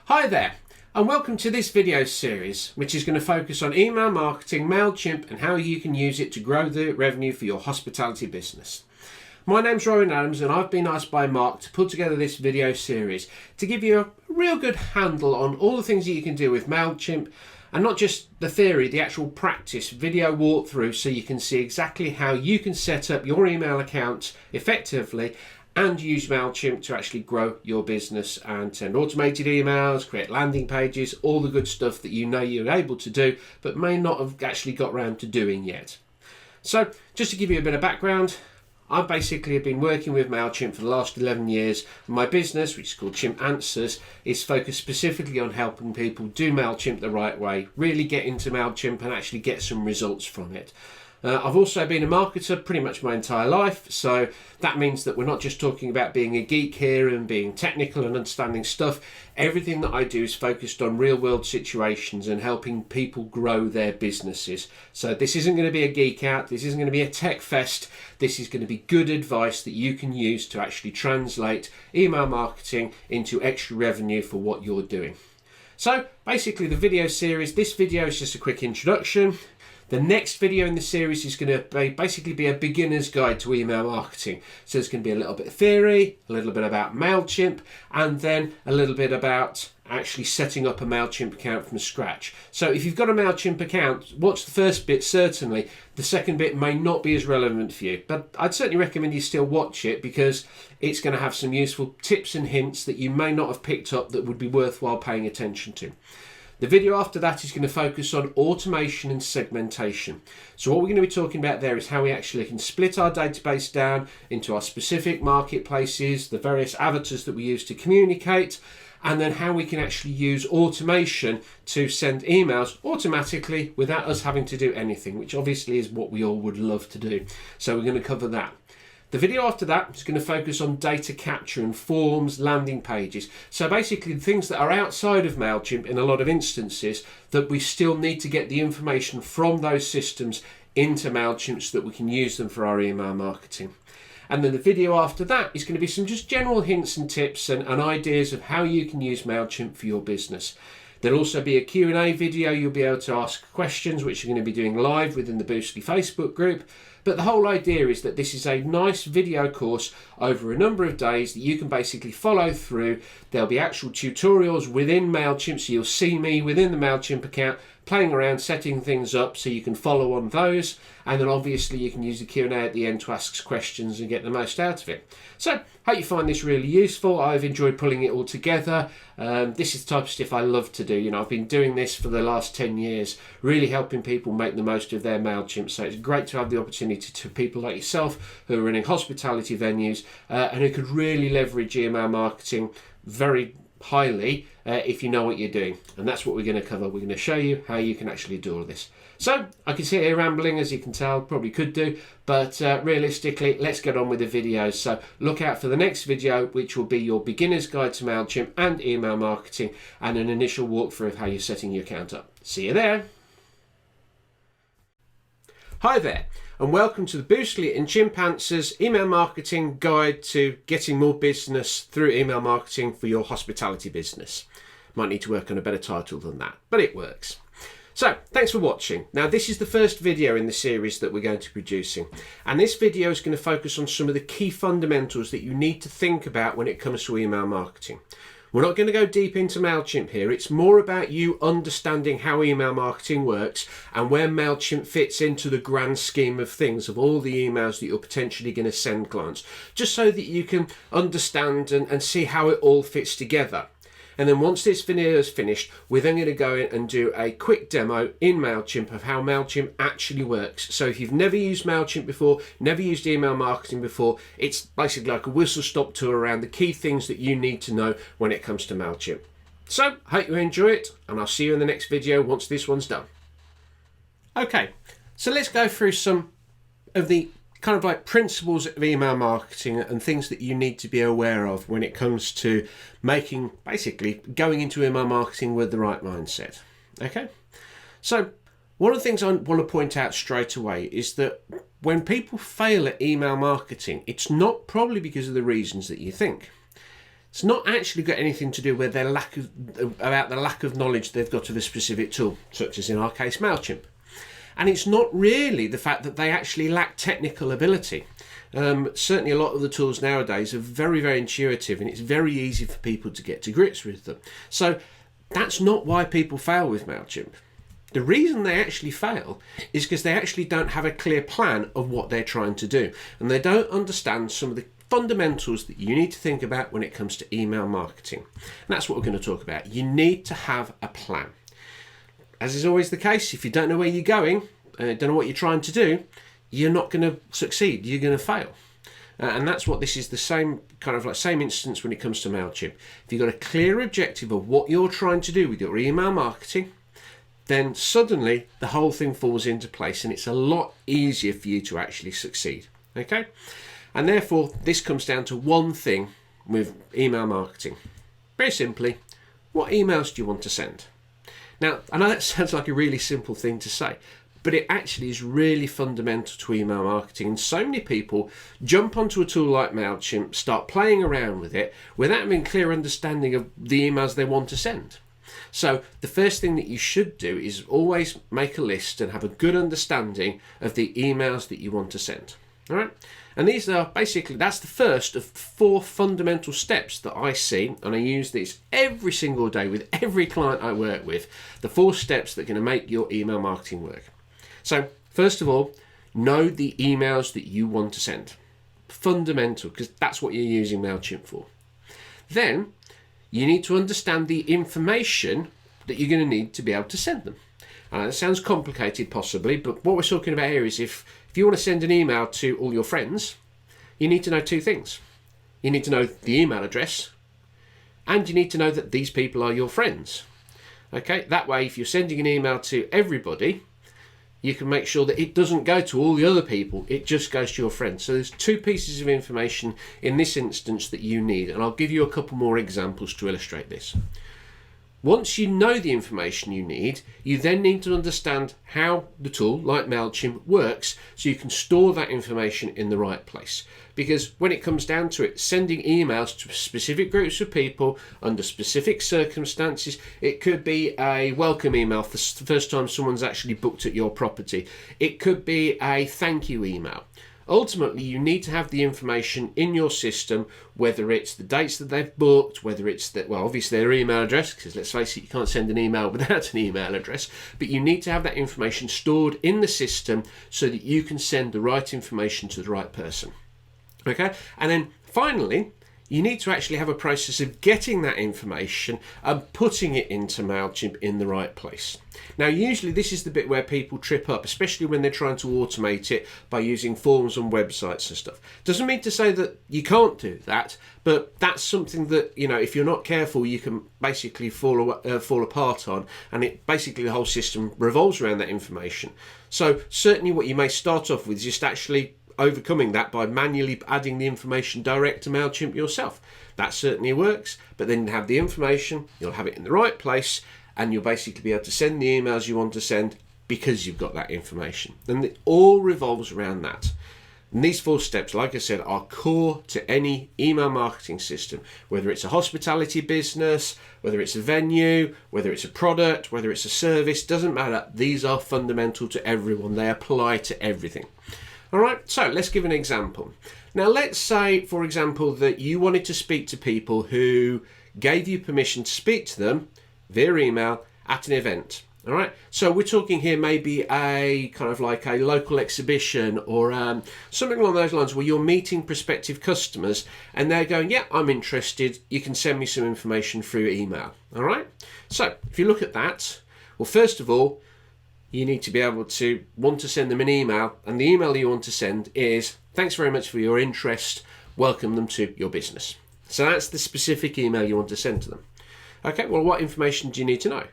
Hi there, and welcome to this video series, which is going to focus on email marketing, MailChimp, and how you can use it to grow the revenue for your hospitality business. My name's Rowan Adams, and I've been asked by Mark to put together this video series to give you a real good handle on all the things that you can do with MailChimp, and not just the theory, the actual practice video walkthrough, so you can see exactly how you can set up your email account effectively and use MailChimp to actually grow your business and send automated emails, create landing pages, all the good stuff that you know you're able to do but may not have actually got around to doing yet. So just to give you a bit of background, I basically have been working with MailChimp for the last 11 years. My business, which is called Chimpanswers, is focused specifically on helping people do MailChimp the right way, really get into MailChimp and actually get some results from it. I've also been a marketer pretty much my entire life, so that means that we're not just talking about being a geek here and being technical and understanding stuff. Everything that I do is focused on real world situations and helping people grow their businesses. So this isn't going to be a geek out, this isn't going to be a tech fest, this is going to be good advice that you can use to actually translate email marketing into extra revenue for what you're doing. So basically this video is just a quick introduction. The next video in the series is going to basically be a beginner's guide to email marketing. So there's going to be a little bit of theory, a little bit about MailChimp, and then a little bit about actually setting up a MailChimp account from scratch. So if you've got a MailChimp account, watch the first bit certainly. The second bit may not be as relevant for you, but I'd certainly recommend you still watch it because it's going to have some useful tips and hints that you may not have picked up that would be worthwhile paying attention to. The video after that is going to focus on automation and segmentation. So what we're going to be talking about there is how we actually can split our database down into our specific marketplaces, the various avatars that we use to communicate, and then how we can actually use automation to send emails automatically without us having to do anything, which obviously is what we all would love to do. So we're going to cover that. The video after that is going to focus on data capture and forms, landing pages. So basically the things that are outside of MailChimp in a lot of instances that we still need to get the information from those systems into MailChimp so that we can use them for our email marketing. And then the video after that is going to be some just general hints and tips and ideas of how you can use MailChimp for your business. There'll also be a Q&A video. You'll be able to ask questions, which you're going to be doing live within the Boostly Facebook group. But the whole idea is that this is a nice video course over a number of days that you can basically follow through. There'll be actual tutorials within MailChimp, so you'll see me within the MailChimp account playing around, setting things up so you can follow on those. And then obviously you can use the Q&A at the end to ask questions and get the most out of it. So, hope you find this really useful. I've enjoyed pulling it all together. This is the type of stuff I love to do. You know, I've been doing this for the last 10 years, really helping people make the most of their MailChimp. So it's great to have the opportunity to people like yourself who are running hospitality venues and who could really leverage email marketing very highly if you know what you're doing. And that's what we're going to cover. We're going to show you how you can actually do all of this. So I can sit here rambling, as you can tell, probably could do, but realistically, let's get on with the videos. So look out for the next video, which will be your beginner's guide to MailChimp and email marketing and an initial walkthrough of how you're setting your account up. See you there. Hi there, and welcome to the Boostly and Chimpanswers email marketing guide to getting more business through email marketing for your hospitality business. Might need to work on a better title than that, but it works. So, thanks for watching. Now, this is the first video in the series that we're going to be producing, and this video is going to focus on some of the key fundamentals that you need to think about when it comes to email marketing. We're not going to go deep into MailChimp here. It's more about you understanding how email marketing works and where MailChimp fits into the grand scheme of things, of all the emails that you're potentially going to send clients, just so that you can understand and see how it all fits together. And then once this video is finished, we're then going to go in and do a quick demo in MailChimp of how MailChimp actually works. So if you've never used MailChimp before, never used email marketing before, it's basically like a whistle-stop tour around the key things that you need to know when it comes to MailChimp. So, hope you enjoy it, and I'll see you in the next video once this one's done. Okay, so let's go through some of the kind of like principles of email marketing and things that you need to be aware of when it comes to basically going into email marketing with the right mindset. Okay, so one of the things I want to point out straight away is that when people fail at email marketing, it's not probably because of the reasons that you think. It's not actually got anything to do with about the lack of knowledge they've got of a specific tool, such as in our case MailChimp. And it's not really the fact that they actually lack technical ability. Certainly a lot of the tools nowadays are very, very intuitive, and it's very easy for people to get to grips with them. So that's not why people fail with MailChimp. The reason they actually fail is because they actually don't have a clear plan of what they're trying to do, and they don't understand some of the fundamentals that you need to think about when it comes to email marketing. And that's what we're going to talk about. You need to have a plan. As is always the case, if you don't know where you're going, don't know what you're trying to do, you're not going to succeed. You're going to fail. And that's what this is, the same kind of like same instance when it comes to MailChimp. If you've got a clear objective of what you're trying to do with your email marketing, then suddenly the whole thing falls into place and it's a lot easier for you to actually succeed. Okay? And therefore, this comes down to one thing with email marketing. Very simply, what emails do you want to send? Now, I know that sounds like a really simple thing to say, but it actually is really fundamental to email marketing. And so many people jump onto a tool like MailChimp, start playing around with it without having a clear understanding of the emails they want to send. So the first thing that you should do is always make a list and have a good understanding of the emails that you want to send. All right? And these are basically, that's the first of 4 fundamental steps that I see, and I use this every single day with every client I work with, the 4 steps that are going to make your email marketing work. So first of all, know the emails that you want to send. Fundamental, because that's what you're using MailChimp for. Then you need to understand the information that you're going to need to be able to send them. It sounds complicated possibly, but what we're talking about here is if you want to send an email to all your friends, you need to know 2 things. You need to know the email address, and you need to know that these people are your friends. Okay, that way if you're sending an email to everybody, you can make sure that it doesn't go to all the other people, it just goes to your friends. So there's 2 pieces of information in this instance that you need, and I'll give you a couple more examples to illustrate this. Once you know the information you need, you then need to understand how the tool, like MailChimp, works so you can store that information in the right place. Because when it comes down to it, sending emails to specific groups of people under specific circumstances, it could be a welcome email for the first time someone's actually booked at your property. It could be a thank you email. Ultimately, you need to have the information in your system, whether it's the dates that they've booked, whether it's that, well, obviously their email address, because let's face it, you can't send an email without an email address, but you need to have that information stored in the system so that you can send the right information to the right person. Okay? And then finally, you need to actually have a process of getting that information and putting it into MailChimp in the right place. Now, usually this is the bit where people trip up, especially when they're trying to automate it by using forms on websites and stuff. Doesn't mean to say that you can't do that, but that's something that, you know, if you're not careful, you can basically fall apart on, and it basically the whole system revolves around that information. So certainly what you may start off with is just actually overcoming that by manually adding the information direct to MailChimp yourself. That certainly works, but then you have the information, you'll have it in the right place, and you'll basically be able to send the emails you want to send because you've got that information. And it all revolves around that. And these 4 steps, like I said, are core to any email marketing system, whether it's a hospitality business, whether it's a venue, whether it's a product, whether it's a service, doesn't matter. These are fundamental to everyone. They apply to everything. All right, so let's give an example. Now, let's say, for example, that you wanted to speak to people who gave you permission to speak to them via email at an event. All right, so we're talking here maybe a kind of like a local exhibition or something along those lines where you're meeting prospective customers and they're going, yeah, I'm interested. You can send me some information through email. All right, so if you look at that, well, first of all, you need to be able to want to send them an email, and the email you want to send is, thanks very much for your interest, welcome them to your business. So that's the specific email you want to send to them. Okay, well, what information do you need to know?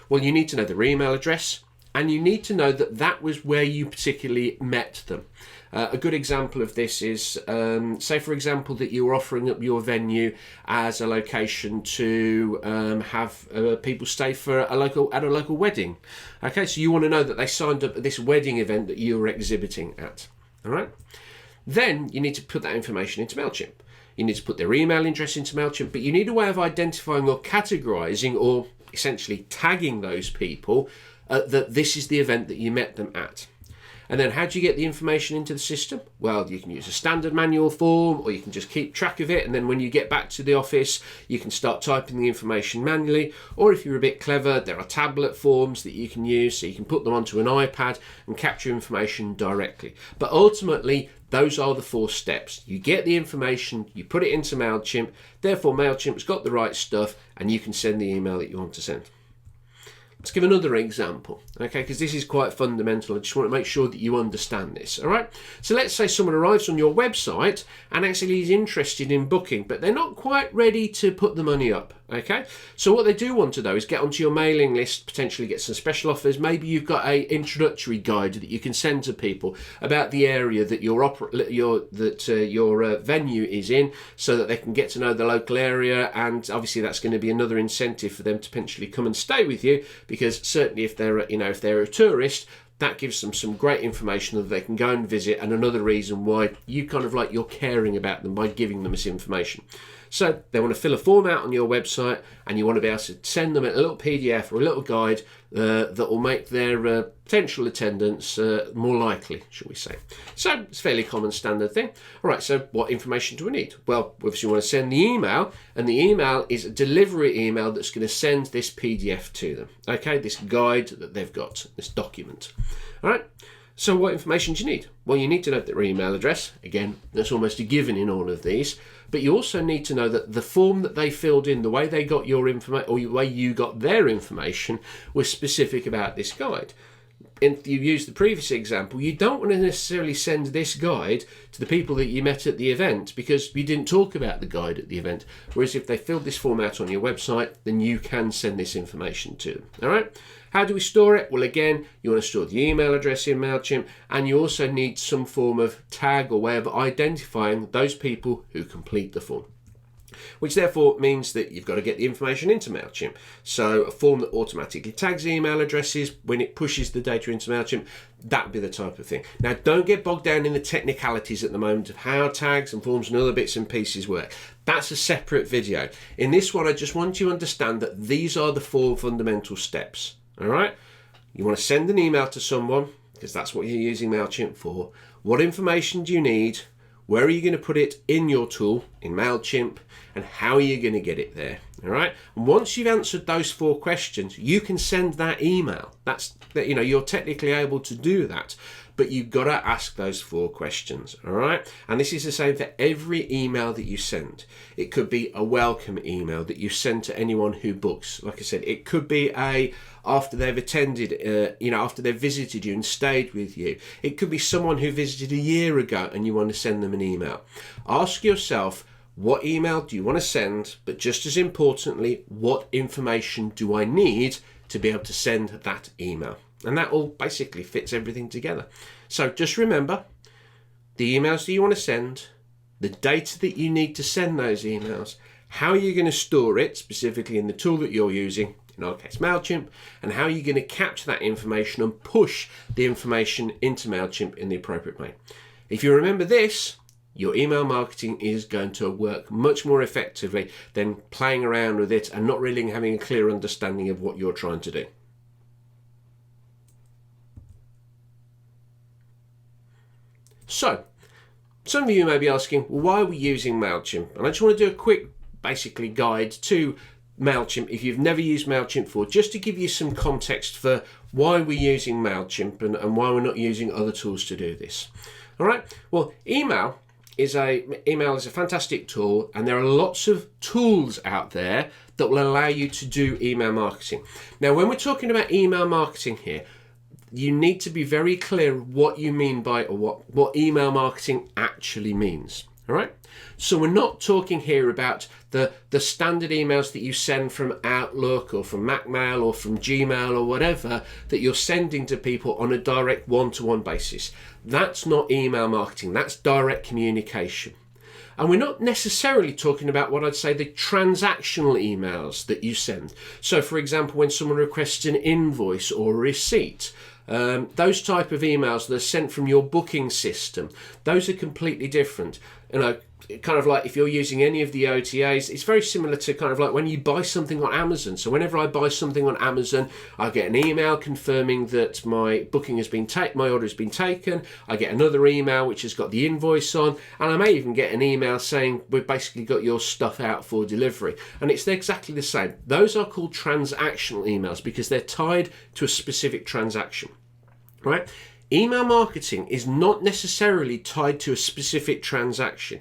Well, you need to know their email address, and you need to know that that was where you particularly met them. A good example of this is, say for example that you were offering up your venue as a location to have people stay for at a local wedding. Okay, so you want to know that they signed up at this wedding event that you were exhibiting at. All right. Then you need to put that information into MailChimp. You need to put their email address into MailChimp, but you need a way of identifying or categorizing or essentially tagging those people that this is the event that you met them at. And then how do you get the information into the system? Well, you can use a standard manual form, or you can just keep track of it. And then when you get back to the office, you can start typing the information manually. Or if you're a bit clever, there are tablet forms that you can use, so you can put them onto an iPad and capture information directly. But ultimately, those are the 4 steps. You get the information, you put it into MailChimp, therefore MailChimp's got the right stuff, and you can send the email that you want to send. Let's give another example, okay, because this is quite fundamental. I just want to make sure that you understand this, all right? So let's say someone arrives on your website and actually is interested in booking, but they're not quite ready to put the money up, okay? So what they do want to do is get onto your mailing list, potentially get some special offers. Maybe you've got a introductory guide that you can send to people about the area that your venue is in, so that they can get to know the local area, and obviously that's going to be another incentive for them to potentially come and stay with you. Because certainly if they're a tourist, that gives them some great information that they can go and visit, and another reason why you're caring about them by giving them this information. So they want to fill a form out on your website, and you want to be able to send them a little PDF or a little guide that will make their potential attendance more likely, shall we say. So it's a fairly common standard thing. All right, so what information do we need? Well, obviously we want to send the email, and the email is a delivery email that's going to send this PDF to them, okay, this guide that they've got, this document. All right. So what information do you need? Well, you need to know their email address. Again, that's almost a given in all of these. But you also need to know that the form that they filled in, the way they got your information, or the way you got their information, was specific about this guide. If you use the previous example, you don't want to necessarily send this guide to the people that you met at the event, because you didn't talk about the guide at the event. Whereas if they filled this form out on your website, then you can send this information to them. All right. How do we store it? Well, again, you want to store the email address in MailChimp, and you also need some form of tag or way of identifying those people who complete the form, which therefore means that you've got to get the information into MailChimp. So a form that automatically tags email addresses when it pushes the data into MailChimp, that would be the type of thing. Now, don't get bogged down in the technicalities at the moment of how tags and forms and other bits and pieces work. That's a separate video. In this one, I just want you to understand that these are the 4 fundamental steps. All right, you want to send an email to someone, because that's what you're using MailChimp for. What information do you need? Where are you going to put it in your tool, in MailChimp, and how are you going to get it there? All right. And once you've answered those 4 questions, you can send that email. You're technically able to do that, but you've got to ask those 4 questions. All right. And this is the same for every email that you send. It could be a welcome email that you send to anyone who books. Like I said, it could be after they've attended, after they've visited you and stayed with you. It could be someone who visited a year ago and you want to send them an email. Ask yourself, what email do you want to send? But just as importantly, what information do I need to be able to send that email? And that all basically fits everything together. So just remember the emails that you want to send, the data that you need to send those emails, how you're going to store it, specifically in the tool that you're using, in our case MailChimp, and how you're going to capture that information and push the information into MailChimp in the appropriate way. If you remember this, your email marketing is going to work much more effectively than playing around with it and not really having a clear understanding of what you're trying to do. So, some of you may be asking, why are we using MailChimp? And I just want to do a quick, basically, guide to MailChimp if you've never used MailChimp before, just to give you some context for why we're using MailChimp and why we're not using other tools to do this. All right. Well, email is a fantastic tool, and there are lots of tools out there that will allow you to do email marketing. Now, when we're talking about email marketing here, you need to be very clear what you mean by, or what email marketing actually means. All right. So we're not talking here about the standard emails that you send from Outlook or from MacMail or from Gmail or whatever that you're sending to people on a direct one-to-one basis. That's not email marketing. That's direct communication. And we're not necessarily talking about what I'd say the transactional emails that you send. So, for example, when someone requests an invoice or a receipt, those type of emails that are sent from your booking system, those are completely different. kind of like if you're using any of the OTAs, it's very similar to kind of like when you buy something on Amazon. So whenever I buy something on Amazon, I get an email confirming that my booking has been my order has been taken. I get another email which has got the invoice on, and I may even get an email saying we've basically got your stuff out for delivery. And it's exactly the same. Those are called transactional emails because they're tied to a specific transaction, right? Email marketing is not necessarily tied to a specific transaction.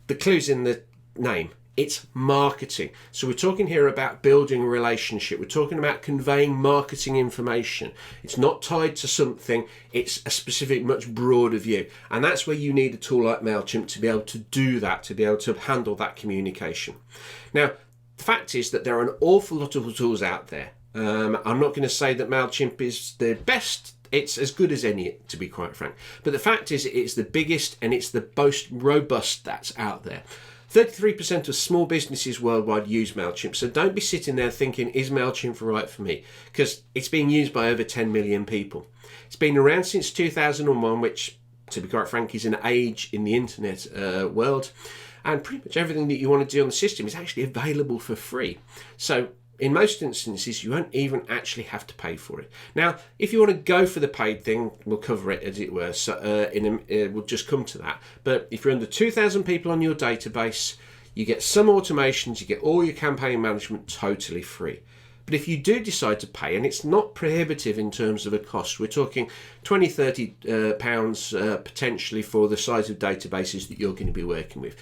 The clue's in the name. It's marketing. So we're talking here about building a relationship. We're talking about conveying marketing information. It's not tied to something. It's a specific, much broader view. And that's where you need a tool like MailChimp to be able to do that, to be able to handle that communication. Now, the fact is that there are an awful lot of tools out there. I'm not going to say that MailChimp is the best. It's as good as any, to be quite frank. But the fact is, it's the biggest and it's the most robust that's out there. 33% of small businesses worldwide use MailChimp. So don't be sitting there thinking, is MailChimp right for me? Because it's being used by over 10 million people. It's been around since 2001, which, to be quite frank, is an age in the internet world. And pretty much everything that you want to do on the system is actually available for free. So in most instances, you won't even actually have to pay for it. Now, if you want to go for the paid thing, we'll cover it as it were. So we'll just come to that. But if you're under 2,000 people on your database, you get some automations, you get all your campaign management totally free. But if you do decide to pay, and it's not prohibitive in terms of a cost, we're talking 20, 30 pounds potentially for the size of databases that you're going to be working with.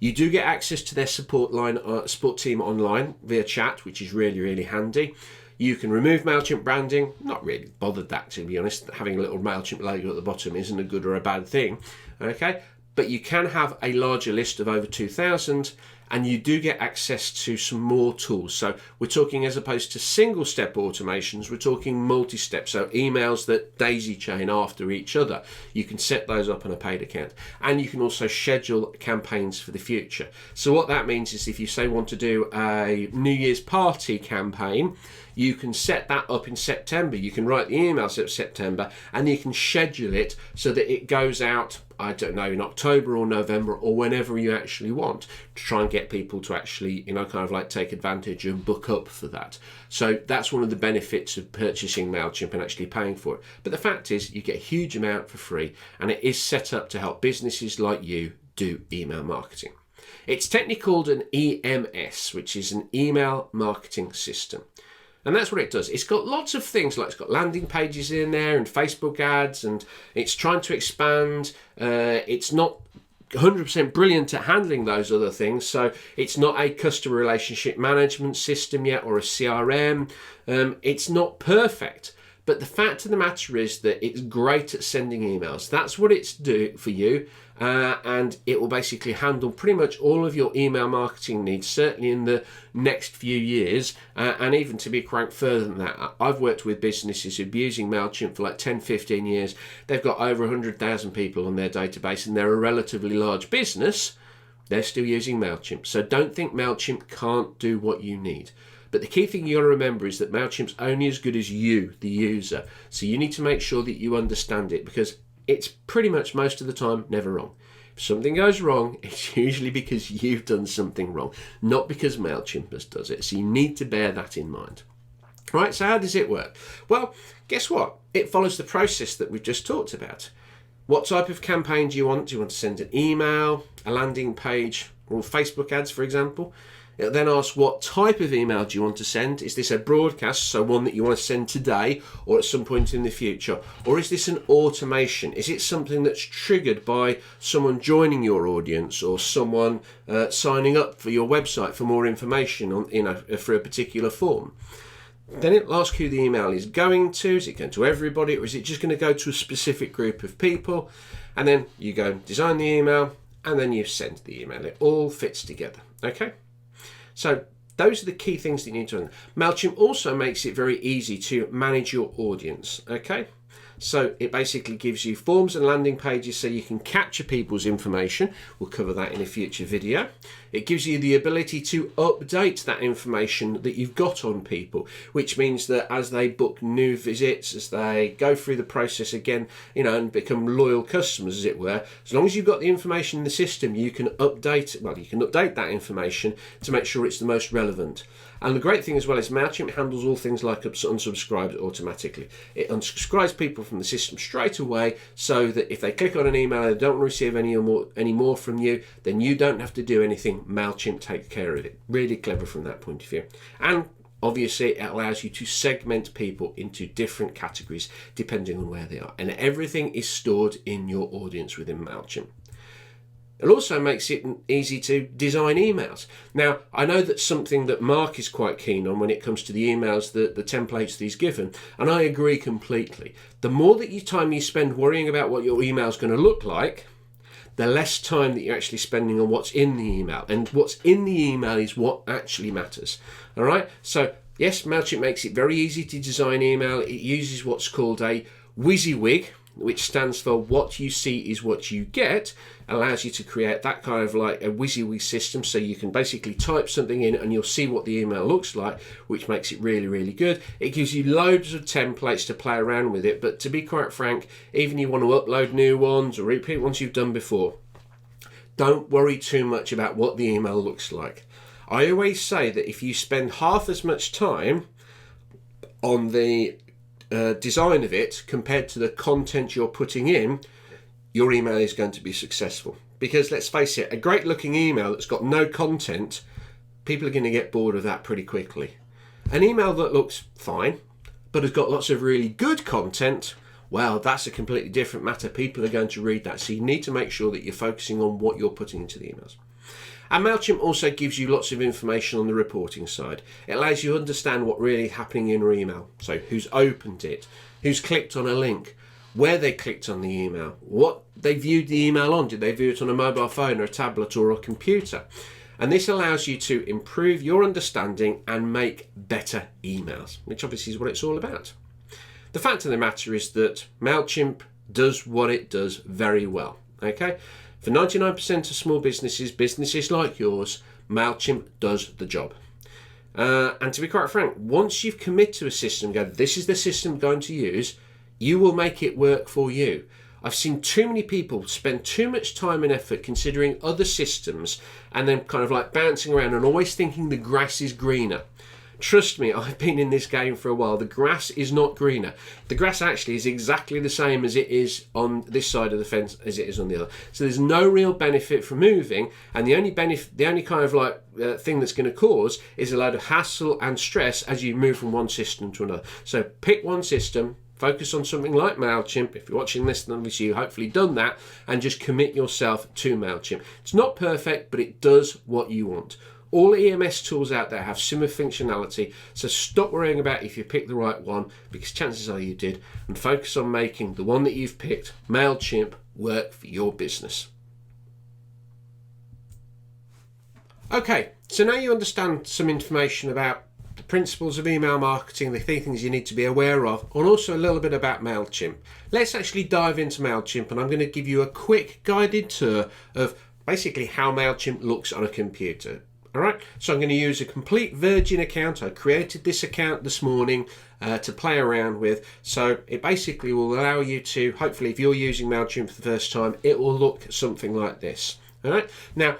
You do get access to their support team online via chat, which is really, really handy. You can remove MailChimp branding. Not really bothered that, to be honest. Having a little MailChimp logo at the bottom isn't a good or a bad thing. Okay, but you can have a larger list of over 2,000, and you do get access to some more tools. So we're talking, as opposed to single step automations, we're talking multi-step. So emails that daisy chain after each other. You can set those up on a paid account, and you can also schedule campaigns for the future. So what that means is if you say want to do a New Year's party campaign, you can set that up in September. You can write the emails in September, and you can schedule it so that it goes out, I don't know, in October or November or whenever you actually want, to try and get people to actually, kind of like take advantage and book up for that. So that's one of the benefits of purchasing MailChimp and actually paying for it. But the fact is, you get a huge amount for free, and it is set up to help businesses like you do email marketing. It's technically called an EMS, which is an email marketing system. And that's what it does. It's got lots of things, like it's got landing pages in there and Facebook ads, and it's trying to expand. It's not 100% brilliant at handling those other things. So it's not a customer relationship management system yet or a CRM. It's not perfect. But the fact of the matter is that it's great at sending emails. That's what it's do for you. And it will basically handle pretty much all of your email marketing needs, certainly in the next few years. And even to be quite further than that, I've worked with businesses who've been using MailChimp for like 10, 15 years. They've got over 100,000 people on their database, and they're a relatively large business. They're still using MailChimp. So don't think MailChimp can't do what you need. But the key thing you got to remember is that MailChimp's only as good as you, the user. So you need to make sure that you understand it, because it's pretty much most of the time never wrong. If something goes wrong, it's usually because you've done something wrong, not because MailChimp does it. So you need to bear that in mind. Right, so how does it work? Well, guess what? It follows the process that we've just talked about. What type of campaign do you want? Do you want to send an email, a landing page, or Facebook ads, for example? It then asks what type of email do you want to send. Is this a broadcast, so one that you want to send today or at some point in the future? Or is this an automation? Is it something that's triggered by someone joining your audience or someone signing up for your website for more information on, for a particular form? Then it'll ask who the email is going to. Is it going to everybody, or is it just going to go to a specific group of people? And then you go design the email, and then you send the email. It all fits together, okay? So those are the key things that you need to know. MailChimp also makes it very easy to manage your audience, okay? So it basically gives you forms and landing pages so you can capture people's information. We'll cover that in a future video. It gives you the ability to update that information that you've got on people, which means that as they book new visits, as they go through the process again, and become loyal customers, as it were, as long as you've got the information in the system, you can update that information to make sure it's the most relevant. And the great thing as well is MailChimp handles all things like unsubscribes automatically. It unsubscribes people from the system straight away, so that if they click on an email and they don't receive any more from you, then you don't have to do anything. MailChimp takes care of it. Really clever from that point of view. And obviously, it allows you to segment people into different categories depending on where they are. And everything is stored in your audience within MailChimp. It also makes it easy to design emails. Now, I know that's something that Mark is quite keen on when it comes to the emails, the templates that he's given, and I agree completely. The more time you spend worrying about what your email is going to look like, the less time that you're actually spending on what's in the email. And what's in the email is what actually matters. All right? So, yes, MailChimp makes it very easy to design email. It uses what's called a WYSIWYG, which stands for what you see is what you get. Allows you to create that kind of like a WYSIWYG system, so you can basically type something in and you'll see what the email looks like, which makes it really, really good. It gives you loads of templates to play around with it, but to be quite frank, even you want to upload new ones or repeat ones you've done before, don't worry too much about what the email looks like. I always say that if you spend half as much time on the design of it compared to the content you're putting in, your email is going to be successful. Because let's face it, a great looking email that's got no content, people are going to get bored of that pretty quickly. An email that looks fine but has got lots of really good content, well, that's a completely different matter. People are going to read that, so you need to make sure that you're focusing on what you're putting into the emails. And MailChimp also gives you lots of information on the reporting side. It allows you to understand what really is happening in your email. So who's opened it, who's clicked on a link, where they clicked on the email, what they viewed the email on. Did they view it on a mobile phone or a tablet or a computer? And this allows you to improve your understanding and make better emails, which obviously is what it's all about. The fact of the matter is that MailChimp does what it does very well. Okay? For 99% of small businesses like yours, MailChimp does the job. And to be quite frank, once you've committed to a system, this is the system I'm going to use, you will make it work for you. I've seen too many people spend too much time and effort considering other systems and then kind of like bouncing around and always thinking the grass is greener. Trust me, I've been in this game for a while. The grass is not greener. The grass actually is exactly the same as it is on this side of the fence as it is on the other. So there's no real benefit from moving, and the only kind of like thing that's going to cause is a load of hassle and stress as you move from one system to another. So pick one system. Focus on something like MailChimp. If you're watching this, then obviously you've hopefully done that, and just commit yourself to MailChimp. It's not perfect, but it does what you want. All EMS tools out there have similar functionality, so stop worrying about if you picked the right one, because chances are you did, and focus on making the one that you've picked, MailChimp, work for your business. Okay, so now you understand some information about the principles of email marketing, the things you need to be aware of, and also a little bit about MailChimp. Let's actually dive into MailChimp, and I'm going to give you a quick guided tour of basically how MailChimp looks on a computer. All right, so I'm going to use a complete virgin account. I created this account this morning to play around with. So it basically will allow you to, hopefully if you're using MailChimp for the first time, it will look something like this. All right, now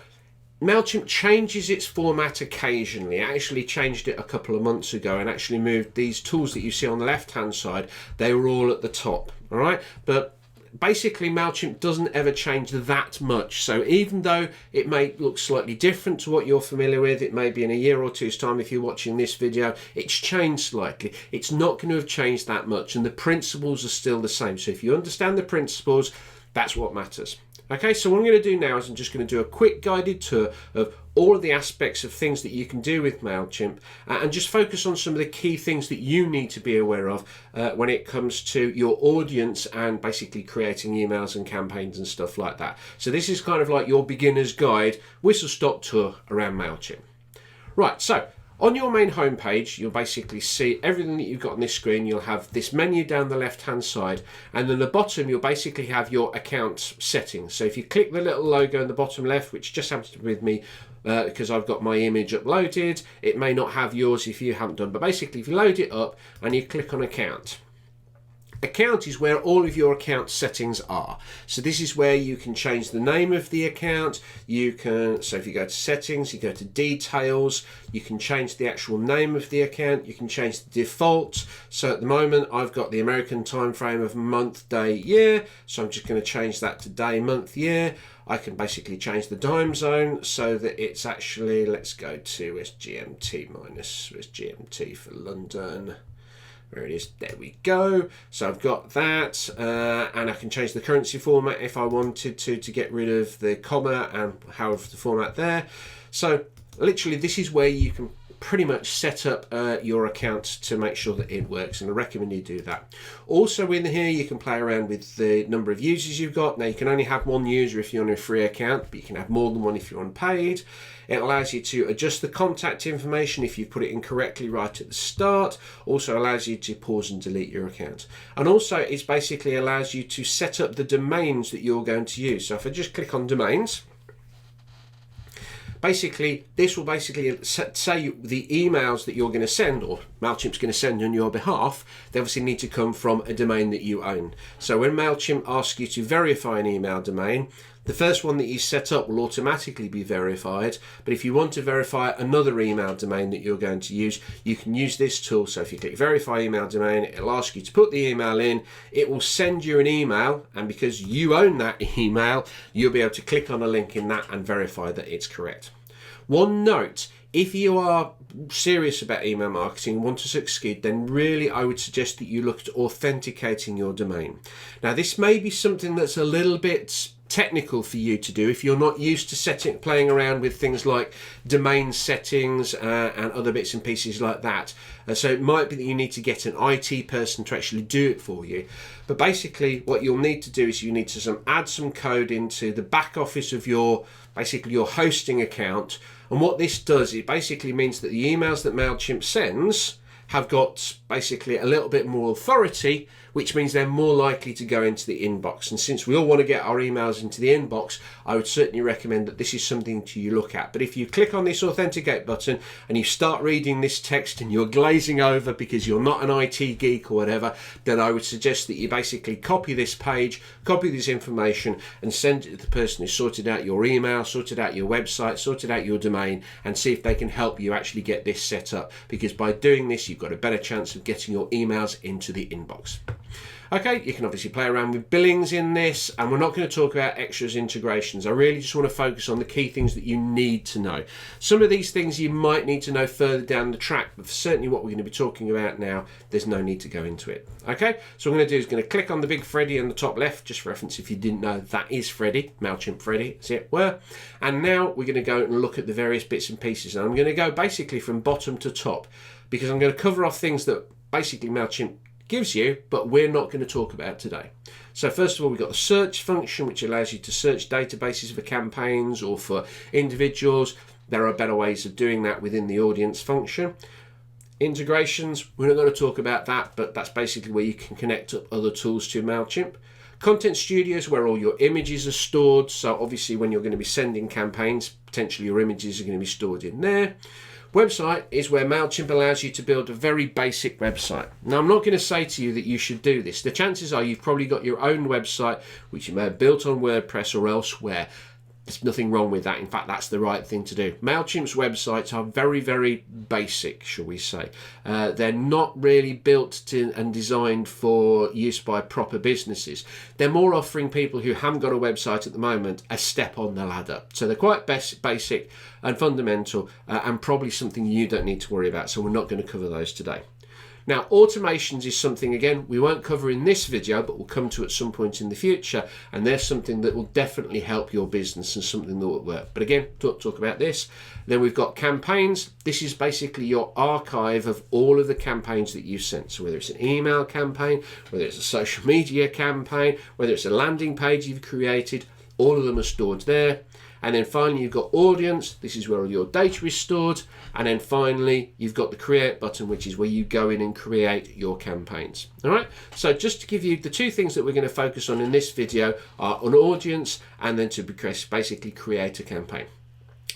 MailChimp changes its format occasionally. It actually changed it a couple of months ago and actually moved these tools that you see on the left hand side. They were all at the top. All right, but basically MailChimp doesn't ever change that much. So even though it may look slightly different to what you're familiar with, it may be in a year or two's time if you're watching this video, it's changed slightly. It's not going to have changed that much, and the principles are still the same. So if you understand the principles, that's what matters. Okay, so what I'm going to do now is I'm just going to do a quick guided tour of all of the aspects of things that you can do with MailChimp, and just focus on some of the key things that you need to be aware of when it comes to your audience and basically creating emails and campaigns and stuff like that. So this is kind of like your beginner's guide, whistle-stop tour around MailChimp. Right, so On your main homepage, you'll basically see everything that you've got on this screen. You'll have this menu down the left-hand side, and then the bottom, you'll basically have your account settings. So if you click the little logo in the bottom left, which just happens to be with me because I've got my image uploaded, it may not have yours if you haven't done, but basically if you load it up and you click on account, account is where all of your account settings are. So this is where you can change the name of the account. So if you go to settings, you go to details, you can change the actual name of the account, you can change the default. So at the moment I've got the American time frame of month, day, year. So I'm just going to change that to day, month, year. I can basically change the time zone so that it's actually, let's go to GMT minus GMT for London. There it is, there we go. So I've got that, and I can change the currency format if I wanted to get rid of the comma and however the format there. So literally this is where you can pretty much set up your account to make sure that it works, and I recommend you do that. Also in here you can play around with the number of users you've got. Now you can only have one user if you're on a free account, but you can have more than one if you're on paid. It allows you to adjust the contact information if you put it in correctly right at the start. Also allows you to pause and delete your account. And also it basically allows you to set up the domains that you're going to use. So if I just click on domains, basically this will basically say the emails that you're going to send, or MailChimp's going to send on your behalf, they obviously need to come from a domain that you own. So when MailChimp asks you to verify an email domain, the first one that you set up will automatically be verified, but if you want to verify another email domain that you're going to use, you can use this tool. So if you click verify email domain, it'll ask you to put the email in, it will send you an email, and because you own that email, you'll be able to click on a link in that and verify that it's correct. One note, if you are serious about email marketing and want to succeed, then really I would suggest that you look at authenticating your domain. Now this may be something that's a little bit technical for you to do if you're not used to playing around with things like domain settings and other bits and pieces like that. So it might be that you need to get an IT person to actually do it for you. But basically what you'll need to do is you need to add some code into the back office of your hosting account. And what this does, it basically means that the emails that MailChimp sends have got basically a little bit more authority, which means they're more likely to go into the inbox. And since we all want to get our emails into the inbox, I would certainly recommend that this is something to look at. But if you click on this authenticate button and you start reading this text and you're glazing over because you're not an IT geek or whatever, then I would suggest that you basically copy this page, copy this information and send it to the person who sorted out your email, sorted out your website, sorted out your domain, and see if they can help you actually get this set up, because by doing this you've got a better chance of getting your emails into the inbox. Okay, you can obviously play around with billings in this, and we're not going to talk about extras integrations. I really just want to focus on the key things that you need to know. Some of these things you might need to know further down the track, but for certainly what we're going to be talking about now, there's no need to go into it. Okay, so what I'm going to do is going to click on the big Freddy on the top left, just for reference if you didn't know, that is Freddy, MailChimp Freddy, as it were. And now we're going to go and look at the various bits and pieces. And I'm going to go basically from bottom to top, because I'm going to cover off things that basically MailChimp gives you, but we're not going to talk about today. So first of all, we've got the search function, which allows you to search databases for campaigns or for individuals. There are better ways of doing that within the audience function. Integrations, we're not going to talk about that, but that's basically where you can connect up other tools to MailChimp. Content studios, where all your images are stored. So obviously when you're going to be sending campaigns, potentially your images are going to be stored in there. Website is where MailChimp allows you to build a very basic website. Now, I'm not going to say to you that you should do this. The chances are you've probably got your own website, which you may have built on WordPress or elsewhere. There's nothing wrong with that. In fact, that's the right thing to do. MailChimp's websites are very, very basic, shall we say. They're not really built and designed for use by proper businesses. They're more offering people who haven't got a website at the moment a step on the ladder. So they're quite basic and fundamental, and probably something you don't need to worry about. So we're not going to cover those today. Now, automations is something, again, we won't cover in this video, but we'll come to at some point in the future, and there's something that will definitely help your business and something that will work. But again, talk about this. Then we've got campaigns. This is basically your archive of all of the campaigns that you've sent. So whether it's an email campaign, whether it's a social media campaign, whether it's a landing page you've created, all of them are stored there. And then finally, you've got audience. This is where all your data is stored. And then finally, you've got the create button, which is where you go in and create your campaigns. All right. So just to give you the two things that we're going to focus on in this video are on audience and then to basically create a campaign.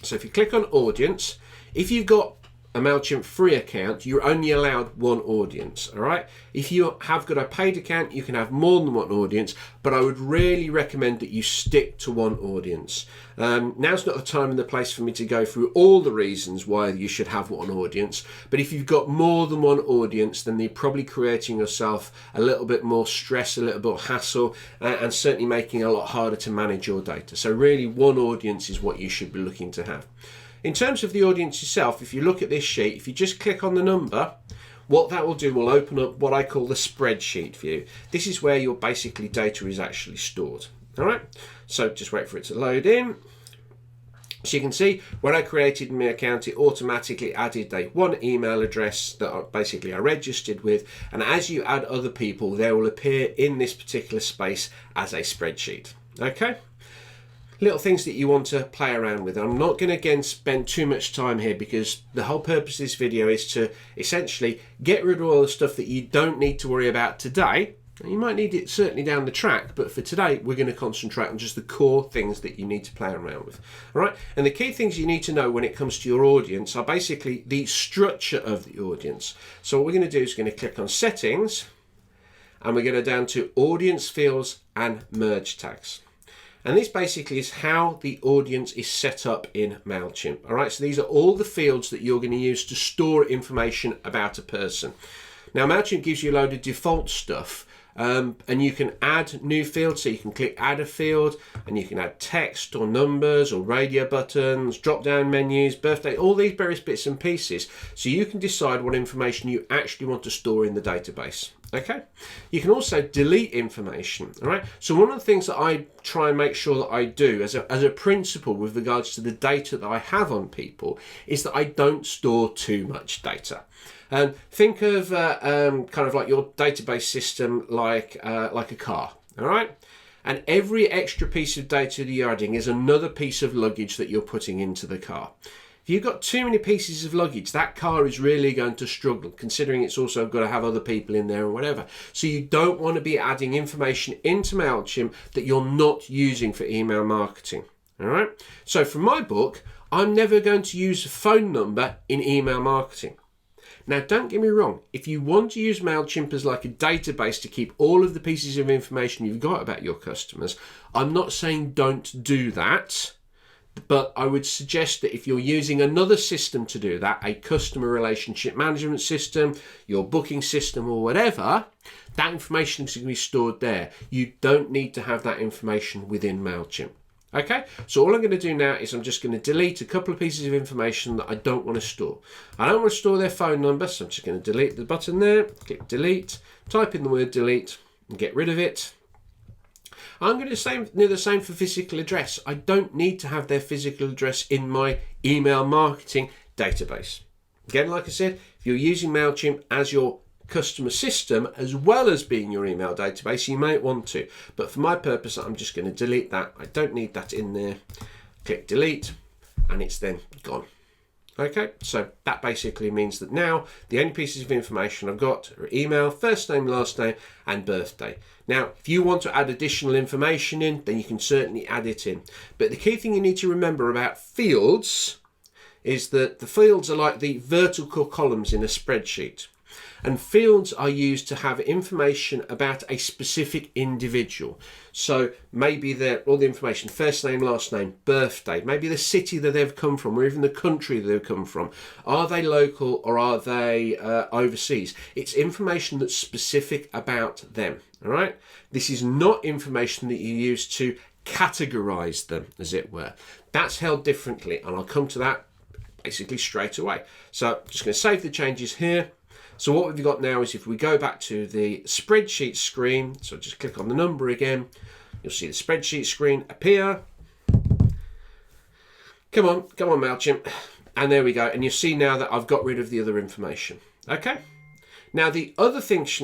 So if you click on audience, if you've got a MailChimp free account, you're only allowed one audience, all right? If you have got a paid account, you can have more than one audience, but I would really recommend that you stick to one audience. Now's not the time and the place for me to go through all the reasons why you should have one audience, but if you've got more than one audience, then you're probably creating yourself a little bit more stress, a little bit of hassle, and certainly making it a lot harder to manage your data. So really, one audience is what you should be looking to have. In terms of the audience itself, if you look at this sheet, if you just click on the number, what that will do will open up what I call the spreadsheet view. This is where your basically data is actually stored. All right, so just wait for it to load in. So you can see when I created my account, it automatically added one email address that I registered with. And as you add other people, they will appear in this particular space as a spreadsheet. Okay. Little things that you want to play around with. I'm not going to again spend too much time here because the whole purpose of this video is to essentially get rid of all the stuff that you don't need to worry about today. You might need it certainly down the track, but for today we're going to concentrate on just the core things that you need to play around with. All right, and the key things you need to know when it comes to your audience are basically the structure of the audience. So what we're going to do is going to click on settings and we're going to down to audience fields and merge tags. And this basically is how the audience is set up in MailChimp. All right, so these are all the fields that you're going to use to store information about a person. Now, MailChimp gives you a load of default stuff, and you can add new fields. So you can click add a field and you can add text or numbers or radio buttons, drop down menus, birthday, all these various bits and pieces. So you can decide what information you actually want to store in the database. Okay, you can also delete information. All right, so one of the things that I try and make sure that I do as a principle with regards to the data that I have on people is that I don't store too much data. Think of kind of like your database system like a car. All right, and every extra piece of data that you're adding is another piece of luggage that you're putting into the car. If you've got too many pieces of luggage, that car is really going to struggle, considering it's also got to have other people in there and whatever. So you don't want to be adding information into MailChimp that you're not using for email marketing. All right. So from my book, I'm never going to use a phone number in email marketing. Now, don't get me wrong. If you want to use MailChimp as like a database to keep all of the pieces of information you've got about your customers, I'm not saying don't do that. But I would suggest that if you're using another system to do that, a customer relationship management system, your booking system or whatever, that information is going to be stored there. You don't need to have that information within MailChimp. Okay, so all I'm going to do now is I'm just going to delete a couple of pieces of information that I don't want to store. I don't want to store their phone number, so I'm just going to delete the button there, click delete, type in the word delete and get rid of it. I'm going to do the same for physical address. I don't need to have their physical address in my email marketing database. Again, like I said, if you're using MailChimp as your customer system as well as being your email database, you might want to. But for my purpose, I'm just going to delete that. I don't need that in there. Click delete and it's then gone. Okay, so that basically means that now the only pieces of information I've got are email, first name, last name, and birthday. Now, if you want to add additional information in, then you can certainly add it in. But the key thing you need to remember about fields is that the fields are like the vertical columns in a spreadsheet. And fields are used to have information about a specific individual. So maybe all the information, first name, last name, birthday, maybe the city that they've come from, or even the country that they've come from. Are they local or are they overseas? It's information that's specific about them. All right. This is not information that you use to categorize them, as it were. That's held differently, and I'll come to that basically straight away. So I'm just going to save the changes here. So what we've got now is if we go back to the spreadsheet screen, so just click on the number again, you'll see the spreadsheet screen appear. Come on MailChimp. And there we go. And you see now that I've got rid of the other information. Okay. Now, the other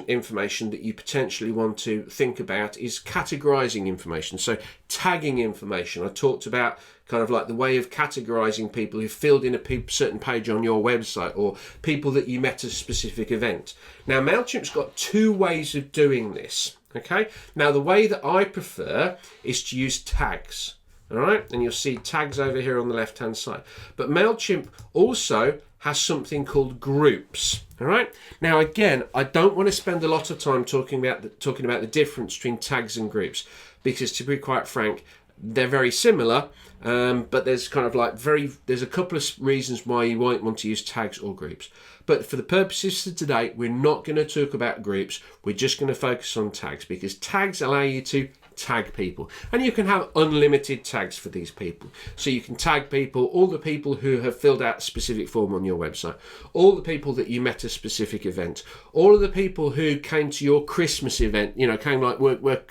information that you potentially want to think about is categorizing information. So tagging information. I talked about kind of like the way of categorizing people who filled in a certain page on your website, or people that you met at a specific event. Now, MailChimp's got two ways of doing this. Okay. Now, the way that I prefer is to use tags. All right. And you'll see tags over here on the left hand side. But MailChimp also has something called groups. All right. Now, again, I don't want to spend a lot of time talking about the difference between tags and groups, because to be quite frank, they're very similar, but there's kind of like there's a couple of reasons why you won't want to use tags or groups. But for the purposes of today, we're not going to talk about groups. We're just going to focus on tags, because tags allow you to tag people, and you can have unlimited tags for these people. So you can tag people, all the people who have filled out a specific form on your website, all the people that you met at a specific event, all of the people who came to your Christmas event, came like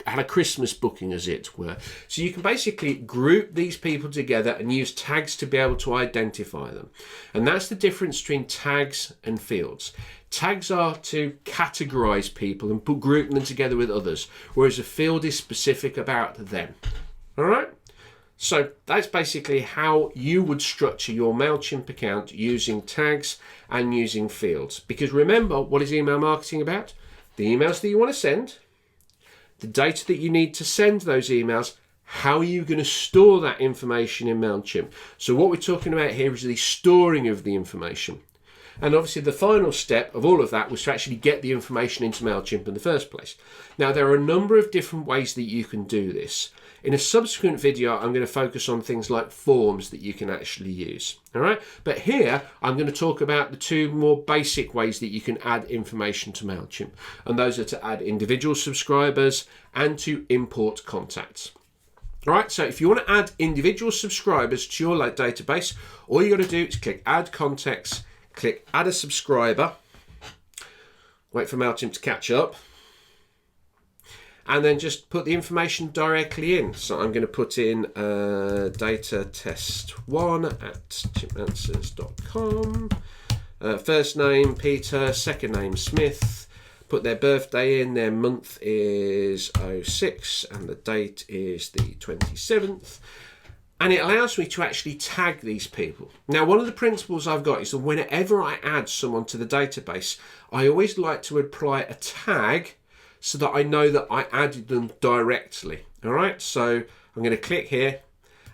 had a Christmas booking, as it were. So you can basically group these people together and use tags to be able to identify them. And that's the difference between tags and fields. Tags are to categorize people and group them together with others, whereas a field is specific about them. All right? So that's basically how you would structure your MailChimp account, using tags and using fields. Because remember, what is email marketing about? The emails that you want to send, the data that you need to send those emails, how are you going to store that information in MailChimp? So what we're talking about here is the storing of the information. And obviously the final step of all of that was to actually get the information into MailChimp in the first place. Now, there are a number of different ways that you can do this. In a subsequent video, I'm going to focus on things like forms that you can actually use. All right. But here, I'm going to talk about the two more basic ways that you can add information to MailChimp. And those are to add individual subscribers and to import contacts. All right, so if you want to add individual subscribers to your database, all you got to do is click Add Contacts, click Add a Subscriber, wait for MailChimp to catch up, and then just put the information directly in. So I'm going to put in data test 1 at chimpanswers.com. First name Peter, second name Smith. Put their birthday in, their month is 06 and the date is the 27th. And it allows me to actually tag these people. Now, one of the principles I've got is that whenever I add someone to the database, I always like to apply a tag so that I know that I added them directly. All right, so I'm going to click here.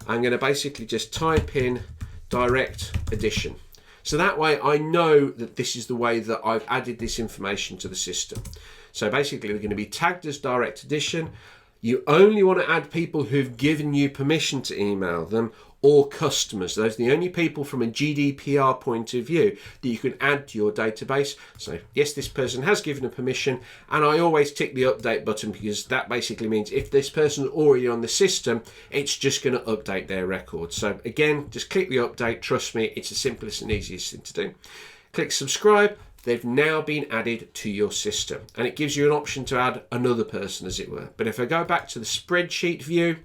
I'm going to basically just type in direct addition. So that way I know that this is the way that I've added this information to the system. So basically they're going to be tagged as direct addition. You only want to add people who've given you permission to email them, or customers. Those are the only people from a GDPR point of view that you can add to your database. So yes, this person has given a permission, and I always tick the update button, because that basically means if this person's already on the system, it's just going to update their record. So again, just click the update. Trust me, it's the simplest and easiest thing to do. Click subscribe. They've now been added to your system, and it gives you an option to add another person, as it were. But if I go back to the spreadsheet view,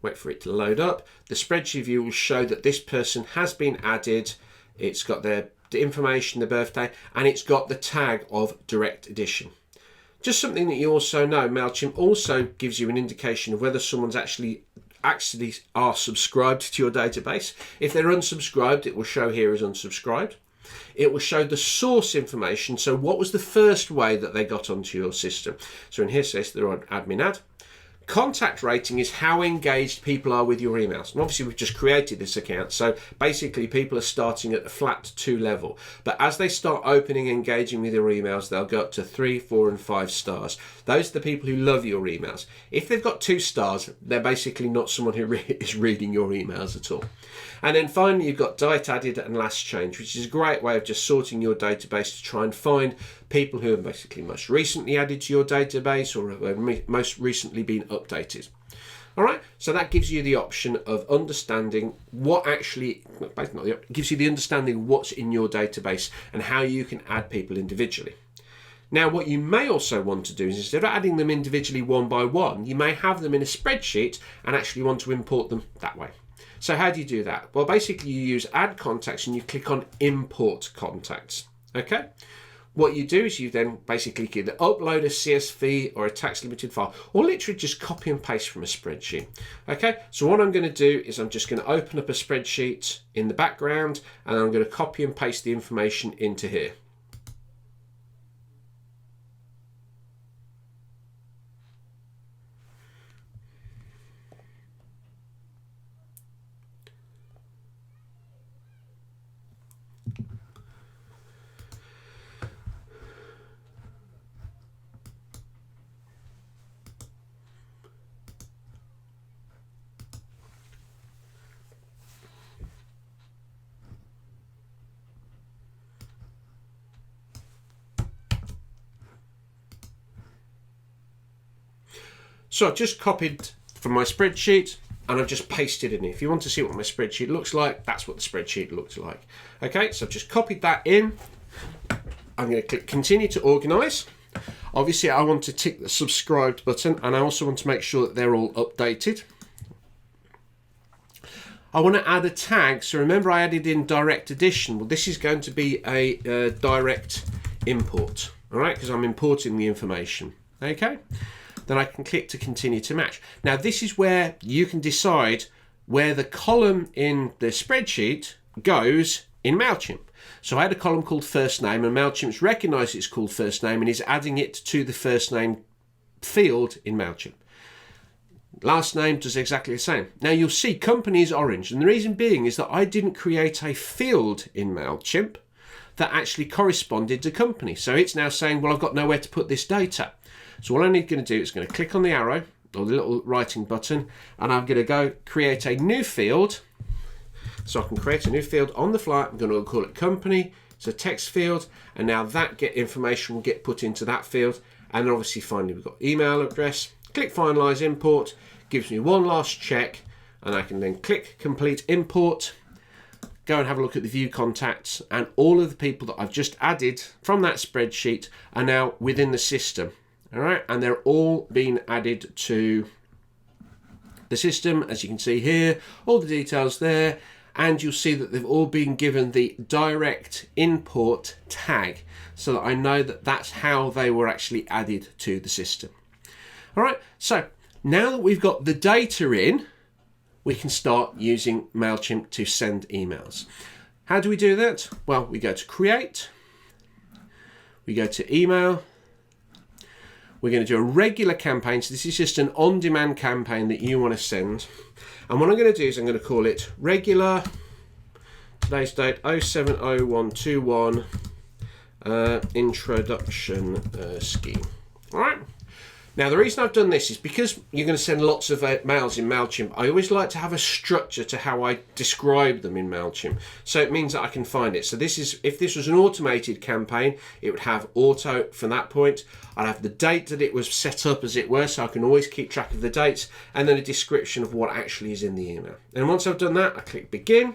wait for it to load up, the spreadsheet view will show that this person has been added. It's got the information, the birthday, and it's got the tag of direct addition. Just something that you also know, MailChimp also gives you an indication of whether someone's actually are subscribed to your database. If they're unsubscribed, it will show here as unsubscribed. It will show the source information. So what was the first way that they got onto your system? So in here it says they're on admin ad. Contact rating is how engaged people are with your emails. And obviously we've just created this account. So basically people are starting at the flat 2 level. But as they start opening and engaging with your emails, they'll go up to 3, 4 and 5 stars. Those are the people who love your emails. If they've got 2 stars, they're basically not someone who is reading your emails at all. And then finally, you've got date added and last change, which is a great way of just sorting your database to try and find people who have basically most recently added to your database or have most recently been updated. All right, so that gives you the option of understanding what actually, gives you the understanding of what's in your database and how you can add people individually. Now, what you may also want to do is, instead of adding them individually one by one, you may have them in a spreadsheet and actually want to import them that way. So how do you do that? Well, basically you use Add Contacts and you click on Import Contacts. Okay. what you do is you then basically either upload a CSV or a text limited file, or literally just copy and paste from a spreadsheet. Okay, so what I'm going to do is I'm just going to open up a spreadsheet in the background, and I'm going to copy and paste the information into here. So I've just copied from my spreadsheet and I've just pasted in. If you want to see what my spreadsheet looks like, that's what the spreadsheet looks like. Okay, so I've just copied that in. I'm going to click continue to organize. Obviously I want to tick the subscribed button, and I also want to make sure that they're all updated. I want to add a tag. So remember I added in direct addition. Well, this is going to be a direct import, all right, because I'm importing the information. Okay. Then I can click to continue to match. Now this is where you can decide where the column in the spreadsheet goes in MailChimp. So I had a column called first name, and MailChimp's recognized it's called first name and is adding it to the first name field in MailChimp. Last name does exactly the same. Now you'll see company is orange, and the reason being is that I didn't create a field in MailChimp that actually corresponded to company. So it's now saying, well, I've got nowhere to put this data. So all I'm going to do is going to click on the arrow or the little writing button, and I'm going to go create a new field. So I can create a new field on the fly. I'm going to call it company. It's a text field, and now that information will get put into that field. And then obviously finally we've got email address. Click finalize import, gives me one last check, and I can then click complete import. Go and have a look at the view contacts, and all of the people that I've just added from that spreadsheet are now within the system. All right, and they're all being added to the system, as you can see here, all the details there, and you'll see that they've all been given the direct import tag, so that I know that that's how they were actually added to the system. All right, so now that we've got the data in, we can start using MailChimp to send emails. How do we do that? Well, we go to create, we go to email. We're going to do a regular campaign. So this is just an on-demand campaign that you want to send. And what I'm going to do is I'm going to call it regular, today's date 070121 introduction scheme. All right. Now, the reason I've done this is because you're going to send lots of mails in MailChimp. I always like to have a structure to how I describe them in MailChimp. So it means that I can find it. So this is, if this was an automated campaign, it would have auto from that point. I'd have the date that it was set up, as it were, so I can always keep track of the dates, and then a description of what actually is in the email. And once I've done that, I click begin,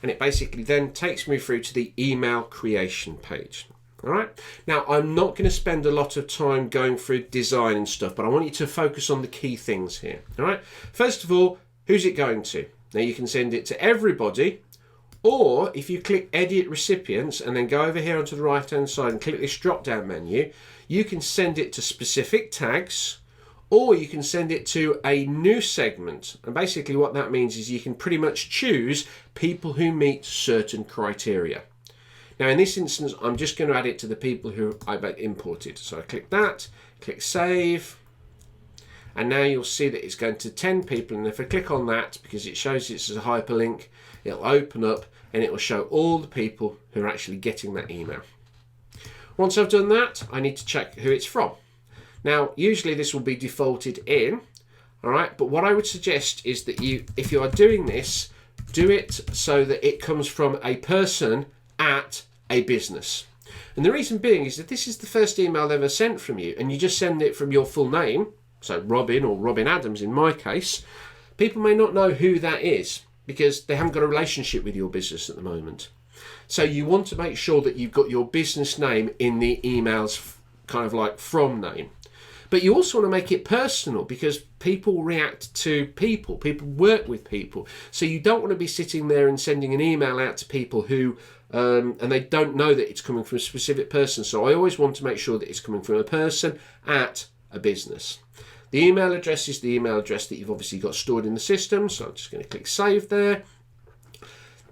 and it basically then takes me through to the email creation page. All right. Now, I'm not going to spend a lot of time going through design and stuff, but I want you to focus on the key things here. All right. First of all, who's it going to? Now, you can send it to everybody, or if you click edit recipients and then go over here onto the right hand side and click this drop down menu, you can send it to specific tags, or you can send it to a new segment. And basically what that means is you can pretty much choose people who meet certain criteria. Now in this instance, I'm just going to add it to the people who I've imported. So I click that, click save, and now you'll see that it's going to 10 people. And if I click on that, because it shows it's a hyperlink, it'll open up and it will show all the people who are actually getting that email. Once I've done that, I need to check who it's from. Now, usually this will be defaulted in, all right? But what I would suggest is that if you are doing this, do it so that it comes from a person at a business. And the reason being is that this is the first email ever sent from you, and you just send it from your full name, so Robin or Robin Adams in my case. People may not know who that is because they haven't got a relationship with your business at the moment. So you want to make sure that you've got your business name in the emails kind of like from name. But you also want to make it personal because people react to people work with people. So you don't want to be sitting there and sending an email out to people who and they don't know that it's coming from a specific person. So I always want to make sure that it's coming from a person at a business. The email address is the email address that you've obviously got stored in the system. So I'm just going to click save there.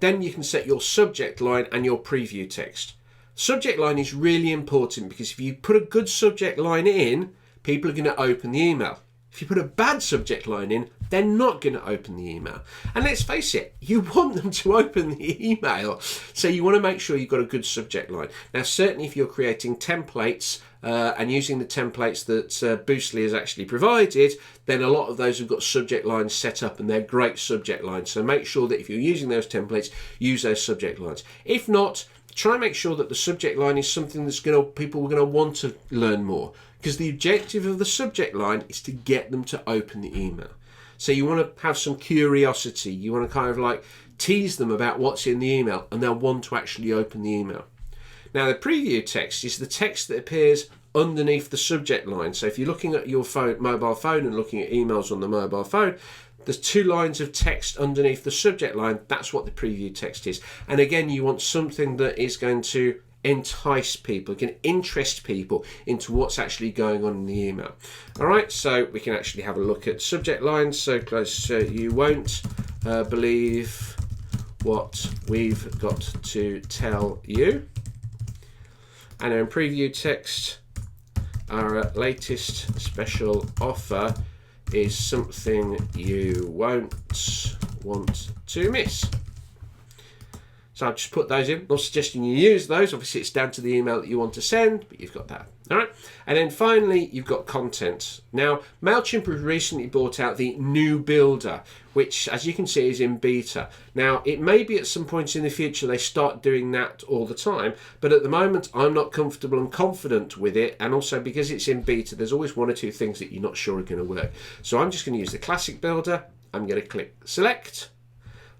Then you can set your subject line and your preview text. Subject line is really important because if you put a good subject line in, people are going to open the email. If you put a bad subject line in, they're not going to open the email. And let's face it, you want them to open the email. So you want to make sure you've got a good subject line. Now, certainly if you're creating templates and using the templates that Boostly has actually provided, then a lot of those have got subject lines set up and they're great subject lines. So make sure that if you're using those templates, use those subject lines. If not, try and make sure that the subject line is something that's people are going to want to learn more. Because the objective of the subject line is to get them to open the email. So you want to have some curiosity. You want to kind of like tease them about what's in the email and they'll want to actually open the email. Now the preview text is the text that appears underneath the subject line. So if you're looking at your mobile phone and looking at emails on the mobile phone, there's 2 lines of text underneath the subject line. That's what the preview text is. And again, you want something that is going to entice people, can interest people into what's actually going on in the email. All right, so we can actually have a look at subject lines. So close, you won't believe what we've got to tell you. And in preview text, our latest special offer is something you won't want to miss. So I've just put those in. Not suggesting you use those. Obviously, it's down to the email that you want to send, but you've got that. All right. And then finally, you've got content. Now, MailChimp has recently brought out the new builder, which, as you can see, is in beta. Now, it may be at some point in the future they start doing that all the time, but at the moment, I'm not comfortable and confident with it. And also, because it's in beta, there's always 1 or 2 things that you're not sure are going to work. So I'm just going to use the classic builder. I'm going to click select.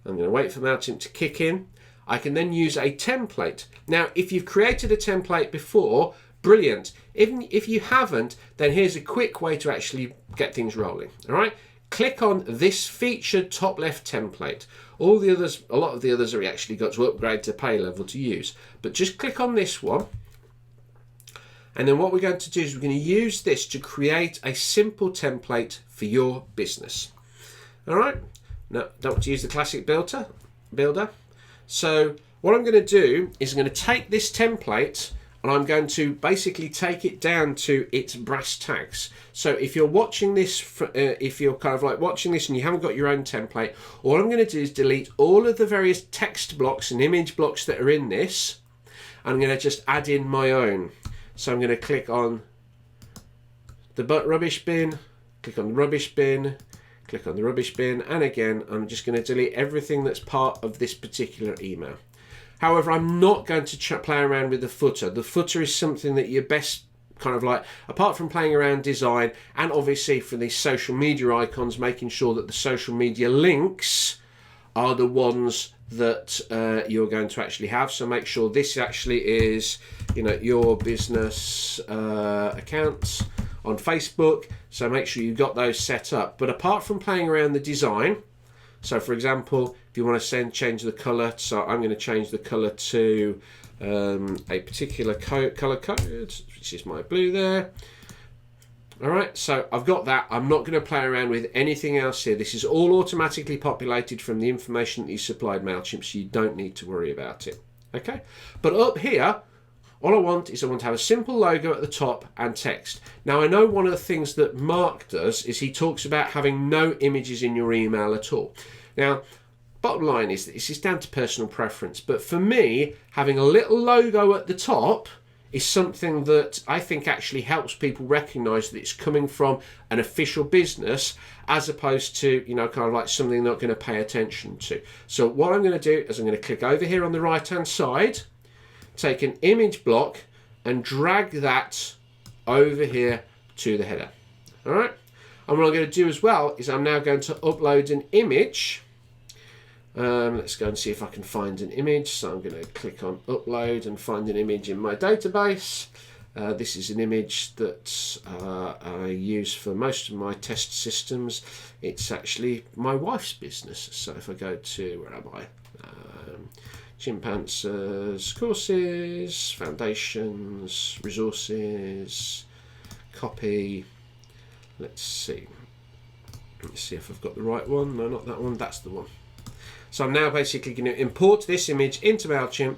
I'm going to wait for MailChimp to kick in. I can then use a template. Now, if you've created a template before, brilliant. If you haven't, then here's a quick way to actually get things rolling. All right, click on this featured top left template. All the others, a lot of the others are actually got to upgrade to pay level to use. But just click on this one. And then what we're going to do is we're going to use this to create a simple template for your business. All right, now don't want to use the classic builder. So what I'm going to do is I'm going to take this template and I'm going to basically take it down to its brass tacks. So if you're watching this, if you're kind of like watching this and you haven't got your own template, all I'm going to do is delete all of the various text blocks and image blocks that are in this. I'm going to just add in my own. So I'm going to click on the rubbish bin, click on the rubbish bin, click on the rubbish bin, and again I'm just going to delete everything that's part of this particular email. However, I'm not going to play around with the footer. The footer is something that you're best kind of like, apart from playing around design and obviously for these social media icons, making sure that the social media links are the ones that you're going to actually have. So make sure this actually is, you know, your business accounts on Facebook. So make sure you've got those set up. But apart from playing around the design, so for example, if you want to change the color, so I'm going to change the color to a particular color code, which is my blue there. All right, so I've got that. I'm not going to play around with anything else here. This is all automatically populated from the information that you supplied MailChimp, so you don't need to worry about it. Okay, but up here, all I want to have a simple logo at the top and text. Now, I know one of the things that Mark does is he talks about having no images in your email at all. Now, bottom line is that this is down to personal preference, but for me, having a little logo at the top is something that I think actually helps people recognise that it's coming from an official business as opposed to, you know, kind of like something they're not going to pay attention to. So what I'm going to do is I'm going to click over here on the right hand side, take an image block and drag that over here to the header. All right, and what I'm going to do as well is I'm now going to upload an image. Let's go and see if I can find an image. So I'm going to click on upload and find an image in my database. This is an image that I use for most of my test systems. It's actually my wife's business. So if I go to, where am I? Chimpanswers, courses, foundations, resources, copy. Let's see if I've got the right one. No, not that one, that's the one. So I'm now basically going to import this image into MailChimp.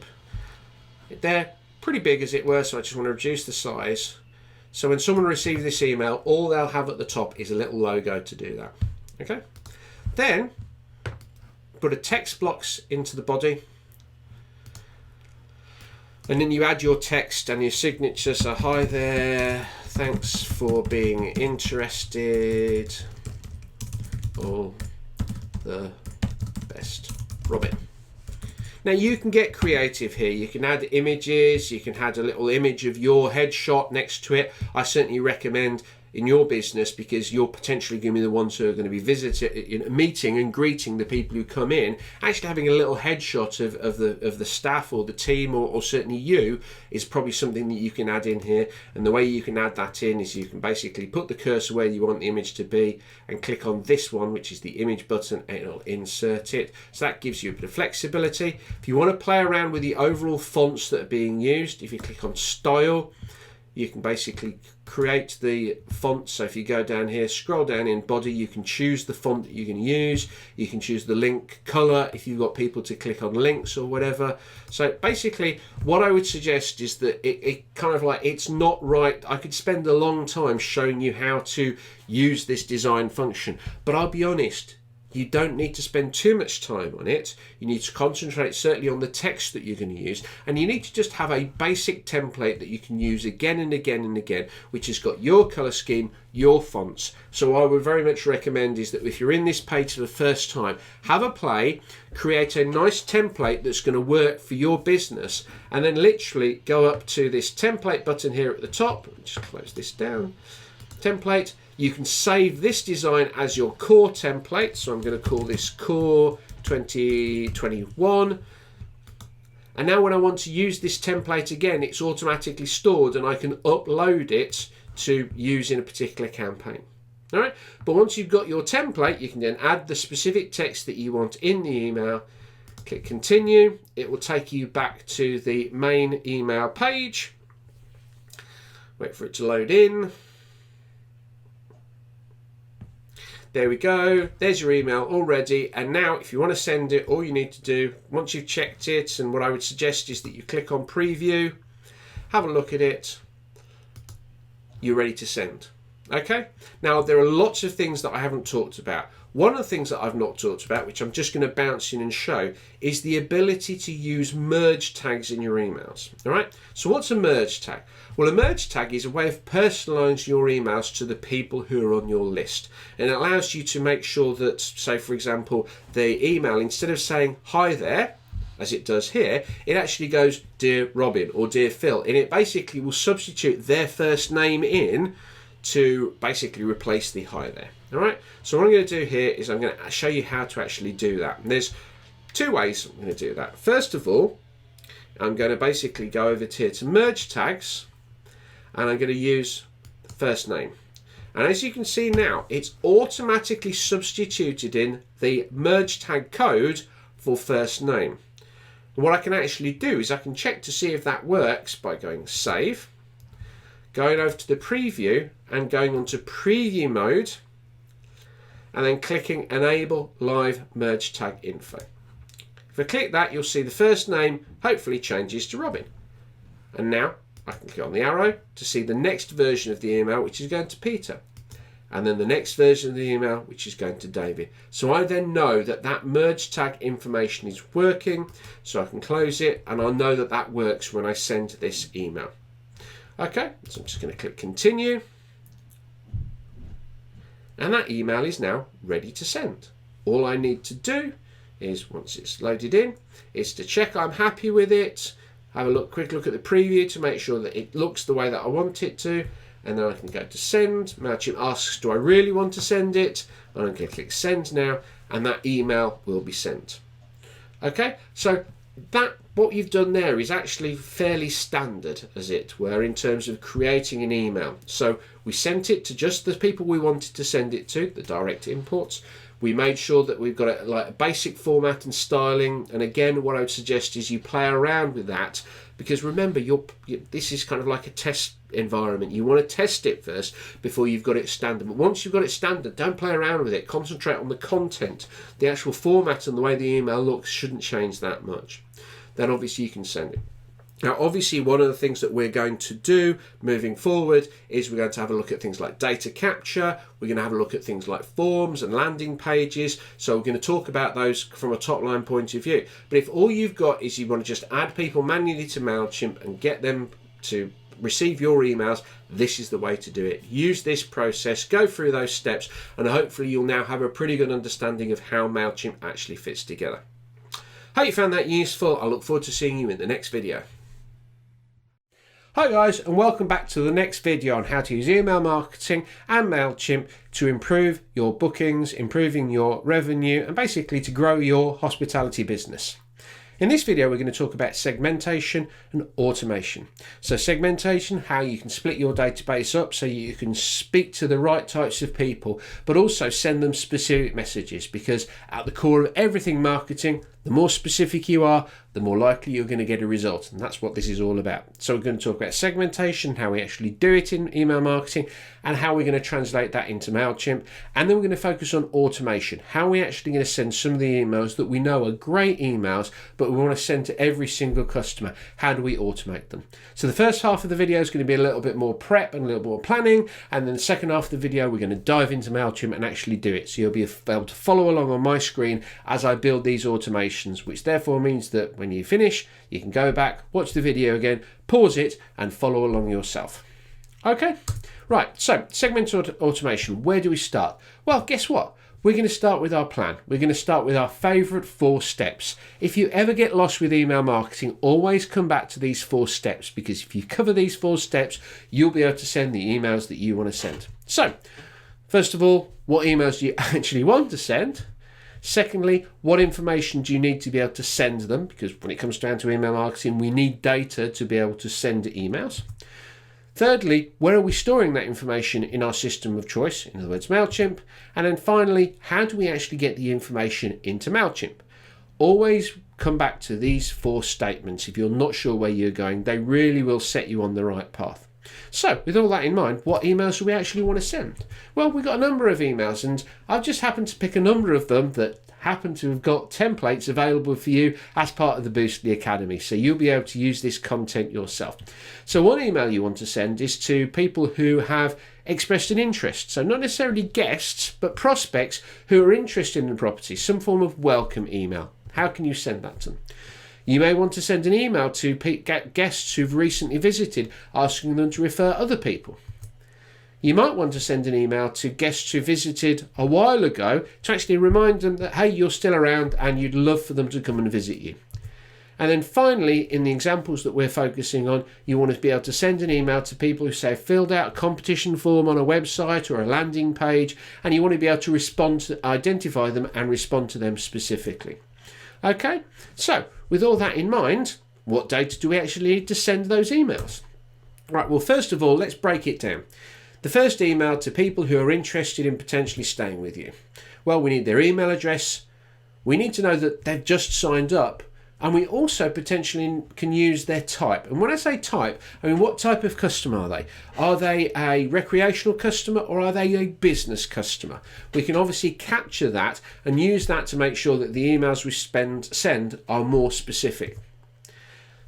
They're pretty big as it were, so I just want to reduce the size. So when someone receives this email, all they'll have at the top is a little logo to do that. Okay. Then put a text blocks into the body. And then you add your text and your signature. So hi there, thanks for being interested. All the best, Robin. Now you can get creative here. You can add images, you can add a little image of your headshot next to it. I certainly recommend in your business, because you're potentially going to be the ones who are going to be meeting and greeting the people who come in, actually having a little headshot of the staff or the team or certainly you is probably something that you can add in here. And the way you can add that in is you can basically put the cursor where you want the image to be and click on this one, which is the image button, and it'll insert it. So that gives you a bit of flexibility. If you want to play around with the overall fonts that are being used, if you click on style, you can basically create the font. So if you go down here, scroll down in body, you can choose the font that you're going to use. You can choose the link color if you've got people to click on links or whatever. So basically what I would suggest is that it kind of like, it's not right. I could spend a long time showing you how to use this design function, but I'll be honest, you don't need to spend too much time on it. You need to concentrate certainly on the text that you're going to use, and you need to just have a basic template that you can use again and again and again, which has got your color scheme, your fonts. So what I would very much recommend is that if you're in this page for the first time, have a play, create a nice template that's going to work for your business, and then literally go up to this template button here at the top. Just close this down. Template. You can save this design as your core template. So I'm going to call this core 2021. And now when I want to use this template again, it's automatically stored and I can upload it to use in a particular campaign. All right. But once you've got your template, you can then add the specific text that you want in the email. Click continue. It will take you back to the main email page. Wait for it to load in. There we go, there's your email already. And now if you want to send it, all you need to do, once you've checked it, and what I would suggest is that you click on preview, have a look at it, you're ready to send. Okay, now there are lots of things that I haven't talked about. One of the things that I've not talked about, which I'm just going to bounce in and show, is the ability to use merge tags in your emails. All right, so what's a merge tag? Well, a merge tag is a way of personalizing your emails to the people who are on your list. And it allows you to make sure that, say, for example, the email, instead of saying, hi there, as it does here, it actually goes, Dear Robin or Dear Phil. And it basically will substitute their first name in to basically replace the hi there. All right, so what I'm going to do here is I'm going to show you how to actually do that. And there's two ways I'm going to do that. First of all, I'm going to basically go over here to merge tags, and I'm going to use the first name. And as you can see now, it's automatically substituted in the merge tag code for first name. And what I can actually do is I can check to see if that works by going save, going over to the preview and going on to preview mode, and then clicking enable live merge tag info. If I click that, you'll see the first name hopefully changes to Robin. And now I can click on the arrow to see the next version of the email, which is going to Peter. And then the next version of the email, which is going to David. So I then know that that merge tag information is working, so I can close it, and I'll know that that works when I send this email. Okay, so I'm just going to click continue. And that email is now ready to send. All I need to do is, once it's loaded in, is to check I'm happy with it, have a quick look at the preview to make sure that it looks the way that I want it to, and then I can go to send. MailChimp asks, do I really want to send it? And I'm going to click send now, and that email will be sent. Okay, so that what you've done there is actually fairly standard, as it were, in terms of creating an email. So we sent it to just the people we wanted to send it to, the direct imports. We made sure that we've got a basic format and styling. And again, what I would suggest is you play around with that, because remember, this is kind of like a test environment. You want to test it first before you've got it standard. But once you've got it standard, don't play around with it. Concentrate on the content. The actual format and the way the email looks shouldn't change that much. Then obviously you can send it. Now, obviously, one of the things that we're going to do moving forward is we're going to have a look at things like data capture. We're going to have a look at things like forms and landing pages. So we're going to talk about those from a top line point of view. But if all you've got is you want to just add people manually to MailChimp and get them to receive your emails, this is the way to do it. Use this process, go through those steps, and hopefully you'll now have a pretty good understanding of how MailChimp actually fits together. Hope you found that useful. I look forward to seeing you in the next video. Hi guys, and welcome back to the next video on how to use email marketing and MailChimp to improve your bookings, improving your revenue, and basically to grow your hospitality business. In this video, we're going to talk about segmentation and automation. So segmentation, how you can split your database up so you can speak to the right types of people, but also send them specific messages, because at the core of everything marketing, the more specific you are, the more likely you're going to get a result. And that's what this is all about. So we're going to talk about segmentation, how we actually do it in email marketing, and how we're going to translate that into MailChimp. And then we're going to focus on automation, how we're actually going to send some of the emails that we know are great emails, but we want to send to every single customer. How do we automate them? So the first half of the video is going to be a little bit more prep and a little more planning. And then the second half of the video, we're going to dive into MailChimp and actually do it. So you'll be able to follow along on my screen as I build these automations, which therefore means that when you finish, you can go back, watch the video again, pause it, and follow along yourself. Okay, right, so segment automation, where do we start? Well, guess what? We're going to start with our plan. We're going to start with our favorite 4 steps. If you ever get lost with email marketing, always come back to these 4 steps, because if you cover these 4 steps, you'll be able to send the emails that you want to send. So, first of all, what emails do you actually want to send? Secondly, what information do you need to be able to send them? Because when it comes down to email marketing, we need data to be able to send emails. Thirdly, where are we storing that information in our system of choice? In other words, MailChimp. And then finally, how do we actually get the information into MailChimp? Always come back to these 4 statements. If you're not sure where you're going, they really will set you on the right path. So, with all that in mind, what emails do we actually want to send? Well, we've got a number of emails, and I've just happened to pick a number of them that happen to have got templates available for you as part of the Boostly Academy. So you'll be able to use this content yourself. So one email you want to send is to people who have expressed an interest. So not necessarily guests, but prospects who are interested in the property, some form of welcome email. How can you send that to them? You may want to send an email to guests who've recently visited, asking them to refer other people. You might want to send an email to guests who visited a while ago to actually remind them that, hey, you're still around and you'd love for them to come and visit you. And then finally, in the examples that we're focusing on, you want to be able to send an email to people who say filled out a competition form on a website or a landing page, and you want to be able to identify them and respond to them specifically. Okay, so with all that in mind, what data do we actually need to send those emails? Right, well, first of all, let's break it down. The first email to people who are interested in potentially staying with you. Well, we need their email address. We need to know that they've just signed up. And we also potentially can use their type. And when I say type, I mean, what type of customer are they? Are they a recreational customer or are they a business customer? We can obviously capture that and use that to make sure that the emails we send are more specific.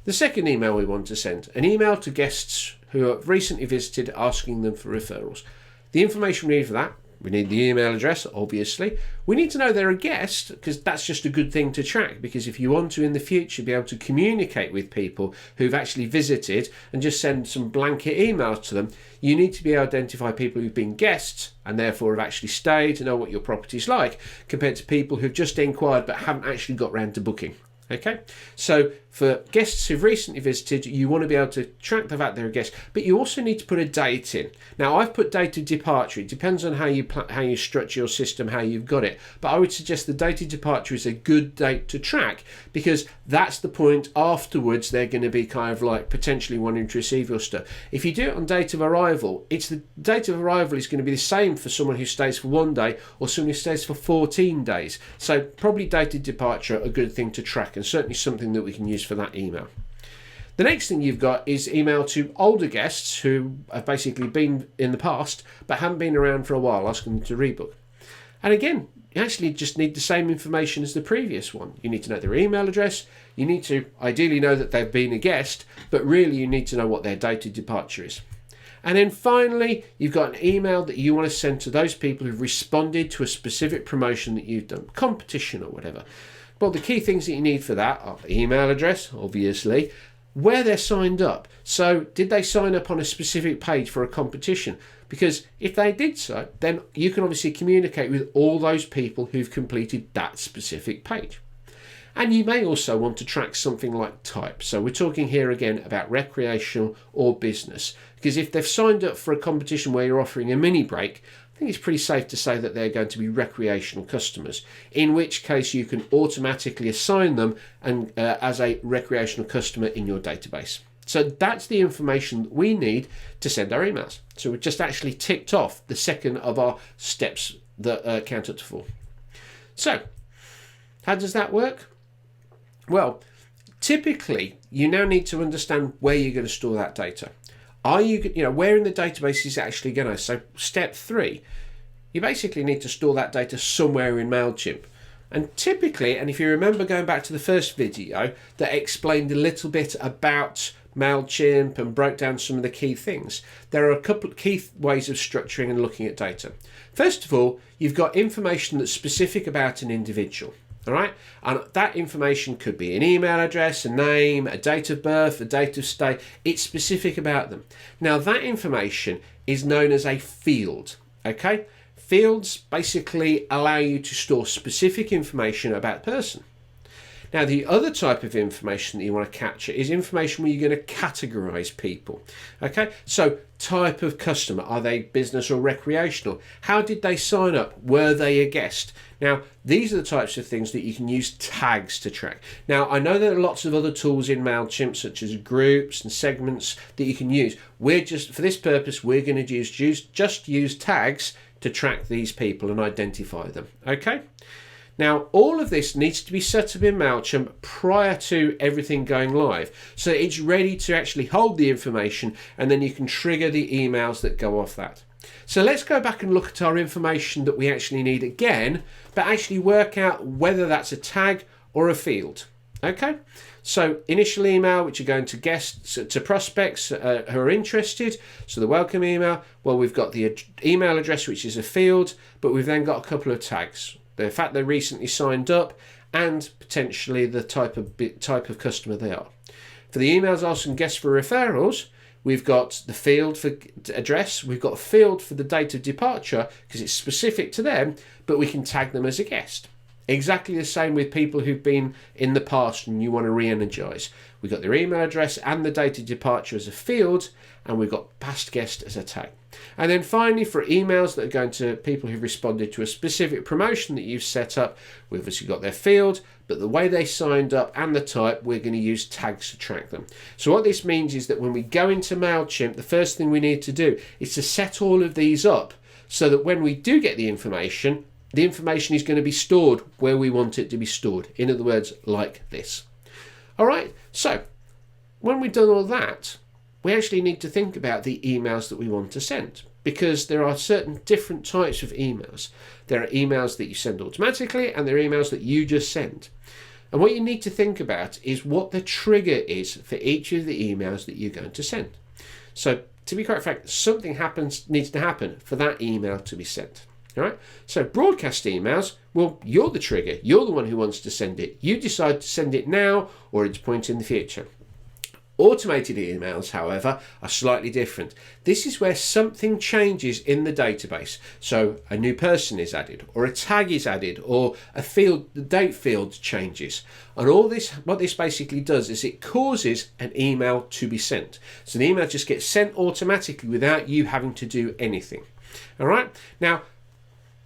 The second email we want to send, an email to guests who have recently visited, asking them for referrals. The information we need for that, we need the email address, obviously. We need to know they're a guest, because that's just a good thing to track, because if you want to in the future be able to communicate with people who've actually visited and just send some blanket emails to them, you need to be able to identify people who've been guests and therefore have actually stayed to know what your property's like, compared to people who've just inquired but haven't actually got round to booking. Okay, so for guests who've recently visited, you want to be able to track the fact they're a guest, but you also need to put a date in. Now, I've put date of departure. It depends on how you structure your system, how you've got it. But I would suggest the date of departure is a good date to track, because that's the point afterwards they're going to be kind of like potentially wanting to receive your stuff. If you do it on date of arrival, it's the date of arrival is going to be the same for someone who stays for 1 day or someone who stays for 14 days. So probably date of departure, a good thing to track, and certainly something that we can use for that email. The next thing you've got is email to older guests who have basically been in the past but haven't been around for a while, asking them to rebook. And again, you actually just need the same information as the previous one. You need to know their email address. You need to ideally know that they've been a guest, but really you need to know what their date of departure is. And then finally, you've got an email that you want to send to those people who've responded to a specific promotion that you've done, competition or whatever. Well, the key things that you need for that are the email address, obviously, where they're signed up. So did they sign up on a specific page for a competition? Because if they did so, then you can obviously communicate with all those people who've completed that specific page. And you may also want to track something like type. So we're talking here again about recreational or business. Because if they've signed up for a competition where you're offering a mini break, I think it's pretty safe to say that they're going to be recreational customers, in which case you can automatically assign them as a recreational customer in your database. So that's the information that we need to send our emails. So we've just actually ticked off the second of our steps that count up to 4. So how does that work? Well, typically you now need to understand where you're going to store that data. Are you, where in the database is it actually going to? So step 3, you basically need to store that data somewhere in MailChimp. And typically, and if you remember going back to the first video that explained a little bit about MailChimp and broke down some of the key things, there are a couple of key ways of structuring and looking at data. First of all, you've got information that's specific about an individual. All right, and that information could be an email address, a name, a date of birth, a date of stay. It's specific about them. Now that information is known as a field. Okay, fields basically allow you to store specific information about a person. Now, the other type of information that you want to capture is information where you're going to categorize people. Okay, so type of customer, are they business or recreational? How did they sign up? Were they a guest? Now, these are the types of things that you can use tags to track. Now, I know there are lots of other tools in MailChimp, such as groups and segments that you can use. We're just, for this purpose, we're going to just use tags to track these people and identify them. Okay? Now, all of this needs to be set up in MailChimp prior to everything going live. So it's ready to actually hold the information, and then you can trigger the emails that go off that. So let's go back and look at our information that we actually need again, but actually work out whether that's a tag or a field. Okay? So initial email, which are going to guests, to prospects who are interested. So the welcome email, well, we've got the email address, which is a field, but we've then got a couple of tags. The fact they recently signed up, and potentially the type of customer they are. For the emails asking guests for referrals, we've got the field for address, we've got a field for the date of departure because it's specific to them, but we can tag them as a guest. Exactly the same with people who've been in the past and you want to re-energize. We've got their email address and the date of departure as a field, and we've got past guest as a tag. And then finally, for emails that are going to people who've responded to a specific promotion that you've set up, we've obviously got their field, but the way they signed up and the type, we're going to use tags to track them. So what this means is that when we go into MailChimp, the first thing we need to do is to set all of these up so that when we do get the information is going to be stored where we want it to be stored. In other words, like this. All right, so when we've done all that, we actually need to think about the emails that we want to send, because there are certain different types of emails. There are emails that you send automatically, and there are emails that you just send. And what you need to think about is what the trigger is for each of the emails that you're going to send. So to be quite frank, something needs to happen for that email to be sent. All right. So broadcast emails, well, you're the trigger. You're the one who wants to send it. You decide to send it now or at a point in the future. Automated emails, however, are slightly different. This is where something changes in the database. So a new person is added, or a tag is added, or the date field changes. And all this, what this basically does is it causes an email to be sent. So the email just gets sent automatically without you having to do anything. All right. Now,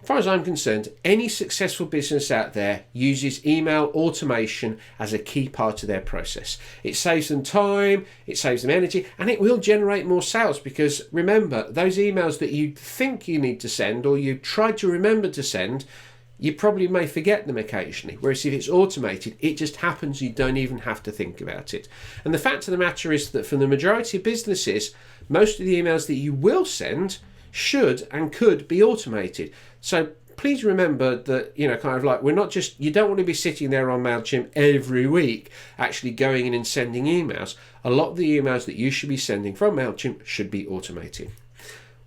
as far as I'm concerned, any successful business out there uses email automation as a key part of their process. It saves them time, it saves them energy, and it will generate more sales, because remember, those emails that you think you need to send or you try to remember to send, you probably may forget them occasionally. Whereas if it's automated, it just happens, you don't even have to think about it. And the fact of the matter is that for the majority of businesses, most of the emails that you will send should and could be automated. So please remember that, we're not just, you don't want to be sitting there on MailChimp every week actually going in and sending emails. A lot of the emails that you should be sending from MailChimp should be automated.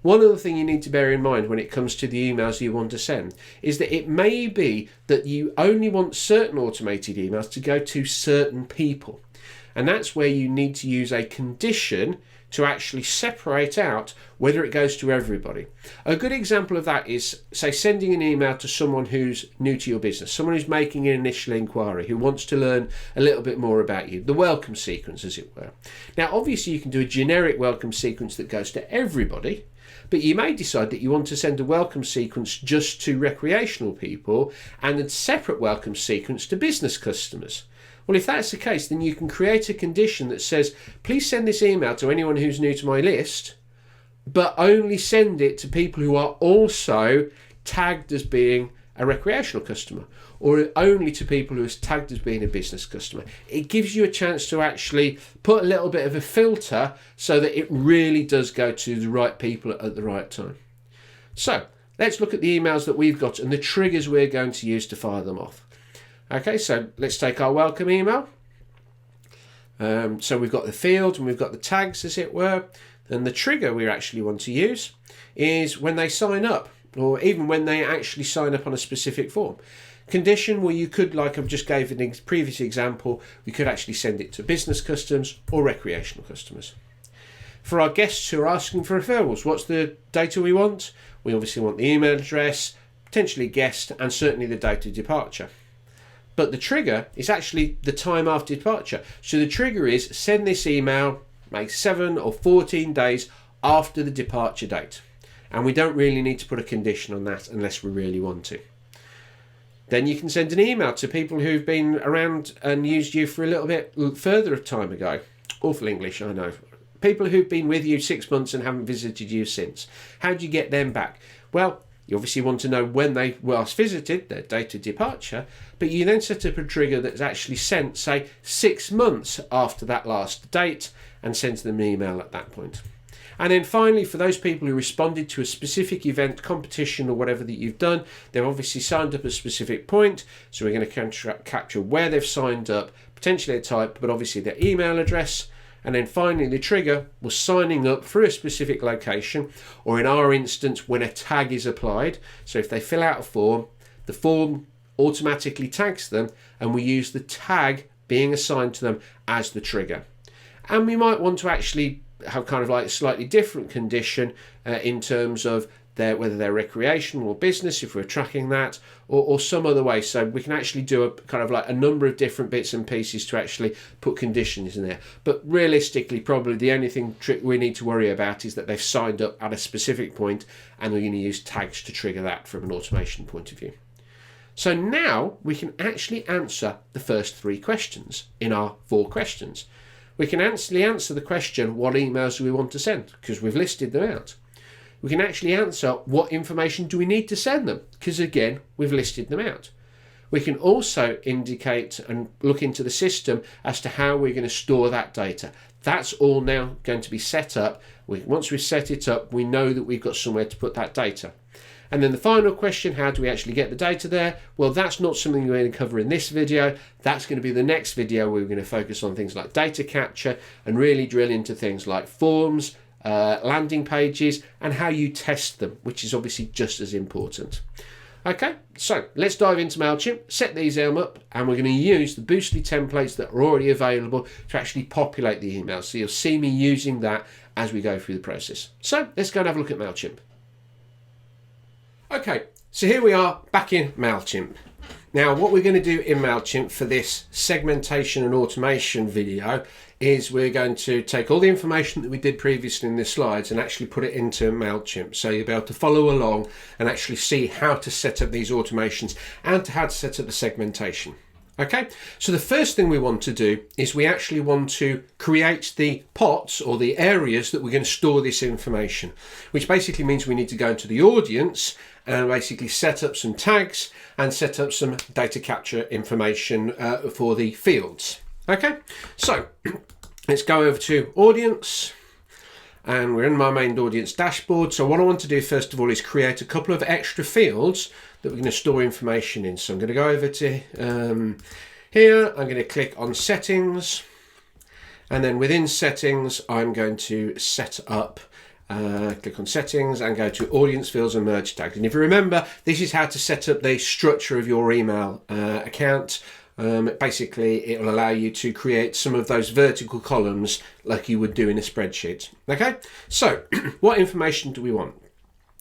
One other thing you need to bear in mind when it comes to the emails you want to send is that it may be that you only want certain automated emails to go to certain people. And that's where you need to use a condition to actually separate out whether it goes to everybody. A good example of that is, say, sending an email to someone who's new to your business, someone who's making an initial inquiry, who wants to learn a little bit more about you, the welcome sequence, as it were. Now, obviously, you can do a generic welcome sequence that goes to everybody, but you may decide that you want to send a welcome sequence just to recreational people and a separate welcome sequence to business customers. Well, if that's the case, then you can create a condition that says, please send this email to anyone who's new to my list, but only send it to people who are also tagged as being a recreational customer, or only to people who are tagged as being a business customer. It gives you a chance to actually put a little bit of a filter so that it really does go to the right people at the right time. So let's look at the emails that we've got and the triggers we're going to use to fire them off. Okay, so let's take our welcome email. So we've got the field and we've got the tags, as it were. And the trigger we actually want to use is when they sign up, or even when they actually sign up on a specific form. Condition, well, you could, like I've just gave in the previous example, we could actually send it to business customers or recreational customers. For our guests who are asking for referrals, what's the data we want? We obviously want the email address, potentially guest, and certainly the date of departure. But the trigger is actually the time after departure. So the trigger is send this email maybe 7 or 14 days after the departure date. And we don't really need to put a condition on that unless we really want to. Then you can send an email to people who've been around and used you for a little bit further of time ago. Awful English, I know. People who've been with you 6 months and haven't visited you since. How do you get them back? Well, you obviously want to know when they last visited, their date of departure, but you then set up a trigger that's actually sent, say, 6 months after that last date, and sends them an email at that point. And then finally, for those people who responded to a specific event, competition, or whatever that you've done, they've obviously signed up at a specific point, so we're going to capture where they've signed up, potentially a type, but obviously their email address. And then finally, the trigger was signing up through a specific location, or in our instance, when a tag is applied. So if they fill out a form, the form automatically tags them, and we use the tag being assigned to them as the trigger. And we might want to actually have kind of like a slightly different condition in terms of whether they're recreational or business, if we're tracking that, or some other way. So we can actually do a kind of like a number of different bits and pieces to actually put conditions in there. But realistically, probably the only trick we need to worry about is that they've signed up at a specific point, and we're going to use tags to trigger that from an automation point of view. So now we can actually answer the first 3 questions in our 4 questions. We can actually answer the question, what emails do we want to send? Because we've listed them out. We can actually answer what information do we need to send them, because again, we've listed them out. We can also indicate and look into the system as to how we're going to store that data. That's all now going to be set up. Once we've set it up, we know that we've got somewhere to put that data. And then the final question, how do we actually get the data there? Well, that's not something we're going to cover in this video. That's going to be the next video where we're going to focus on things like data capture and really drill into things like forms, landing pages, and how you test them, which is obviously just as important. Okay, so let's dive into MailChimp, set these up, and we're going to use the Boostly templates that are already available to actually populate the emails. So you'll see me using that as we go through the process. So let's go and have a look at MailChimp. Okay, so here we are back in MailChimp. Now what we're going to do in MailChimp for this segmentation and automation video is we're going to take all the information that we did previously in the slides and actually put it into MailChimp. So you'll be able to follow along and actually see how to set up these automations and how to set up the segmentation. Okay, so the first thing we want to do is we actually want to create the pots or the areas that we're going to store this information, which basically means we need to go into the audience and basically set up some tags and set up some data capture information for the fields. Okay, so let's go over to audience and we're in my main audience dashboard. So what I want to do first of all is create a couple of extra fields that we're going to store information in. So I'm going to go over to here, I'm going to click on settings, and then within settings I'm going to set up click on settings and go to audience fields and merge tags. And if you remember, this is how to set up the structure of your email account. Basically it will allow you to create some of those vertical columns like you would do in a spreadsheet. Okay, so what information do we want?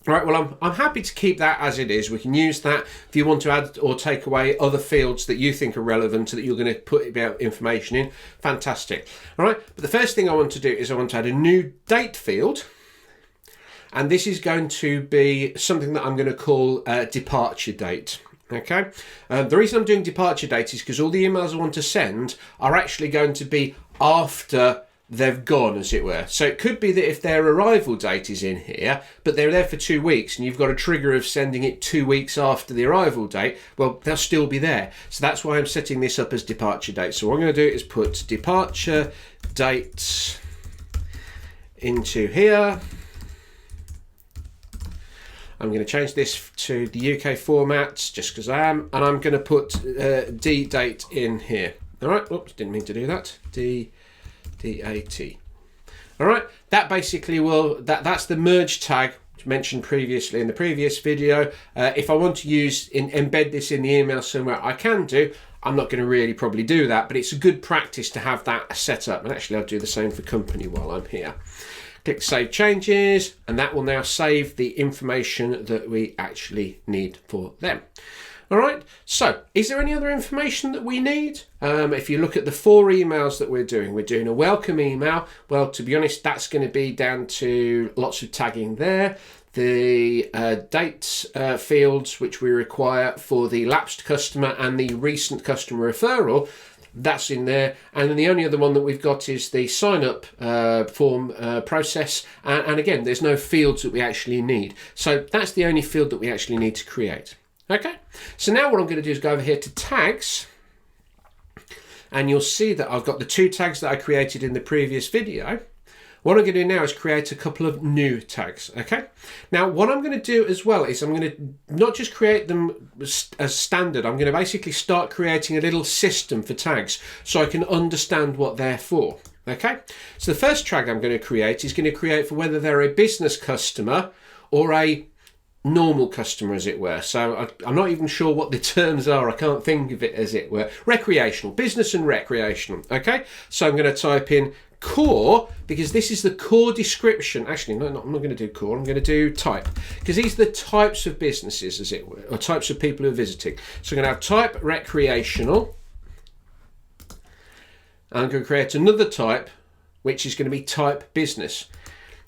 All right, well, I'm happy to keep that as it is. We can use that if you want to add or take away other fields that you think are relevant that you're going to put about information in. Fantastic. All right, but the first thing I want to do is I want to add a new date field. And this is going to be something that I'm going to call departure date. Okay. The reason I'm doing departure date is because all the emails I want to send are actually going to be after they've gone, as it were. So it could be that if their arrival date is in here, but they're there for 2 weeks and you've got a trigger of sending it 2 weeks after the arrival date, well, they'll still be there. So that's why I'm setting this up as departure date. So what I'm going to do is put departure date into here. I'm going to change this to the UK format just because I am, and I'm going to put D date in here. All right, oops, didn't mean to do that. DAT. All right, that basically will, that's the merge tag mentioned previously in the previous video. If I want to embed this in the email somewhere, I can do. I'm not going to really probably do that, but it's a good practice to have that set up. And actually I'll do the same for company while I'm here. Click Save Changes, and that will now save the information that we actually need for them. All right, so is there any other information that we need? If you look at the 4 emails that we're doing a welcome email. Well, to be honest, that's going to be down to lots of tagging there. The dates fields, which we require for the lapsed customer and the recent customer referral, that's in there. And then the only other one that we've got is the sign up form process. And again, there's no fields that we actually need. So that's the only field that we actually need to create. Okay, so now what I'm going to do is go over here to tags. And you'll see that I've got the 2 tags that I created in the previous video. What I'm going to do now is create a couple of new tags, okay? Now, what I'm going to do as well is I'm going to not just create them as standard, I'm going to basically start creating a little system for tags so I can understand what they're for, okay? So the first tag I'm going to create is going to create for whether they're a business customer or a normal customer, as it were. So I'm not even sure what the terms are. I can't think of it, as it were. Recreational, business and recreational, okay? So I'm going to type in core, because this is the core description. Actually, no, I'm not going to do core, I'm going to do type, because these are the types of businesses, as it were, or types of people who are visiting. So I'm going to have type recreational. I'm going to create another type, which is going to be type business.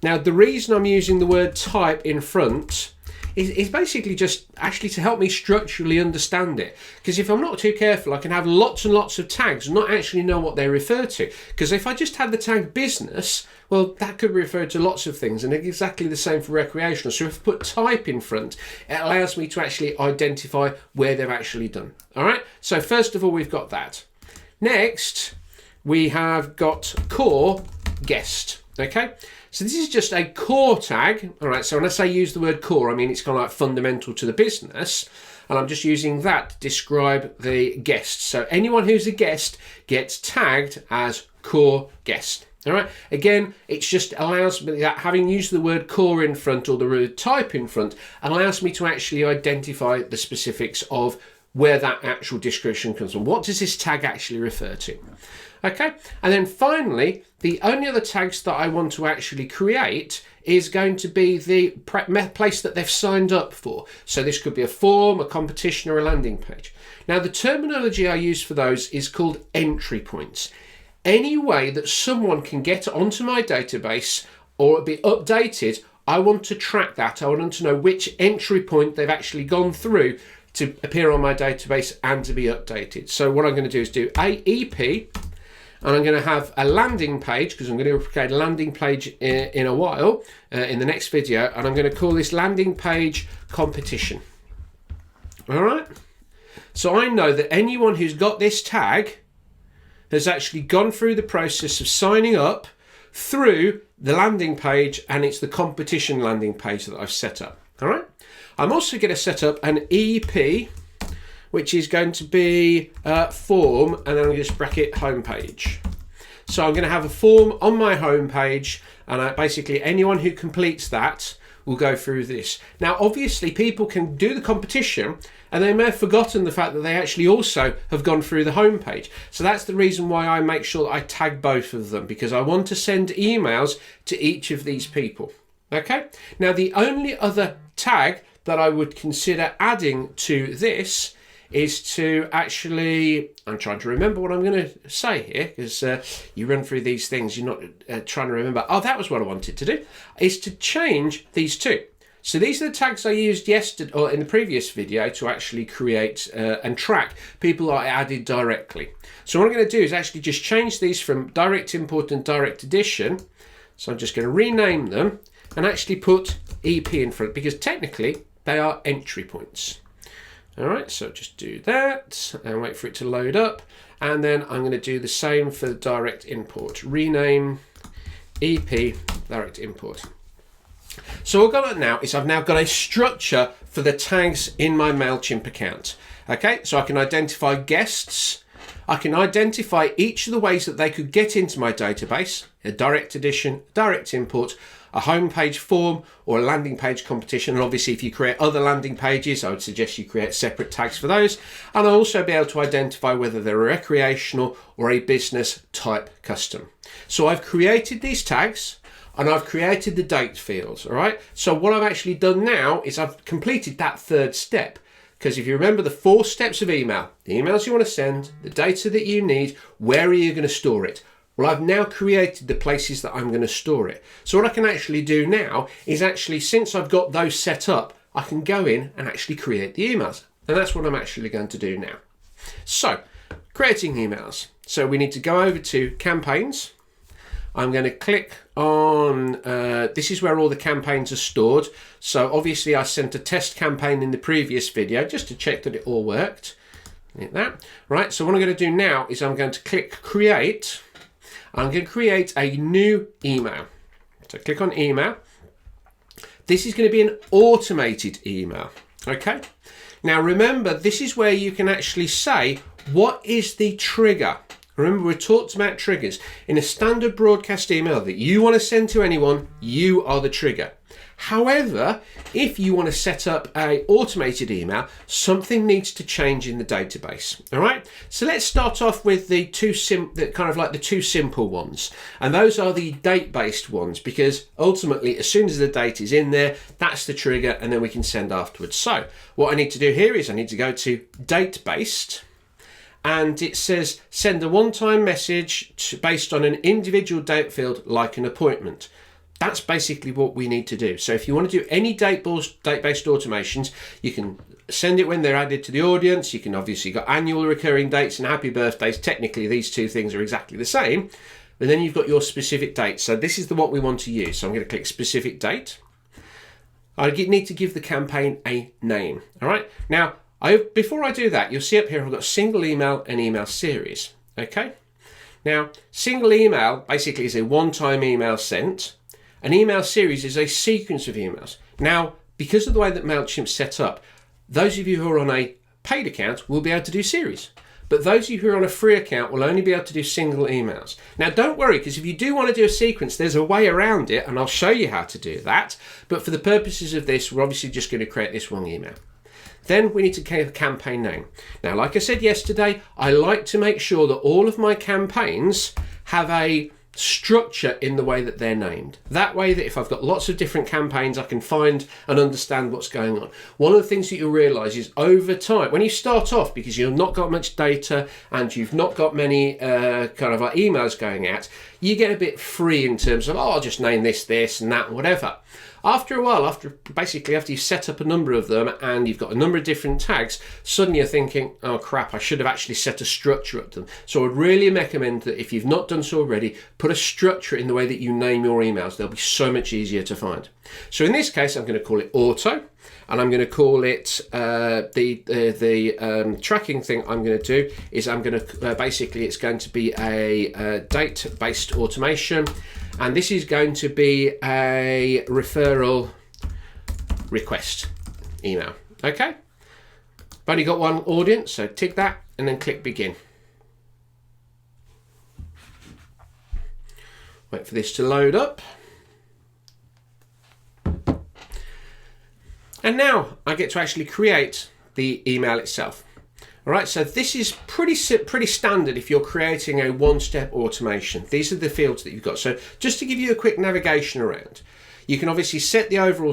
Now, the reason I'm using the word type in front is basically just actually to help me structurally understand it. Because if I'm not too careful, I can have lots and lots of tags and not actually know what they refer to. Because if I just had the tag business, well, that could refer to lots of things, and exactly the same for recreational. So if I put type in front, it allows me to actually identify where they've actually done. All right, so first of all, we've got that. Next, we have got core guest. Okay, so this is just a core tag. All right, so when I say use the word core, I mean it's kind of like fundamental to the business, and I'm just using that to describe the guest. So anyone who's a guest gets tagged as core guest. All right. Again, it just allows me that having used the word core in front or the word type in front allows me to actually identify the specifics of where that actual description comes from. What does this tag actually refer to? Okay. And then finally, the only other tags that I want to actually create is going to be the place that they've signed up for. So this could be a form, a competition, or a landing page. Now, the terminology I use for those is called entry points. Any way that someone can get onto my database or be updated, I want to track that. I want to know which entry point they've actually gone through to appear on my database and to be updated. So what I'm going to do is do AEP, and I'm going to have a landing page, because I'm going to create a landing page in a while, in the next video, and I'm going to call this landing page competition. All right. So I know that anyone who's got this tag has actually gone through the process of signing up through the landing page, and it's the competition landing page that I've set up. All right. I'm also going to set up an EP, which is going to be form, and then I'm going to just bracket homepage. So I'm going to have a form on my homepage, and basically anyone who completes that will go through this. Now, obviously, people can do the competition, and they may have forgotten the fact that they actually also have gone through the homepage. So that's the reason why I make sure that I tag both of them, because I want to send emails to each of these people. Okay. Now, the only other tag that I would consider adding to this is to actually, I'm trying to remember what I'm going to say here, because you run through these things, you're not trying to remember. Oh, that was what I wanted to do, is to change these two. So these are the tags I used yesterday, or in the previous video, to actually create and track people that I added directly. So what I'm going to do is actually just change these from direct import and direct addition. So I'm just going to rename them and actually put EP in front, because technically they are entry points. All right, so just do that and wait for it to load up. And then I'm going to do the same for the direct import. Rename EP direct import. So what I've got now is I've now got a structure for the tags in my MailChimp account. Okay, so I can identify guests. I can identify each of the ways that they could get into my database, a direct addition, direct import, a homepage form, or a landing page competition. And obviously, if you create other landing pages, I would suggest you create separate tags for those. And I'll also be able to identify whether they're a recreational or a business type custom. So I've created these tags, and I've created the date fields. All right. So what I've actually done now is I've completed that third step. Because if you remember the 4 steps of email, the emails you want to send, the data that you need, where are you going to store it? Well, I've now created the places that I'm going to store it. So what I can actually do now is actually, since I've got those set up, I can go in and actually create the emails. And that's what I'm actually going to do now. So, creating emails. So we need to go over to campaigns. I'm going to click on, this is where all the campaigns are stored. So obviously I sent a test campaign in the previous video just to check that it all worked. Like that. Right, so what I'm going to do now is I'm going to click create. I'm going to create a new email. So click on email. This is going to be an automated email. Okay. Now remember, this is where you can actually say, what is the trigger? Remember, we talked about triggers. In a standard broadcast email that you want to send to anyone, you are the trigger. However, if you want to set up an automated email, something needs to change in the database. All right. So let's start off with the two simple ones, and those are the date-based ones, because ultimately, as soon as the date is in there, that's the trigger, and then we can send afterwards. So what I need to do here is I need to go to date-based. And it says send a one-time message based on an individual date field like an appointment. That's basically what we need to do. So if you want to do any date-based automations, you can send it when they're added to the audience. You can obviously got annual recurring dates and happy birthdays. Technically, these two things are exactly the same. But then you've got your specific date. So this is what we want to use. So I'm going to click specific date. I need to give the campaign a name. All right. Now, before I do that, you'll see up here I've got single email and email series. Okay. Now, single email basically is a one-time email sent. An email series is a sequence of emails. Now, because of the way that MailChimp's set up, those of you who are on a paid account will be able to do series. but those of you who are on a free account will only be able to do single emails. Now don't worry, because if you do want to do a sequence, there's a way around it, and I'll show you how to do that. But for the purposes of this, we're obviously just going to create this one email. Then we need to create a campaign name. Now, like I said yesterday, I like to make sure that all of my campaigns have a structure in the way that they're named. That way that if I've got lots of different campaigns, I can find and understand what's going on. One of the things that you'll realize is over time, when you start off, because you've not got much data and you've not got many kind of like emails going out, you get a bit free in terms of, oh, I'll just name this, and that, whatever. After a while, after you've set up a number of them and you've got a number of different tags, suddenly you're thinking, oh crap, I should have actually set a structure up to them. So I'd really recommend that if you've not done so already, put a structure in the way that you name your emails. They'll be so much easier to find. So in this case, I'm going to call it auto, and I'm going to call it the tracking thing I'm going to do is I'm going to basically it's going to be a date-based automation. And this is going to be a referral request email. Okay? I've only got one audience, so tick that and then click begin. Wait for this to load up. And now I get to actually create the email itself. All right, so this is pretty standard if you're creating a one-step automation. These are the fields that you've got. So just to give you a quick navigation around, you can obviously change the overall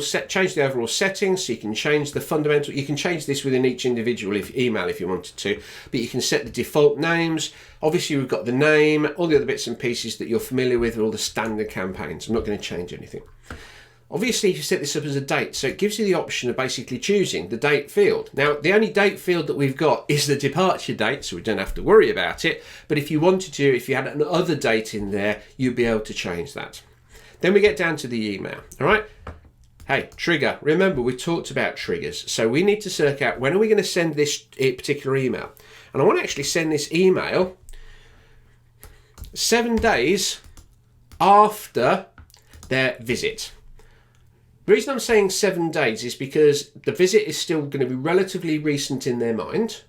settings. So you can change the fundamental. You can change this within each individual email if you wanted to, but you can set the default names. Obviously, we've got the name, all the other bits and pieces that you're familiar with, all the standard campaigns. I'm not going to change anything. Obviously, you set this up as a date, so it gives you the option of basically choosing the date field. Now, the only date field that we've got is the departure date, so we don't have to worry about it. But if you wanted to, if you had another date in there, you'd be able to change that. Then we get down to the email, all right? Hey, trigger. Remember, we talked about triggers. So we need to work out when are we going to send this particular email. And I want to actually send this email 7 days after their visit. The reason I'm saying 7 days is because the visit is still going to be relatively recent in their mind,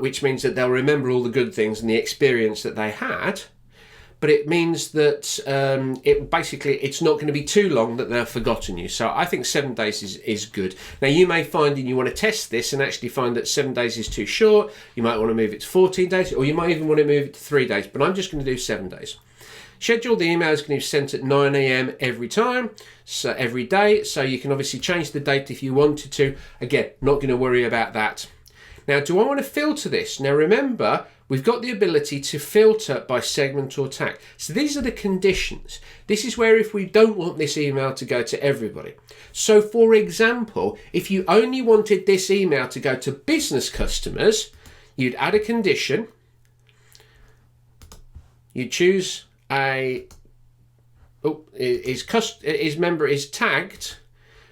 which means that they'll remember all the good things and the experience that they had. But it means that it's not going to be too long that they've forgotten you. So I think 7 days is good. Now you may find and you want to test this and actually find that 7 days is too short. You might want to move it to 14 days, or you might even want to move it to 3 days. But I'm just going to do 7 days. Schedule the email is going to be sent at 9 a.m. every time, so every day. So you can obviously change the date if you wanted to. Again, not going to worry about that. Now, do I want to filter this? Now, remember, we've got the ability to filter by segment or tag. So these are the conditions. This is where if we don't want this email to go to everybody. So, for example, if you only wanted this email to go to business customers, you'd add a condition. You'd choose his member is tagged,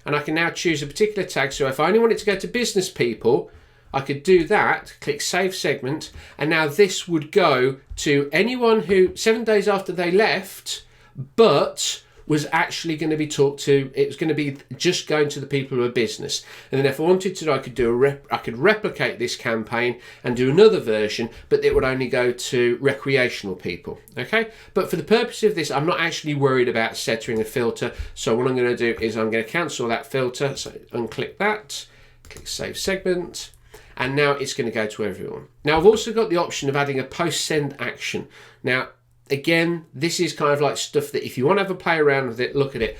and I can now choose a particular tag. So if I only want it to go to business people, I could do that, click save segment, and now this would go to anyone who 7 days after they left, but was actually going to be talked to. It was going to be just going to the people who are business. And then if I wanted to, I could replicate this campaign and do another version, but it would only go to recreational people. Okay, but for the purpose of this, I'm not actually worried about setting a filter. So what I'm going to do is I'm going to cancel that filter. So unclick that, click save segment. And now it's going to go to everyone. Now I've also got the option of adding a post-send action. Now, again, this is kind of like stuff that if you want to have a play around with it, look at it.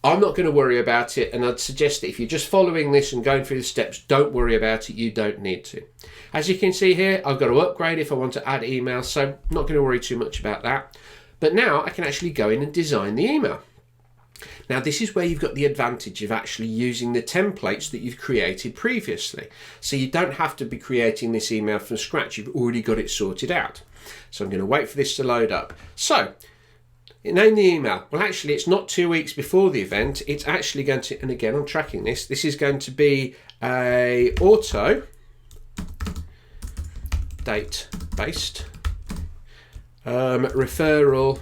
I'm not going to worry about it, and I'd suggest that if you're just following this and going through the steps, don't worry about it. You don't need to. As you can see here, I've got to upgrade if I want to add emails, so I'm not going to worry too much about that. But now I can actually go in and design the email. Now, this is where you've got the advantage of actually using the templates that you've created previously. So you don't have to be creating this email from scratch. You've already got it sorted out. So I'm going to wait for this to load up. So, name the email. Well, actually, it's not 2 weeks before the event. It's actually going to, and again, I'm tracking this. This is going to be a auto date-based referral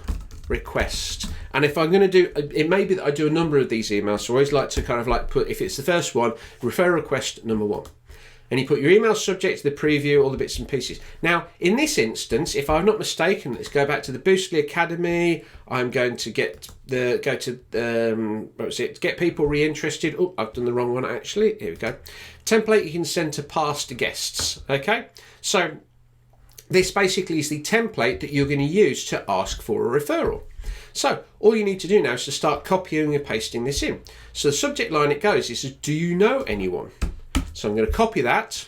request. And if I'm going to do, it may be that I do a number of these emails. So I always like to kind of like put, if it's the first one, referral request number 1. and you put your email subject, the preview, all the bits and pieces. Now, in this instance, if I'm not mistaken, let's go back to the Boostly Academy. I'm going to get people reinterested. Oh, I've done the wrong one actually. Here we go. Template you can send to past guests. Okay, so this basically is the template that you're going to use to ask for a referral. So all you need to do now is to start copying and pasting this in. So the subject line it goes is, do you know anyone? So I'm going to copy that.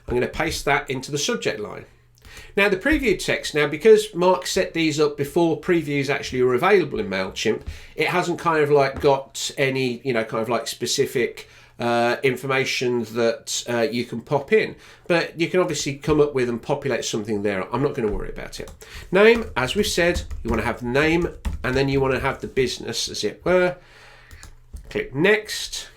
I'm going to paste that into the subject line. Now the preview text, now because Mark set these up before previews actually were available in MailChimp, it hasn't kind of like got any, kind of like specific information that you can pop in, but you can obviously come up with and populate something there. I'm not going to worry about it. Name, as we've said, you want to have the name and then you want to have the business as it were. Click next.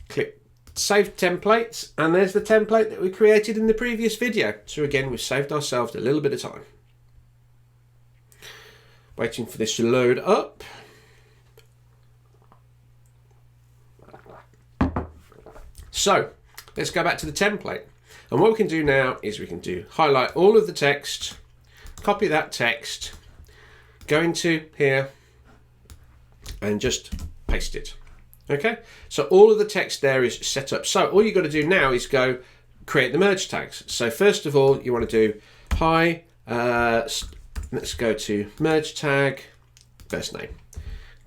Click save templates, and there's the template that we created in the previous video. So again, we've saved ourselves a little bit of time. Waiting for this to load up. So let's go back to the template, and what we can do now is we can highlight all of the text, copy that text, go into here and just paste it. Okay, so all of the text there is set up. So all you've got to do now is go create the merge tags. So first of all, you want to do hi, let's go to merge tag, first name,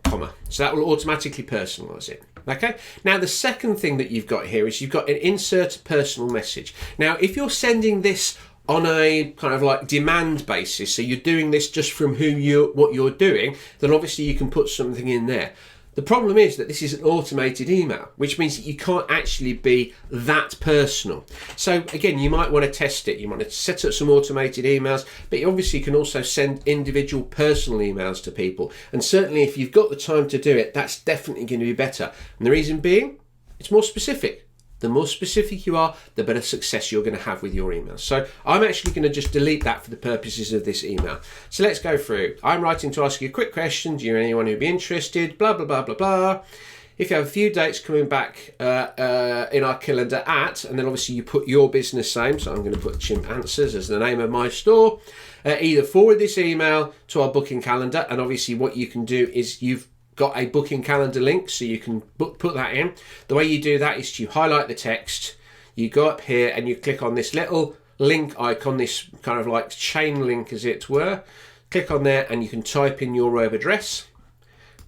comma. So that will automatically personalize it. Okay, now the second thing that you've got here is you've got an insert personal message. Now, if you're sending this on a kind of like demand basis, so you're doing this just from what you're doing, then obviously you can put something in there. The problem is that this is an automated email, which means that you can't actually be that personal. So again, you might want to test it. You want to set up some automated emails, but you obviously can also send individual personal emails to people. And certainly if you've got the time to do it, that's definitely going to be better. And the reason being, it's more specific. The more specific you are, the better success you're going to have with your emails. So I'm actually going to just delete that for the purposes of this email. So let's go through. I'm writing to ask you a quick question. Do you know anyone who'd be interested? Blah, blah, blah, blah, blah. If you have a few dates coming back in our calendar and then obviously you put your business name. So I'm going to put Chimpanswers as the name of my store. Either forward this email to our booking calendar. And obviously what you can do is you've got a booking calendar link, so you can put that in. The way you do that is to highlight the text, you go up here and you click on this little link icon, this kind of like chain link as it were. Click on there and you can type in your web address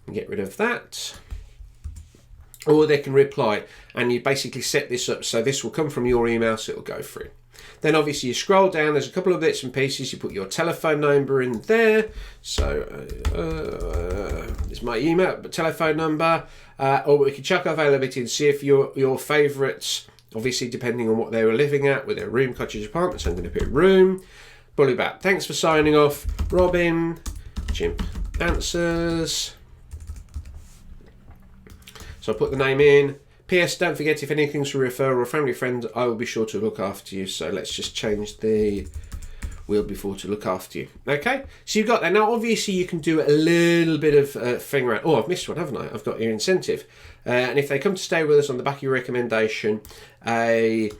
and get rid of that. Or they can reply, and you basically set this up so this will come from your email, so it'll go through. Then obviously you scroll down, there's a couple of bits and pieces, you put your telephone number in there. So it's my email, telephone number, or we can check availability and see if your favourites, obviously depending on what they were living at, with their room, cottage, apartment. So I'm going to put room, bully back. Thanks for signing off, Robin, Chimpanswers. So I put the name in. P.S. Don't forget, if anything's a referral or a family friend, I will be sure to look after you. So let's just change the will be sure to look after you. Okay, so you've got that. Now, obviously, you can do a little bit of thing around. Oh, I've missed one, haven't I? I've got your incentive. And if they come to stay with us, on the back of your recommendation, a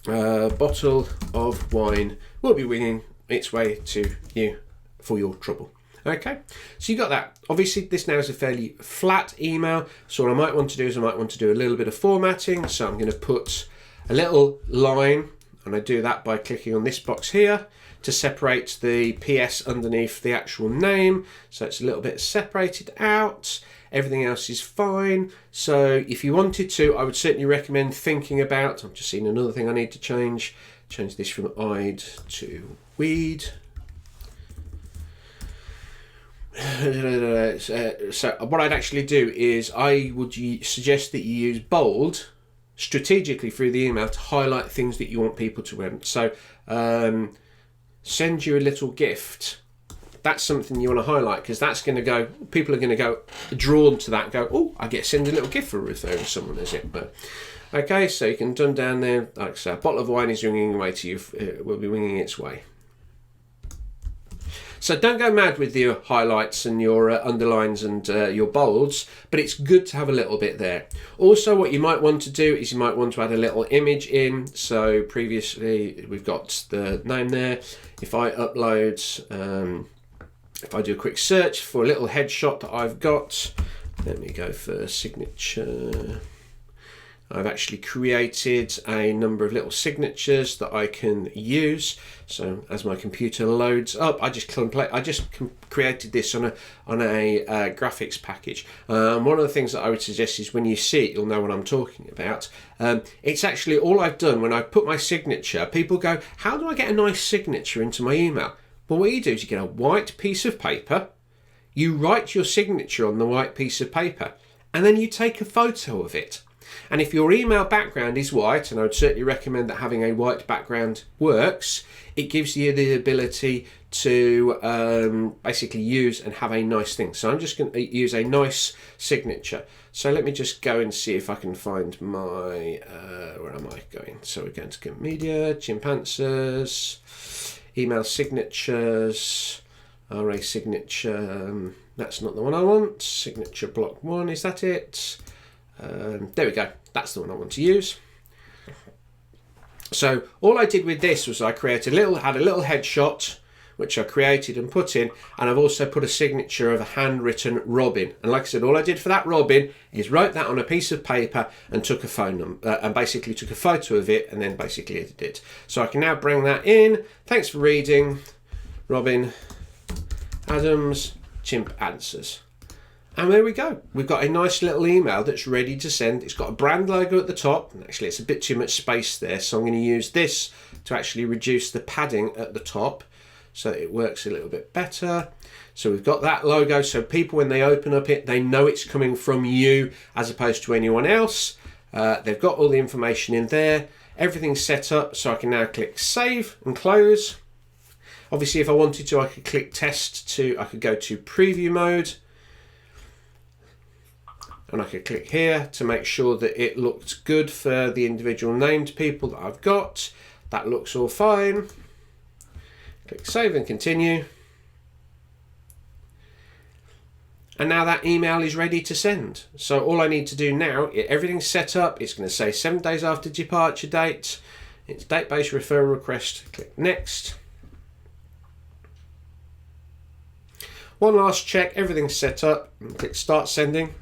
bottle of wine will be winging its way to you for your trouble. Okay, so you got that. Obviously, this now is a fairly flat email. So what I might want to do is I might want to do a little bit of formatting. So I'm going to put a little line, and I do that by clicking on this box here to separate the PS underneath the actual name. So it's a little bit separated out. Everything else is fine. So if you wanted to, I would certainly recommend thinking about, I'm just seeing another thing I need to change this from I'd to we'd. So what I'd actually do is I would suggest that you use bold strategically through the email to highlight things that you want people to read. So send you a little gift. That's something you want to highlight, because that's going to go, people are going to go drawn to that, go, oh, I get to send a little gift for referring to someone, is it? But okay, so you can done down there, like I say, a bottle of wine is winging away to you, will be winging its way. So don't go mad with your highlights and your underlines and your bolds, but it's good to have a little bit there. Also, what you might want to do is you might want to add a little image in. So previously we've got the name there. If I upload, if I do a quick search for a little headshot that I've got, let me go for signature. I've actually created a number of little signatures that I can use. So as my computer loads up, I just created this on a graphics package. One of the things that I would suggest is when you see it, you'll know what I'm talking about. It's actually all I've done when I put my signature. People go, how do I get a nice signature into my email? Well, what you do is you get a white piece of paper, you write your signature on the white piece of paper, and then you take a photo of it. And if your email background is white, and I would certainly recommend that having a white background works, it gives you the ability to basically use and have a nice thing. So I'm just going to use a nice signature. So let me just go and see if I can find my, where am I going? So we're going to get media, Chimpanswers, email signatures, RA signature, that's not the one I want. Signature block 1, is that it? There we go, that's the one I want to use. So all I did with this was I created had a little headshot which I created and put in, and I've also put a signature of a handwritten Robin. And like I said, all I did for that Robin is wrote that on a piece of paper and took a phone number and basically took a photo of it and then basically edited it. So I can now bring that in. Thanks for reading, Robin Adams, Chimp answers. And there we go. We've got a nice little email that's ready to send. It's got a brand logo at the top. And actually, it's a bit too much space there. So I'm going to use this to actually reduce the padding at the top so it works a little bit better. So we've got that logo. So people, when they open up it, they know it's coming from you as opposed to anyone else. They've got all the information in there. Everything's set up. So I can now click save and close. Obviously, if I wanted to, I could click test I could go to preview mode. And I could click here to make sure that it looked good for the individual named people that I've got. That looks all fine. Click save and continue. And now that email is ready to send. So all I need to do now, everything's set up. It's going to say 7 days after departure date. It's date-based referral request. Click next. One last check, everything's set up. And click start sending.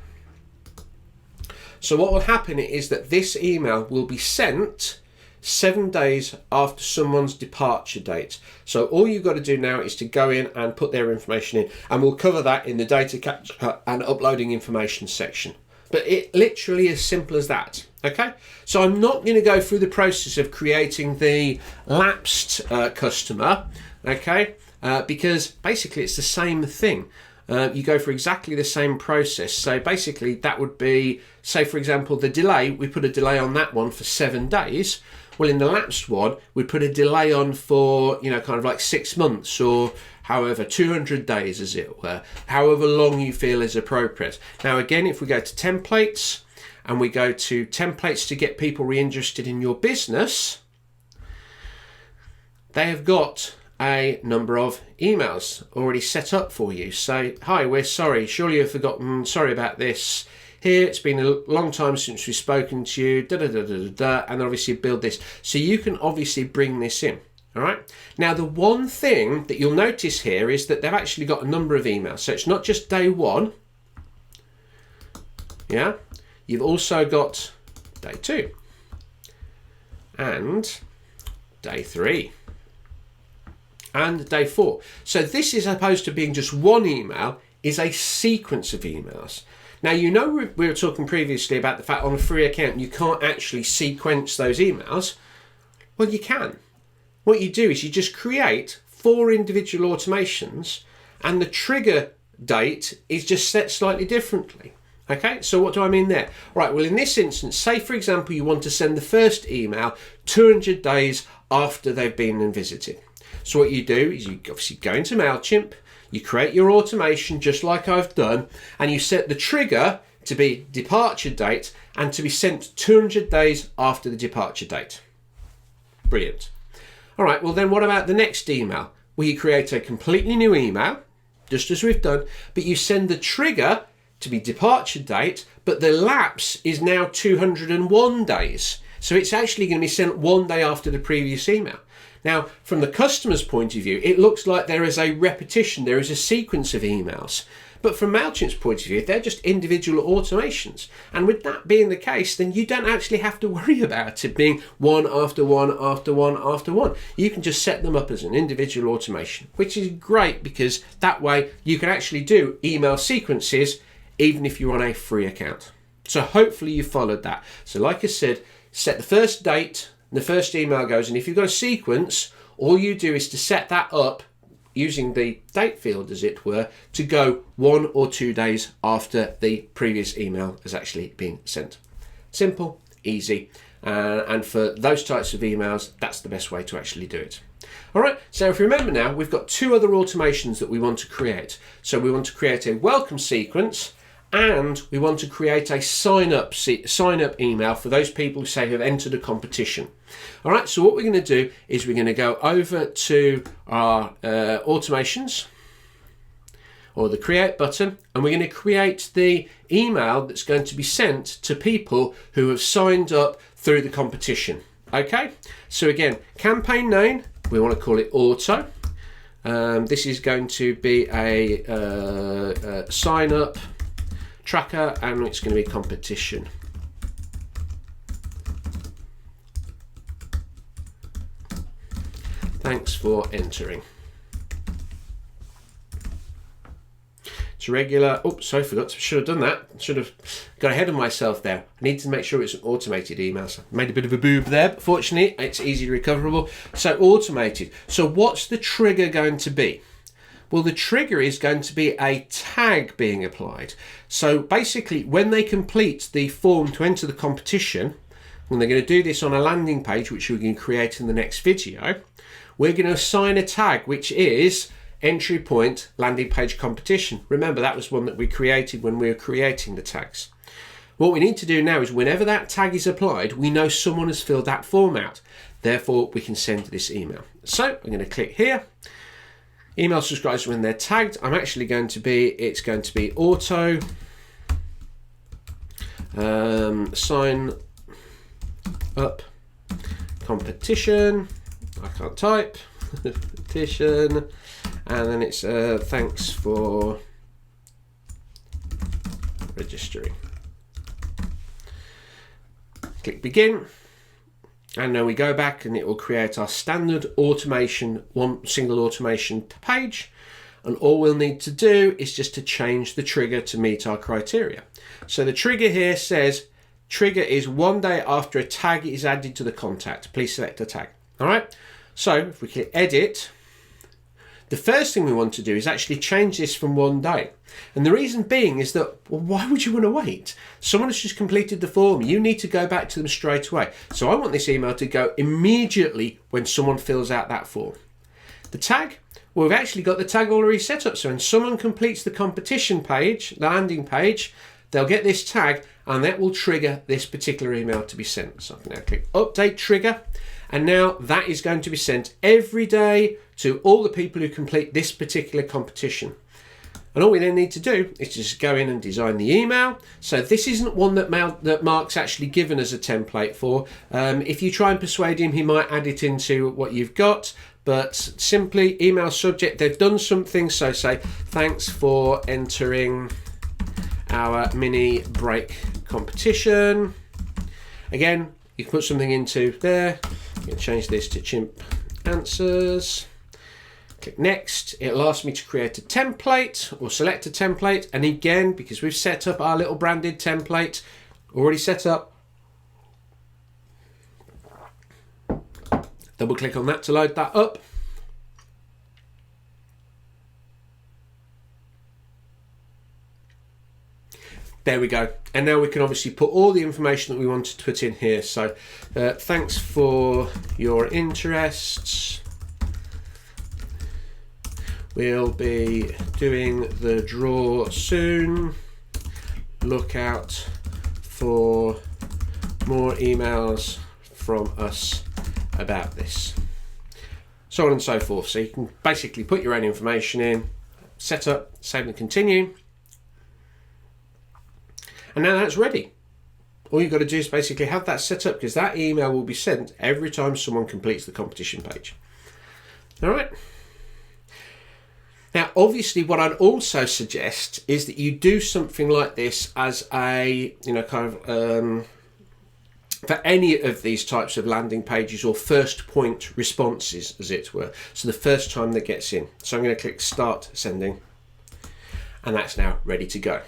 So what will happen is that this email will be sent 7 days after someone's departure date. So all you've got to do now is to go in and put their information in, and we'll cover that in the data capture and uploading information section. But it literally as simple as that. Okay, so I'm not going to go through the process of creating the lapsed customer, okay, because basically it's the same thing. You go for exactly the same process. So basically that would be, say for example, the delay, we put a delay on that one for 7 days. Well, in the lapsed one, we put a delay on for, kind of like 6 months or however, 200 days as it were, however long you feel is appropriate. Now, again, if we go to templates and we go to templates to get people re-interested in your business, they have got a number of emails already set up for you. So, hi, we're sorry, surely you've forgotten, sorry about this. Here, it's been a long time since we've spoken to you, and obviously build this. So you can obviously bring this in, all right? Now, the one thing that you'll notice here is that they've actually got a number of emails. So it's not just day 1, yeah? You've also got day 2 and day 3. And day 4. So this is opposed to being just one email, is a sequence of emails. Now, we were talking previously about the fact on a free account you can't actually sequence those emails. Well, you can. What you do is you just create 4 individual automations and the trigger date is just set slightly differently. Okay, so what do I mean there? Right, well, in this instance, say for example you want to send the first email 200 days after they've been and visited. So what you do is you obviously go into MailChimp, you create your automation just like I've done, and you set the trigger to be departure date and to be sent 200 days after the departure date. Brilliant. All right, well then what about the next email? where you create a completely new email, just as we've done, but you send the trigger to be departure date, but the lapse is now 201 days. So it's actually going to be sent 1 day after the previous email. Now, from the customer's point of view, it looks like there is a repetition, there is a sequence of emails. But from MailChimp's point of view, they're just individual automations. And with that being the case, then you don't actually have to worry about it being one after one after one after one. You can just set them up as an individual automation, which is great because that way you can actually do email sequences even if you're on a free account. So hopefully you followed that. So like I said, set the first date, the first email goes, and if you've got a sequence, all you do is to set that up using the date field, as it were, to go 1 or 2 days after the previous email has actually been sent. Simple, easy, and for those types of emails, that's the best way to actually do it. All right, so if you remember now, we've got 2 other automations that we want to create. So we want to create a welcome sequence, and we want to create a sign up email for those people who say have entered a competition. All right, so what we're going to do is we're going to go over to our automations, or the create button, and we're going to create the email that's going to be sent to people who have signed up through the competition. Okay, so again, campaign name, we want to call it auto. This is going to be a sign up tracker, and it's going to be competition. Thanks for entering. It's regular. Oops, sorry, should have done that. Should have got ahead of myself there. I need to make sure it's an automated email. So I made a bit of a boob there, but fortunately it's easily recoverable. So automated. So what's the trigger going to be? Well, the trigger is going to be a tag being applied. So basically, when they complete the form to enter the competition, and they're going to do this on a landing page, which we're going to create in the next video, we're going to assign a tag, which is entry point landing page competition. Remember, that was one that we created when we were creating the tags. What we need to do now is whenever that tag is applied, we know someone has filled that form out. Therefore, we can send this email. So I'm going to click here. Email subscribers when they're tagged. It's going to be auto sign up competition. I can't type. Competition, and then it's thanks for registering. Click begin, and then we go back and it will create our standard automation, one single automation page, and all we'll need to do is just to change the trigger to meet our criteria. So the trigger here says trigger is 1 day after a tag is added to the contact. Please select a tag. All right, so if we click edit, the first thing we want to do is actually change this from 1 day. And the reason being is that, well, why would you want to wait? Someone has just completed the form. You need to go back to them straight away. So I want this email to go immediately when someone fills out that form. The tag, well, we've actually got the tag already set up. So when someone completes the competition page, the landing page, they'll get this tag and that will trigger this particular email to be sent. So I can now click update trigger. And now that is going to be sent every day to all the people who complete this particular competition. And all we then need to do is just go in and design the email. So this isn't one that Mark's actually given us a template for. If you try and persuade him, he might add it into what you've got. But simply email subject, they've done something. So say, thanks for entering our mini break competition. Again, you can put something into there. You can change this to Chimp answers. Click next. It'll ask me to create a template or select a template. And again, because we've set up our little branded template, already set up, double click on that to load that up. There we go. And now we can obviously put all the information that we wanted to put in here. So thanks for your interests. We'll be doing the draw soon. Look out for more emails from us about this. so on and so forth. So you can basically put your own information in, set up, save and continue. And now that's ready. All you've got to do is basically have that set up, because that email will be sent every time someone completes the competition page. All right. Now, obviously, what I'd also suggest is that you do something like this as a, for any of these types of landing pages or first point responses, as it were. So the first time that gets in. So I'm going to click Start Sending, and that's now ready to go.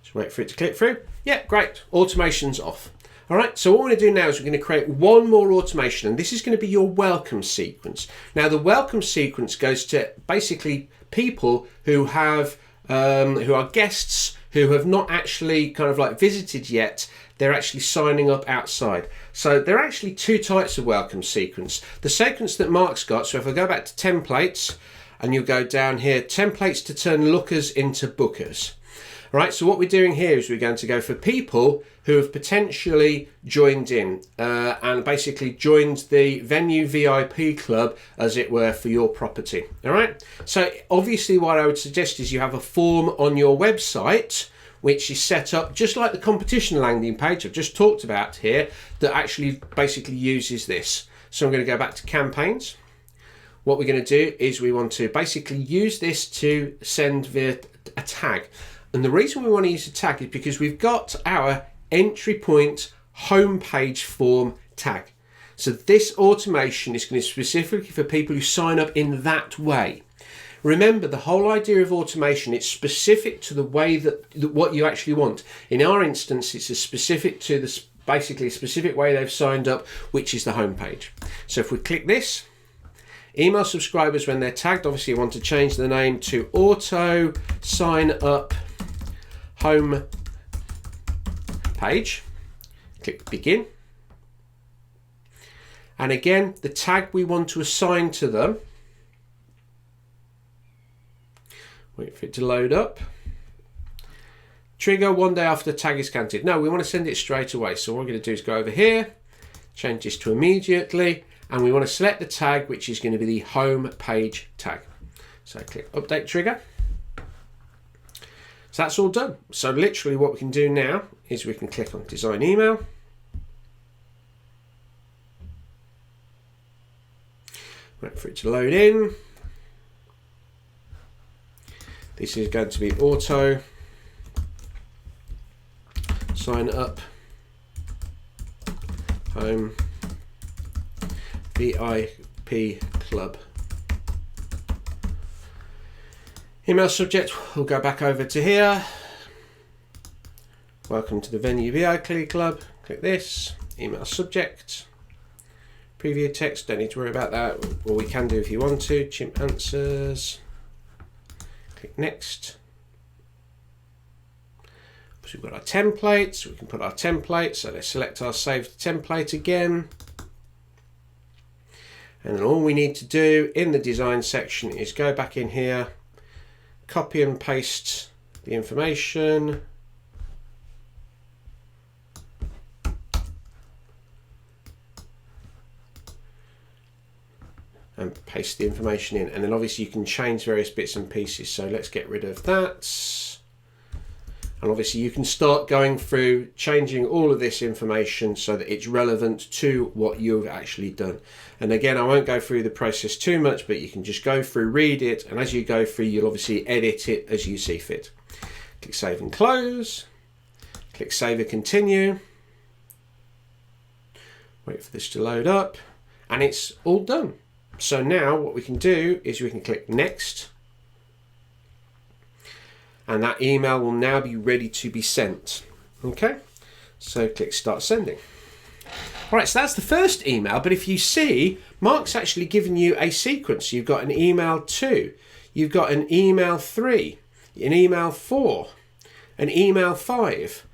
Just wait for it to click through. Yeah, great. Automation's off. All right, so what we're going to do now is we're going to create one more automation, and this is going to be your welcome sequence. Now, the welcome sequence goes to basically people who have who are guests who have not actually visited yet. They're actually signing up outside. So there are actually two types of welcome sequence. The sequence that Mark's got. So if I go back to templates, and you go down here, templates to turn lookers into bookers. All right, so what we're doing here is we're going to go for people who have potentially joined in and basically joined the venue VIP club, as it were, for your property. All right, so obviously what I would suggest is you have a form on your website which is set up just like the competition landing page I've just talked about here, that actually basically uses this. So I'm going to go back to campaigns. What we're going to do is we want to basically use this to send via a tag. And the reason we want to use a tag is because we've got our entry point homepage form tag. So this automation is going to be specifically for people who sign up in that way. Remember, the whole idea of automation, it's specific to the way that what you actually want. In our instance, it's specific to the basically a specific way they've signed up, which is the homepage. So if we click this, email subscribers when they're tagged, obviously you want to change the name to auto sign up home page. Click begin. And again, the tag we want to assign to them. Wait for it to load up. Trigger 1 day after the tag is counted. No, we want to send it straight away. So what we're going to do is go over here, change this to immediately, and we want to select the tag, which is going to be the home page tag. So click update trigger. So that's all done. So literally what we can do now is we can click on design email. Wait for it to load in. This is going to be auto sign up home VIP club. Email subject, we'll go back over to here. Welcome to the venue VIP club. Click this. Email subject. Preview text, don't need to worry about that. Or we can do if you want to. Chimpanswers. Click next. So we've got our templates. We can put our template. So let's select our saved template again. And then all we need to do in the design section is go back in here, copy and paste the information. And paste the information in, and then obviously you can change various bits and pieces. So let's get rid of that, and obviously you can start going through changing all of this information so that it's relevant to what you've actually done. And again, I won't go through the process too much, but you can just go through, read it, and as you go through you'll obviously edit it as you see fit. Click save and close, click save and continue, wait for this to load up, and it's all done. So now what we can do is we can click next, and that email will now be ready to be sent. Okay, so click start sending. All right, so that's the first email, but if you see, Mark's actually given you a sequence. You've got an email 2, you've got an email 3, an email 4, an email 5.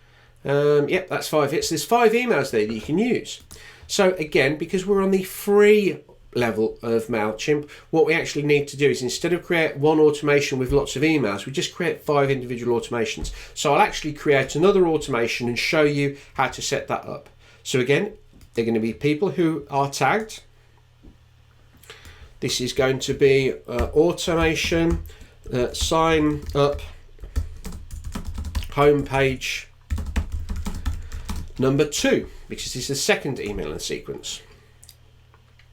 Yep, that's 5 hits. There's 5 emails there that you can use. So again, because we're on the free level of MailChimp, what we actually need to do is, instead of create one automation with lots of emails, we just create 5 individual automations. So I'll actually create another automation and show you how to set that up. So again, they're going to be people who are tagged. This is going to be automation, sign up, homepage number 2, because this is the second email in sequence.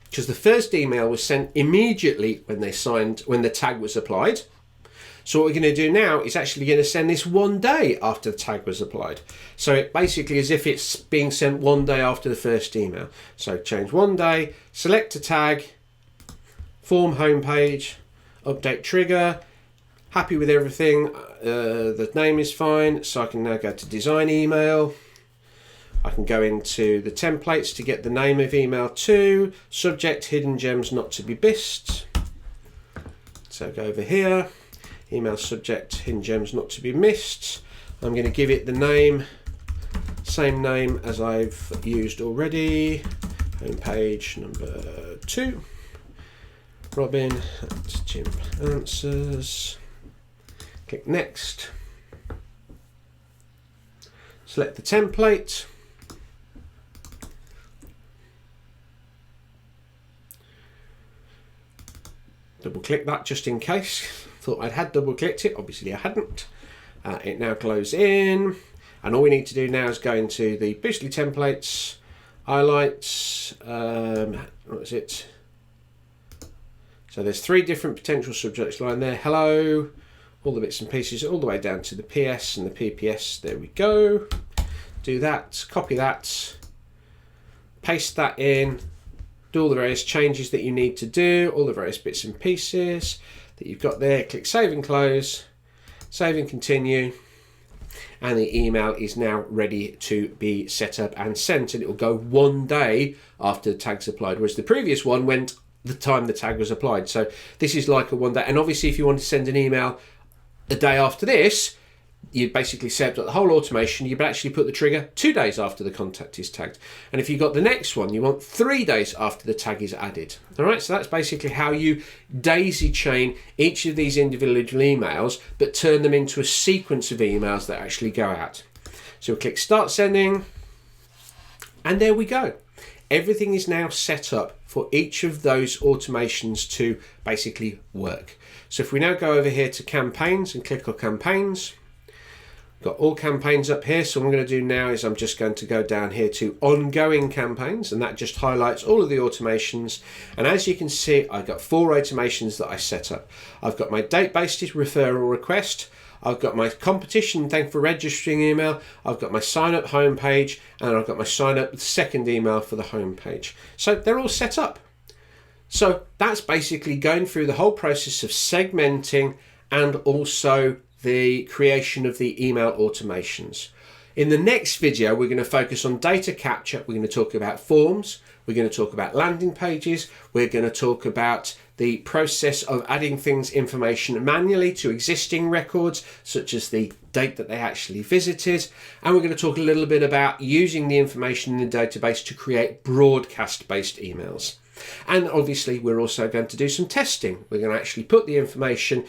Because the first email was sent immediately when the tag was applied. So what we're going to do now is actually going to send this 1 day after the tag was applied. So it basically as if it's being sent 1 day after the first email. So change 1 day, select a tag, form homepage, update trigger, happy with everything, the name is fine, so I can now go to design email. I can go into the templates to get the name of email to, subject hidden gems not to be missed. So go over here, email subject hidden gems not to be missed. I'm going to give it the name, same name as I've used already, homepage number 2. Robin at Chimpanswers. Click next. Select the template. Double click that just in case. Thought I'd had double clicked it, obviously I hadn't. It now glows in, and all we need to do now is go into the Boostly templates, highlights, what is it? So there's 3 different potential subjects line there. Hello, all the bits and pieces, all the way down to the PS and the PPS. There we go. Do that, copy that, paste that in, do all the various changes that you need to do, all the various bits and pieces that you've got there. Click save and close, save and continue, and the email is now ready to be set up and sent, and it will go 1 day after the tag's applied, whereas the previous one went the time the tag was applied. So this is like a 1 day, and obviously if you want to send an email a day after this, you basically set up the whole automation. You would actually put the trigger 2 days after the contact is tagged. And if you've got the next one, you want 3 days after the tag is added. All right, so that's basically how you daisy chain each of these individual emails, but turn them into a sequence of emails that actually go out. So we'll click start sending, and there we go. Everything is now set up for each of those automations to basically work. So if we now go over here to campaigns and click on campaigns, got all campaigns up here. So what I'm going to do now is I'm just going to go down here to ongoing campaigns, and that just highlights all of the automations. And as you can see, I've got 4 automations that I set up. I've got my date-based referral request, I've got my competition thank for registering email, I've got my sign up homepage, and I've got my sign up second email for the homepage. So they're all set up. So that's basically going through the whole process of segmenting and also the creation of the email automations. In the next video, we're going to focus on data capture. We're going to talk about forms. We're going to talk about landing pages. We're going to talk about the process of adding information manually to existing records, such as the date that they actually visited. And we're going to talk a little bit about using the information in the database to create broadcast-based emails. And obviously we're also going to do some testing. We're going to actually put the information,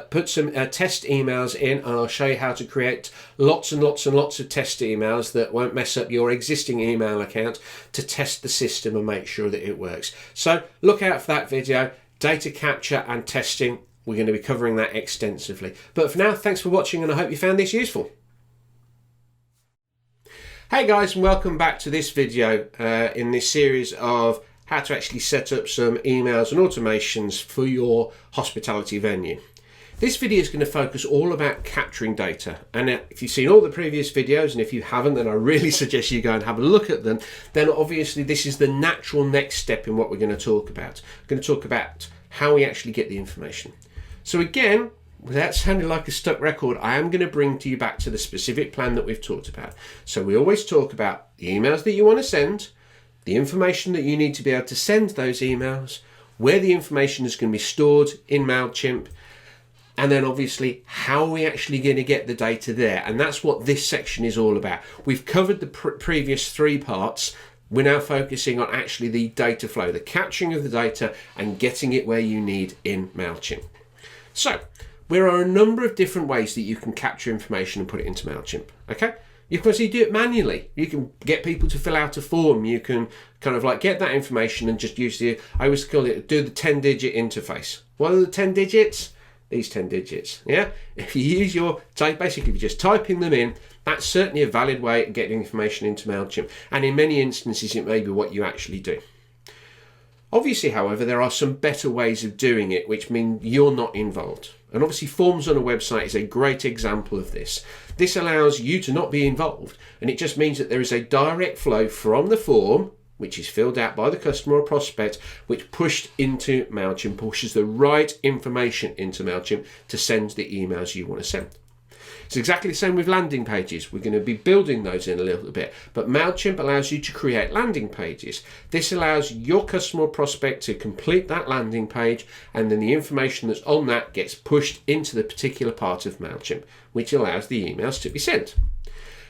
put some test emails in, and I'll show you how to create lots and lots and lots of test emails that won't mess up your existing email account, to test the system and make sure that it works. So look out for that video, data capture and testing. We're going to be covering that extensively. But for now, thanks for watching, and I hope you found this useful. Hey guys, and welcome back to this video in this series of how to actually set up some emails and automations for your hospitality venue. This video is going to focus all about capturing data, and if you've seen all the previous videos, and if you haven't, then I really suggest you go and have a look at them. Then obviously this is the natural next step in what we're going to talk about. We're going to talk about how we actually get the information. So again, without sounding like a stuck record, I am going to bring to you back to the specific plan that we've talked about. So we always talk about the emails that you want to send, the information that you need to be able to send those emails, where the information is going to be stored in MailChimp, and then obviously how are we actually going to get the data there. And that's what this section is all about. We've covered the previous 3 parts. We're now focusing on actually the data flow, the capturing of the data and getting it where you need in MailChimp. So there are a number of different ways that you can capture information and put it into MailChimp. Okay, You can obviously do it manually. You can get people to fill out a form. You can kind of like get that information and just use I always call it, do the 10-digit interface. What are the 10 digits? These 10 digits, yeah? If you use basically if you're just typing them in, that's certainly a valid way of getting information into MailChimp. And in many instances, it may be what you actually do. Obviously, however, there are some better ways of doing it, which mean you're not involved. And obviously, forms on a website is a great example of this. This allows you to not be involved, and it just means that there is a direct flow from the form, which is filled out by the customer or prospect, which pushed into MailChimp, pushes the right information into MailChimp to send the emails you want to send. It's exactly the same with landing pages. We're going to be building those in a little bit, but MailChimp allows you to create landing pages. This allows your customer or prospect to complete that landing page, and then the information that's on that gets pushed into the particular part of MailChimp, which allows the emails to be sent.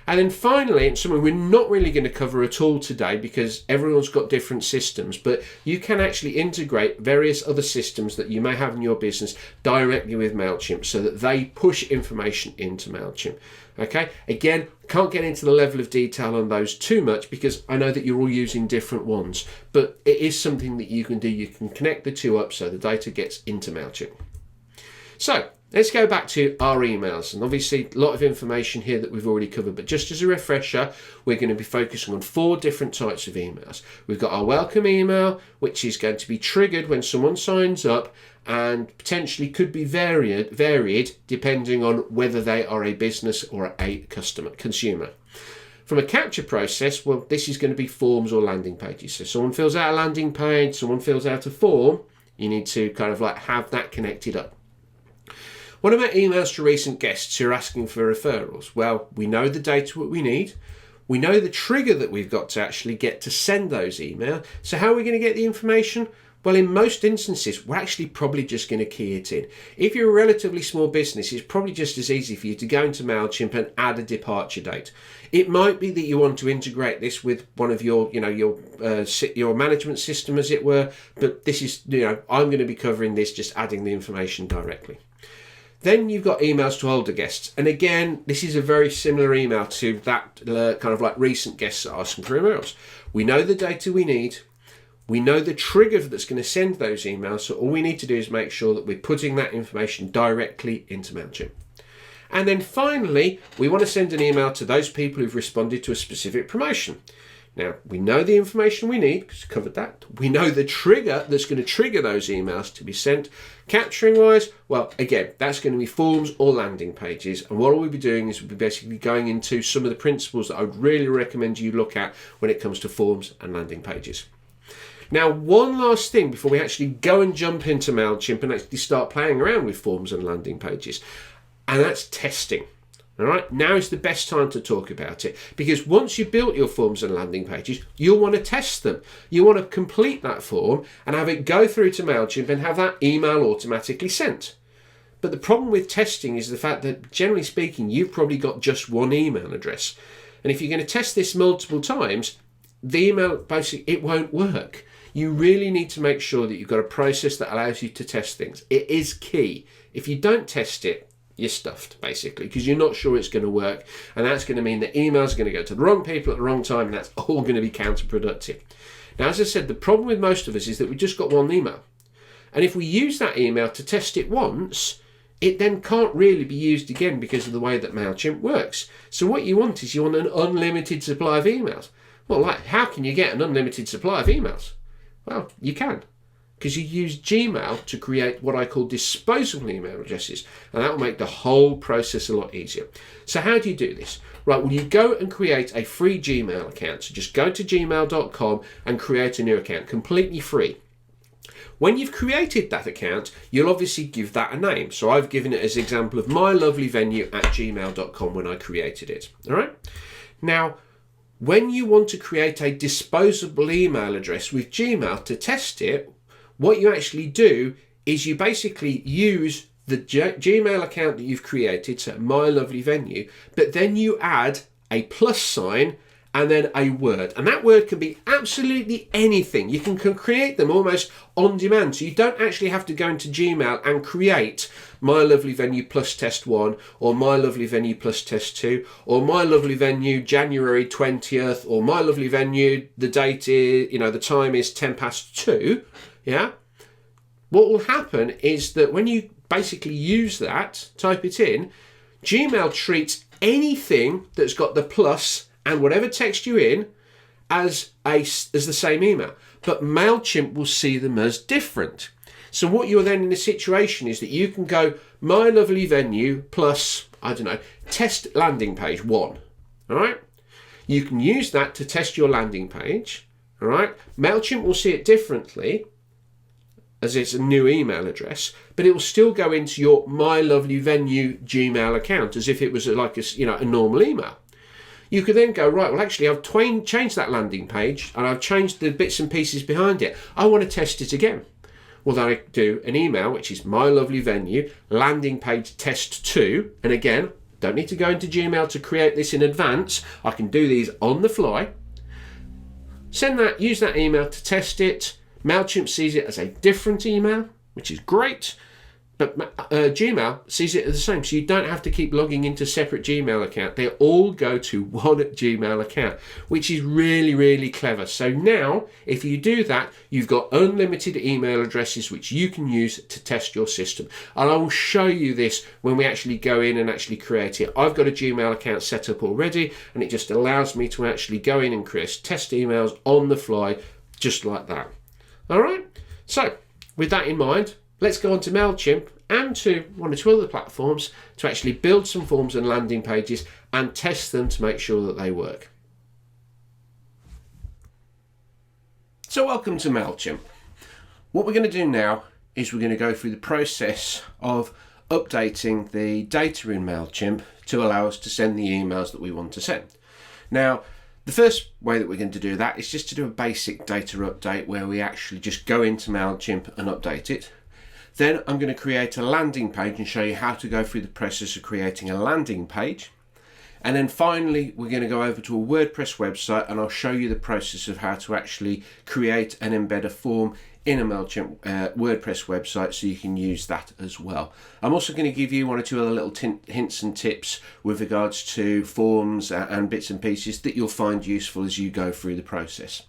And then finally, it's something we're not really going to cover at all today because everyone's got different systems, but you can actually integrate various other systems that you may have in your business directly with MailChimp so that they push information into MailChimp. Okay, again, can't get into the level of detail on those too much because I know that you're all using different ones, but it is something that you can do. You can connect the two up so the data gets into MailChimp. So let's go back to our emails, and obviously a lot of information here that we've already covered, but just as a refresher, we're going to be focusing on 4 different types of emails. We've got our welcome email, which is going to be triggered when someone signs up and potentially could be varied depending on whether they are a business or a consumer. From a capture process, well, this is going to be forms or landing pages. So someone fills out a landing page, someone fills out a form, you need to kind of like have that connected up. What about emails to recent guests who are asking for referrals? Well, we know the data what we need. We know the trigger that we've got to actually get to send those emails. So how are we going to get the information? Well, in most instances, we're actually probably just going to key it in. If you're a relatively small business, it's probably just as easy for you to go into MailChimp and add a departure date. It might be that you want to integrate this with one of your management system, as it were. But this is, I'm going to be covering this, just adding the information directly. Then you've got emails to older guests. And again, this is a very similar email to that kind of like recent guests asking for emails. We know the data we need. We know the trigger that's going to send those emails. So all we need to do is make sure that we're putting that information directly into MailChimp. And then finally, we want to send an email to those people who've responded to a specific promotion. Now, we know the information we need, because we covered that. We know the trigger that's going to trigger those emails to be sent. Capturing wise, well, again, that's going to be forms or landing pages. And what we'll be doing is we'll be basically going into some of the principles that I would really recommend you look at when it comes to forms and landing pages. Now, one last thing before we actually go and jump into MailChimp and actually start playing around with forms and landing pages, and that's testing. All right, now is the best time to talk about it, because once you've built your forms and landing pages, you'll want to test them. You want to complete that form and have it go through to MailChimp and have that email automatically sent. But the problem with testing is the fact that, generally speaking, you've probably got just one email address. And if you're going to test this multiple times, the email, basically, it won't work. You really need to make sure that you've got a process that allows you to test things. It is key. If you don't test it, you're stuffed, basically, because you're not sure it's going to work, and that's going to mean that emails are going to go to the wrong people at the wrong time, and that's all going to be counterproductive. Now, as I said, the problem with most of us is that we've just got one email, and if we use that email to test it once, it then can't really be used again because of the way that MailChimp works. So what you want is you want an unlimited supply of emails. Well, like, how can you get an unlimited supply of emails? Well, you can, because you use Gmail to create what I call disposable email addresses, and that will make the whole process a lot easier. So how do you do this? Right, well, you go and create a free Gmail account. So just go to gmail.com and create a new account, completely free. When you've created that account, you'll obviously give that a name. So I've given it as an example of mylovelyvenue@gmail.com when I created it. All right. Now, when you want to create a disposable email address with Gmail to test it, what you actually do is you basically use the Gmail account that you've created, so mylovelyvenue, but then you add a plus sign and then a word. And that word can be absolutely anything. You can create them almost on demand. So you don't actually have to go into Gmail and create My Lovely Venue plus test 1, or My Lovely Venue plus test 2, or My Lovely Venue January 20th, or My Lovely Venue, the date is, the time is 2:10. Yeah. What will happen is that when you basically use that, type it in, Gmail treats anything that's got the plus and whatever text you in as the same email. But MailChimp will see them as different. So what you're then in a situation is that you can go My Lovely Venue plus, test landing page 1. All right? You can use that to test your landing page. All right? MailChimp will see it differently, as it's a new email address, but it will still go into your My Lovely Venue Gmail account as if it was like a normal email. You could then go, right, well, actually, I've changed that landing page and I've changed the bits and pieces behind it. I want to test it again. Well, then I do an email, which is My Lovely Venue landing page test 2. And again, don't need to go into Gmail to create this in advance. I can do these on the fly. Use that email to test it. MailChimp sees it as a different email, which is great, but Gmail sees it as the same. So you don't have to keep logging into a separate Gmail account. They all go to one Gmail account, which is really, really clever. So now, if you do that, you've got unlimited email addresses which you can use to test your system. And I will show you this when we actually go in and actually create it. I've got a Gmail account set up already, and it just allows me to actually go in and create test emails on the fly, just like that. All right, so with that in mind, let's go on to MailChimp and to one or two other platforms to actually build some forms and landing pages and test them to make sure that they work. So welcome to MailChimp. What we're going to do now is we're going to go through the process of updating the data in MailChimp to allow us to send the emails that we want to send. Now, the first way that we're going to do that is just to do a basic data update where we actually just go into MailChimp and update it. Then I'm going to create a landing page and show you how to go through the process of creating a landing page. And then finally, we're going to go over to a WordPress website and I'll show you the process of how to actually create and embed a form in a MailChimp WordPress website so you can use that as well. I'm also going to give you one or two other little hints and tips with regards to forms and bits and pieces that you'll find useful as you go through the process.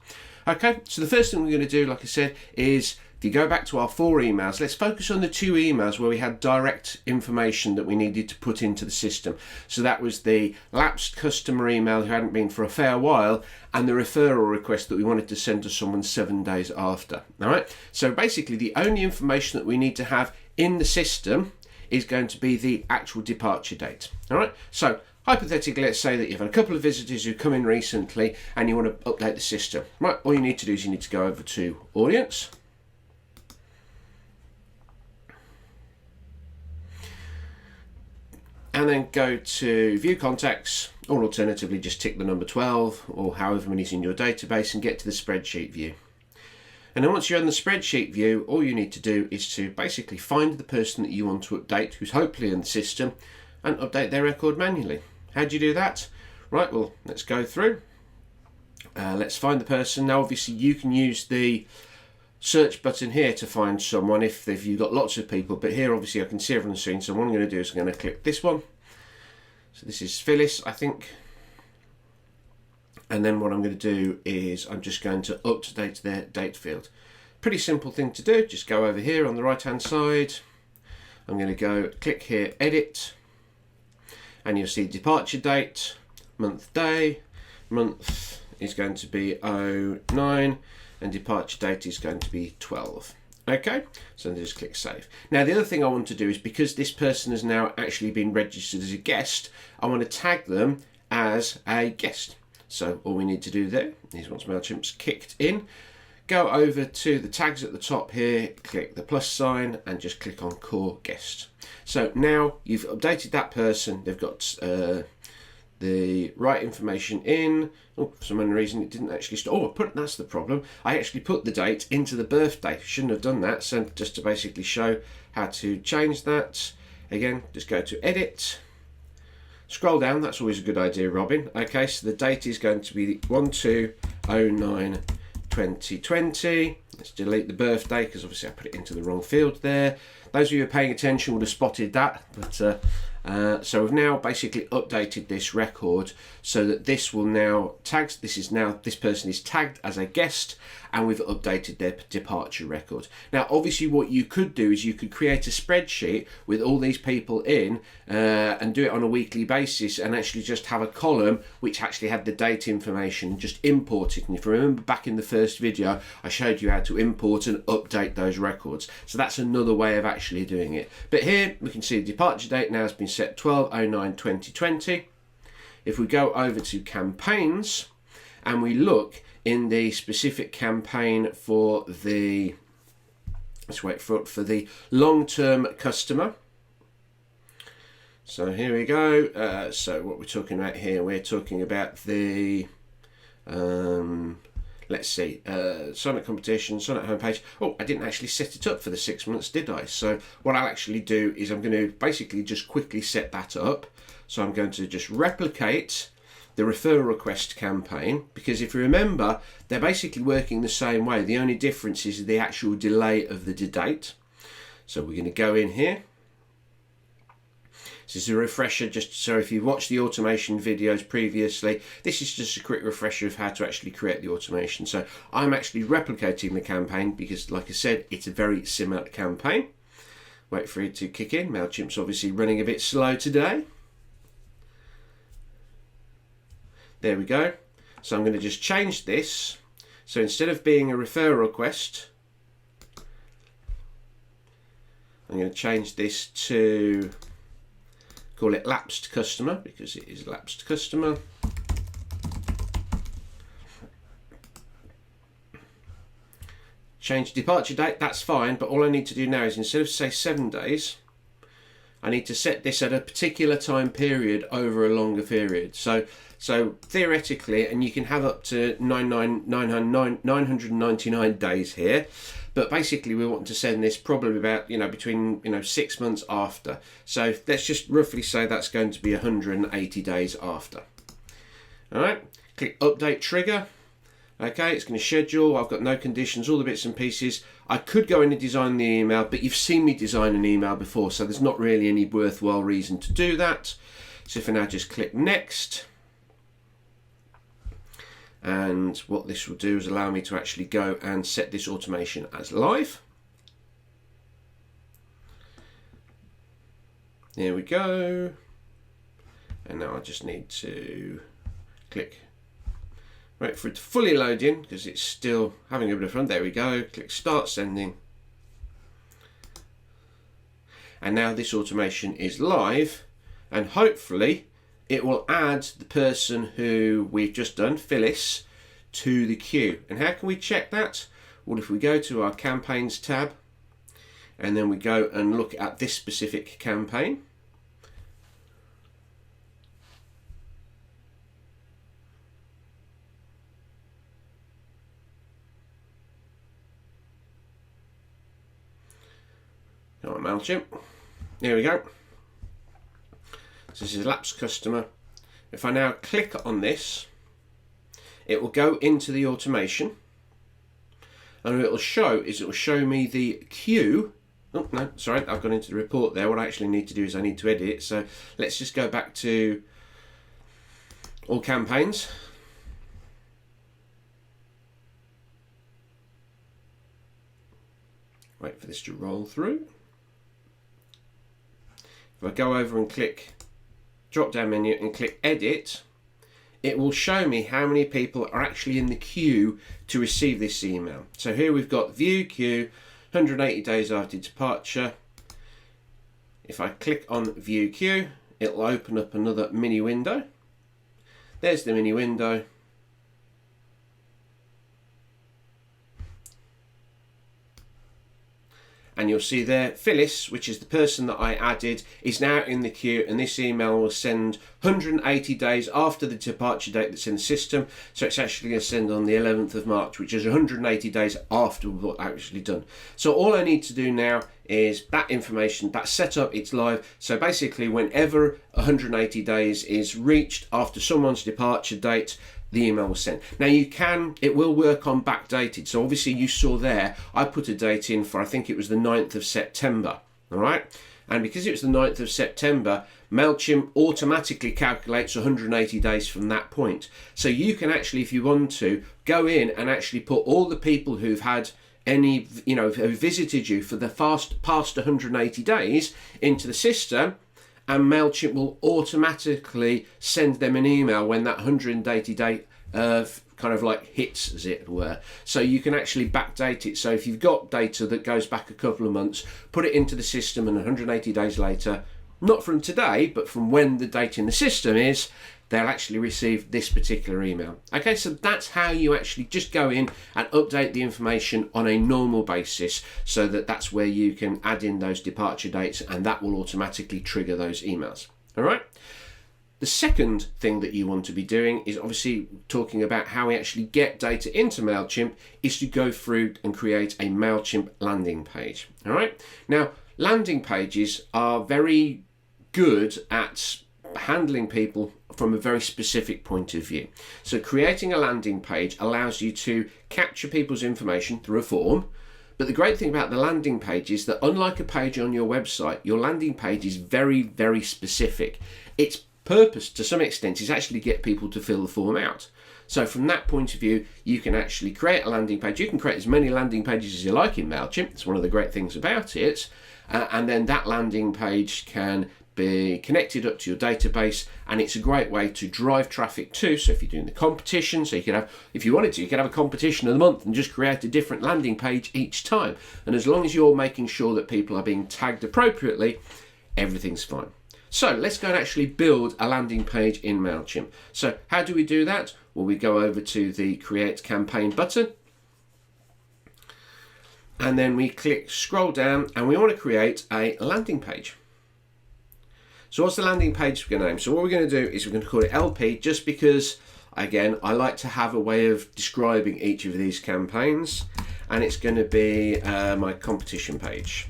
Okay, so the first thing we're going to do, like I said, is if you go back to our 4 emails, let's focus on the 2 emails where we had direct information that we needed to put into the system. So that was the lapsed customer email who hadn't been for a fair while and the referral request that we wanted to send to someone 7 days after. All right. So basically the only information that we need to have in the system is going to be the actual departure date. All right. So hypothetically, let's say that you've had a couple of visitors who come in recently and you want to update the system. Right. All you need to do is you need to go over to Audience. And then go to View Contacts, or alternatively just tick the number 12 or however many is in your database and get to the spreadsheet view. And then once you're in the spreadsheet view, all you need to do is to basically find the person that you want to update, who's hopefully in the system, and update their record manually. How do you do that? Right, well, let's go through. Let's find the person. Now, obviously, you can use the search button here to find someone if you've got lots of people, but here obviously I can see everyone's screen, so what I'm going to do is I'm going to click this one. So this is Phyllis, I think, and then what I'm going to do is I'm just going to update their date field. Pretty simple thing to do. Just go over here on the right hand side. I'm going to go click here, edit, and you'll see departure date, month, day. Month is going to be 09 and departure date is going to be 12. Okay, so just click save. Now the other thing I want to do is, because this person has now actually been registered as a guest, I want to tag them as a guest. So all we need to do there is, once MailChimp's kicked in, go over to the tags at the top here, click the plus sign and just click on core guest. So now you've updated that person, they've got the right information in. Oh, for some reason it didn't actually that's the problem. I actually put the date into the birthday. Shouldn't have done that. So just to basically show how to change that, again, just go to edit, Scroll down, that's always a good idea, Robin. Okay, so the date is going to be 12/09/2020. Let's delete the birthday because obviously I put it into the wrong field there. Those of you who are paying attention would have spotted that, but so we've now basically updated this record so that this will now tagged. This person is tagged as a guest, and we've updated their departure record. Now, obviously, what you could do is you could create a spreadsheet with all these people in and do it on a weekly basis, and actually just have a column which actually had the date information, just import it. And if you remember back in the first video, I showed you how to import and update those records. So that's another way of actually doing it. But here we can see the departure date now has been set 12/09/2020. If we go over to campaigns and we look in the specific campaign for the, let's wait for the long-term customer. So here we go. So what we're talking about here, we're talking about the, let's see, sign up competition, sign up homepage. Oh, I didn't actually set it up for the 6 months, did I? So what I'll actually do is I'm going to basically just quickly set that up. So I'm going to just replicate the referral request campaign, because if you remember, they're basically working the same way. The only difference is the actual delay of the date. So we're going to go in here. This is a refresher, just so if you've watched the automation videos previously, this is just a quick refresher of how to actually create the automation. So I'm actually replicating the campaign because, like I said, it's a very similar campaign. Wait for it to kick in. MailChimp's obviously running a bit slow today. There we go. So I'm going to just change this. So instead of being a referral request, I'm going to change this to, call it lapsed customer, because it is lapsed customer. Change departure date, that's fine, but all I need to do now is, instead of say 7 days, I need to set this at a particular time period over a longer period. So theoretically, and you can have up to 999 days here, but basically we want to send this probably about, between 6 months after. So let's just roughly say that's going to be 180 days after. All right, click update trigger. Okay, it's going to schedule. I've got no conditions, all the bits and pieces. I could go in and design the email, but you've seen me design an email before, so there's not really any worthwhile reason to do that. So for now, just click next. And what this will do is allow me to actually go and set this automation as live. There we go. And now I just need to wait for it to fully load in, because it's still having a bit of fun. There we go. Click start sending. And now this automation is live, and hopefully it will add the person who we've just done, Phyllis, to the queue. And how can we check that? Well, if we go to our campaigns tab, and then we go and look at this specific campaign. Go on MailChimp. There we go. So this is a lapsed customer. If I now click on this, it will go into the automation, and what it will show me the queue. Oh no, sorry, I've gone into the report there. What I actually need to do is I need to edit it. So let's just go back to all campaigns. Wait for this to roll through. If I go over and click drop down menu and click edit, it will show me how many people are actually in the queue to receive this email. So here we've got view queue, 180 days after departure. If I click on view queue, it'll open up another mini window. There's the mini window. and you'll see there Phyllis, which is the person that I added, is now in the queue, and this email will send 180 days after the departure date that's in the system. So it's actually going to send on the 11th of March, which is 180 days after we've actually done. So all I need to do now is that information, that's set up, it's live. So basically whenever 180 days is reached after someone's departure date, the email was sent. Now it will work on backdated. So obviously you saw there, I put a date in for, I think it was the 9th of September, all right? And because it was the 9th of September, MailChimp automatically calculates 180 days from that point. So you can actually, if you want to, go in and actually put all the people who've had any, who visited you for the past 180 days into the system, and MailChimp will automatically send them an email when that 180 day kind of like hits, as it were. So you can actually backdate it. So if you've got data that goes back a couple of months, put it into the system, and 180 days later, not from today, but from when the date in the system is, they'll actually receive this particular email. Okay, so that's how you actually just go in and update the information on a normal basis, so that's where you can add in those departure dates, and that will automatically trigger those emails. All right. The second thing that you want to be doing is obviously talking about how we actually get data into MailChimp, is to go through and create a MailChimp landing page. All right. Now, landing pages are very good at handling people from a very specific point of view. So creating a landing page allows you to capture people's information through a form. But the great thing about the landing page is that, unlike a page on your website, your landing page is very, very specific. Its purpose, to some extent, is actually get people to fill the form out. So from that point of view, you can actually create a landing page. You can create as many landing pages as you like in MailChimp. It's one of the great things about it. And then that landing page can be connected up to your database, and it's a great way to drive traffic too. So if you're doing the competition, so you could have, if you wanted to, you could have a competition of the month and just create a different landing page each time. And as long as you're making sure that people are being tagged appropriately, everything's fine. So let's go and actually build a landing page in MailChimp. So how do we do that? Well, we go over to the Create Campaign button, and then we scroll down, and we want to create a landing page. So what's the landing page we're going to name? So what we're going to do is we're going to call it LP, just because, again, I like to have a way of describing each of these campaigns, and it's going to be my competition page.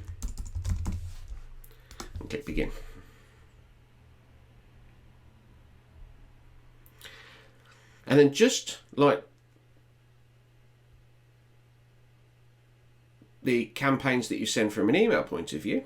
And click begin. And then, just like the campaigns that you send from an email point of view,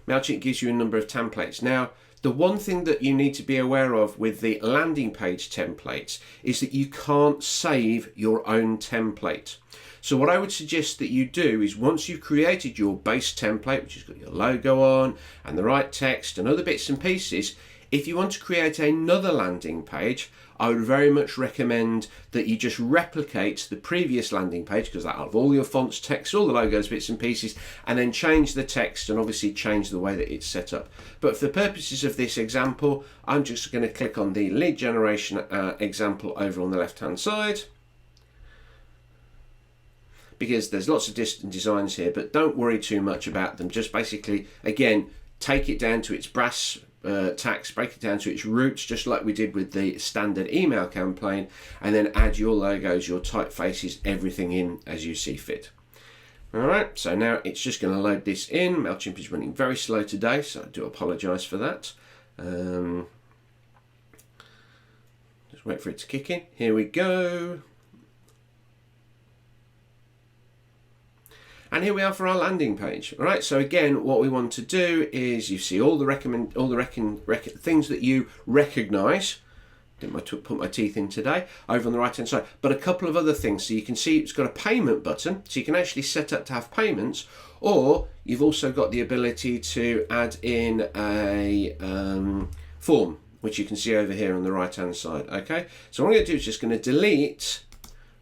MailChimp gives you a number of templates. Now, the one thing that you need to be aware of with the landing page templates is that you can't save your own template. So what I would suggest that you do is, once you've created your base template, which has got your logo on and the right text and other bits and pieces, if you want to create another landing page, I would very much recommend that you just replicate the previous landing page, because that'll have all your fonts, text, all the logos, bits and pieces, and then change the text and obviously change the way that it's set up. But for the purposes of this example, I'm just going to click on the lead generation example over on the left hand side, because there's lots of different designs here, but don't worry too much about them. Just basically, again, take it down to its brass tacks, break it down to its roots, just like we did with the standard email campaign, and then add your logos, your typefaces, everything in as you see fit. All right, so now it's just going to load this in. MailChimp is running very slow today, so I do apologize for that. Just wait for it to kick in. Here we go. And here we are for our landing page. All right, so again, what we want to do is, you see all the things that you recognize. Didn't put my teeth in today, over on the right hand side, but a couple of other things. So you can see it's got a payment button, so you can actually set up to have payments, or you've also got the ability to add in a form, which you can see over here on the right hand side. Okay, so what I'm going to do is just going to delete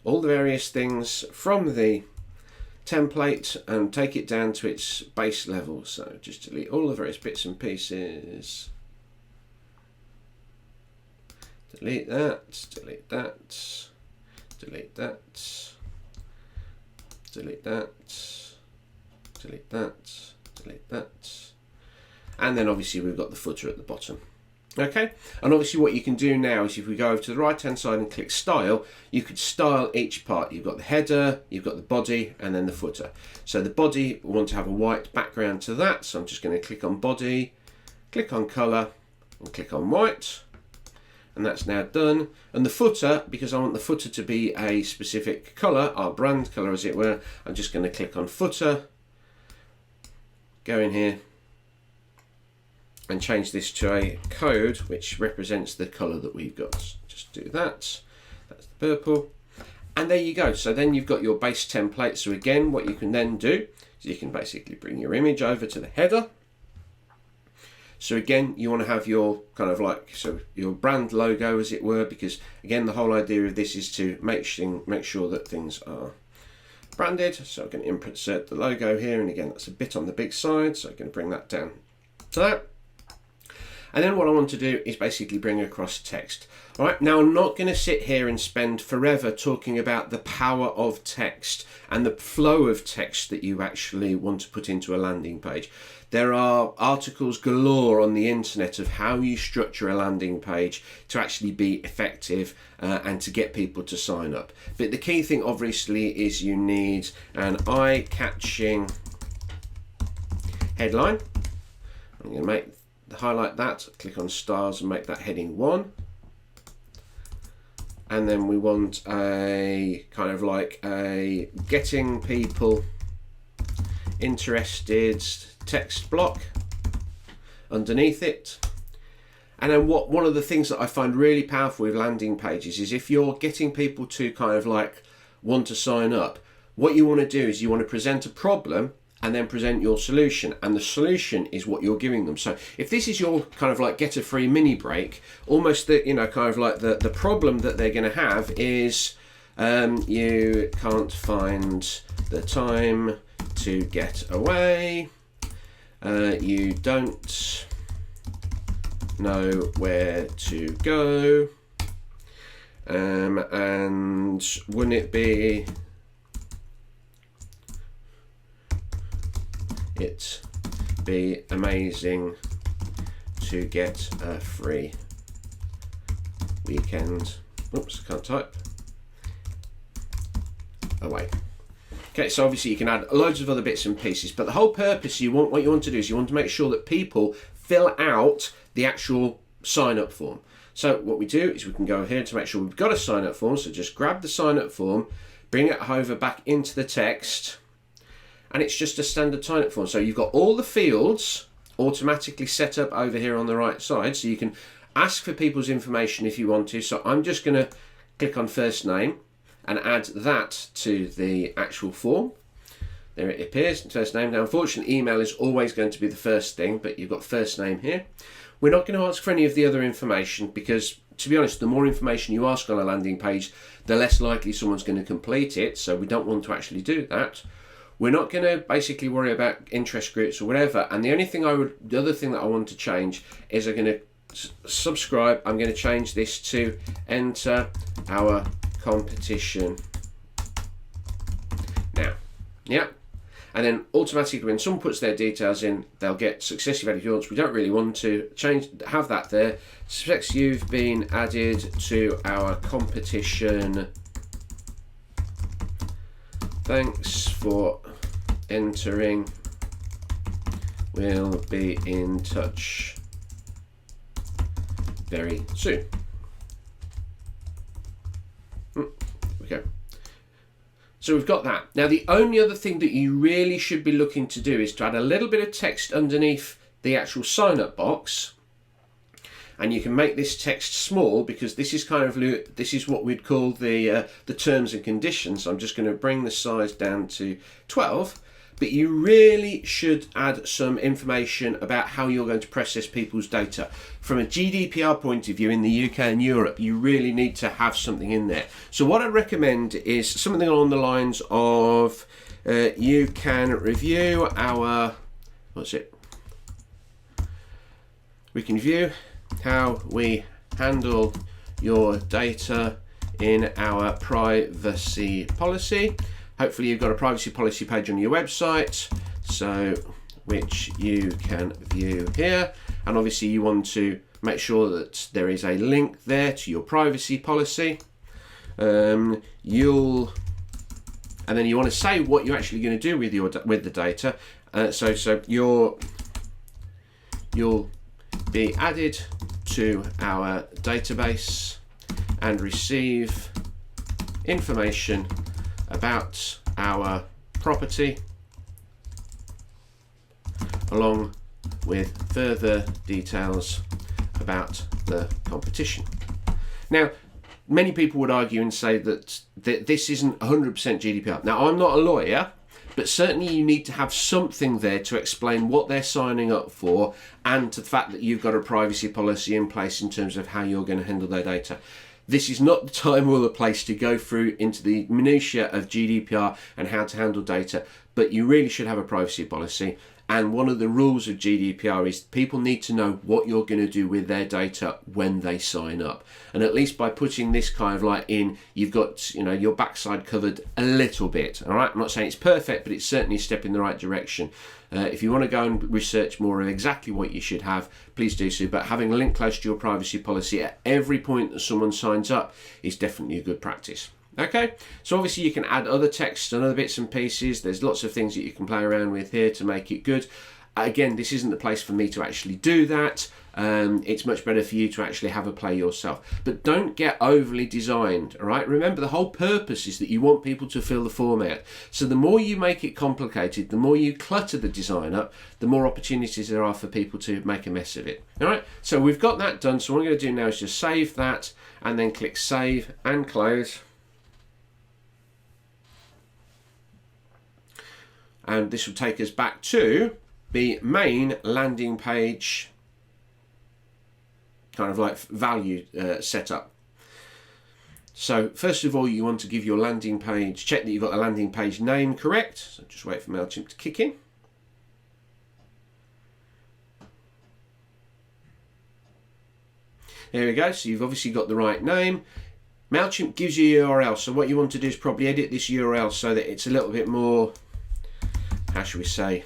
all the various things from the template and take it down to its base level. So just delete all the various bits and pieces. Delete that, delete that, delete that, delete that, delete that, delete that. And then obviously we've got the footer at the bottom. Okay, and obviously what you can do now is if we go over to the right hand side and click style, you could style each part. You've got the header, you've got the body, and then the footer. So the body, we want to have a white background to that, so I'm just going to click on body, click on color, and click on white, and that's now done. And the footer, because I want the footer to be a specific color, our brand color as it were, I'm just going to click on footer, go in here, and change this to a code which represents the color that we've got. Just do that. That's the purple. And there you go. So then you've got your base template. So again, what you can then do is you can basically bring your image over to the header. So again, you want to have your kind of like, so your brand logo as it were, because again, the whole idea of this is to make sure that things are branded. So I'm going to insert the logo here. And again, that's a bit on the big side. So I'm going to bring that down to that. And then what I want to do is basically bring across text. All right, now I'm not going to sit here and spend forever talking about the power of text and the flow of text that you actually want to put into a landing page. There are articles galore on the internet of how you structure a landing page to actually be effective and to get people to sign up. But the key thing obviously is you need an eye-catching headline. I'm going to highlight that, click on styles and make that heading 1. And then we want a kind of like a getting people interested text block underneath it. And then one of the things that I find really powerful with landing pages is if you're getting people to kind of like want to sign up, what you want to do is you want to present a problem and then present your solution, and the solution is what you're giving them. So if this is your kind of like get a free mini break, almost the, you know, kind of like the problem that they're going to have is you can't find the time to get away, you don't know where to go, and wouldn't it be amazing to get a free weekend, oops, I can't type, away. Okay, so obviously you can add loads of other bits and pieces, but the whole purpose, what you want to do is you want to make sure that people fill out the actual sign up form. So what we do is we can go here to make sure we've got a sign up form, so just grab the sign up form, bring it over back into the text, and it's just a standard sign up form. So you've got all the fields automatically set up over here on the right side, so you can ask for people's information if you want to. So I'm just going to click on first name and add that to the actual form. There it appears, first name. Now unfortunately email is always going to be the first thing, but you've got first name here. We're not going to ask for any of the other information because, to be honest, the more information you ask on a landing page, the less likely someone's going to complete it, so we don't want to actually do that. We're not going to basically worry about interest groups or whatever. And the other thing that I want to change is I'm going to subscribe. I'm going to change this to enter our competition now. Yeah. And then automatically when someone puts their details in, they'll get successfully added launch. We don't really want to have that there. Suspects you've been added to our competition. Thanks for entering. We'll be in touch very soon. Okay. So we've got that. Now the only other thing that you really should be looking to do is to add a little bit of text underneath the actual sign up box. And you can make this text small because this is what we'd call the terms and conditions. I'm just going to bring the size down to 12, but you really should add some information about how you're going to process people's data. From a GDPR point of view in the UK and Europe, you really need to have something in there. So what I recommend is something along the lines of you can review our, we can view how we handle your data in our privacy policy. Hopefully you've got a privacy policy page on your website. so which you can view here. And obviously you want to make sure that there is a link there to your privacy policy. And then you want to say what you're actually going to do with the data. So you'll be added to our database and receive information about our property along with further details about the competition. Now, many people would argue and say that this isn't 100% GDPR. Now, I'm not a lawyer, but certainly you need to have something there to explain what they're signing up for and to the fact that you've got a privacy policy in place in terms of how you're going to handle their data. This is not the time or the place to go through into the minutiae of GDPR and how to handle data, but you really should have a privacy policy. And one of the rules of GDPR is people need to know what you're going to do with their data when they sign up. And at least by putting this kind of like in, you've got, you know, your backside covered a little bit. All right, I'm not saying it's perfect, but it's certainly a step in the right direction. If you want to go and research more of exactly what you should have, please do so. But having a link close to your privacy policy at every point that someone signs up is definitely a good practice. Okay, so obviously you can add other text and other bits and pieces. There's lots of things that you can play around with here to make it good. Again, this isn't the place for me to actually do that. It's much better for you to actually have a play yourself. But don't get overly designed, all right? Remember, the whole purpose is that you want people to fill the form out. So the more you make it complicated, the more you clutter the design up, the more opportunities there are for people to make a mess of it. All right, so we've got that done. So what I'm going to do now is just save that and then click Save and Close. And this will take us back to the main landing page kind of like value setup. So first of all, you want to give your landing page, check that you've got the landing page name correct. So just wait for MailChimp to kick in. There we go, so you've obviously got the right name. MailChimp gives you a URL, so what you want to do is probably edit this URL so that it's a little bit more, how should we say,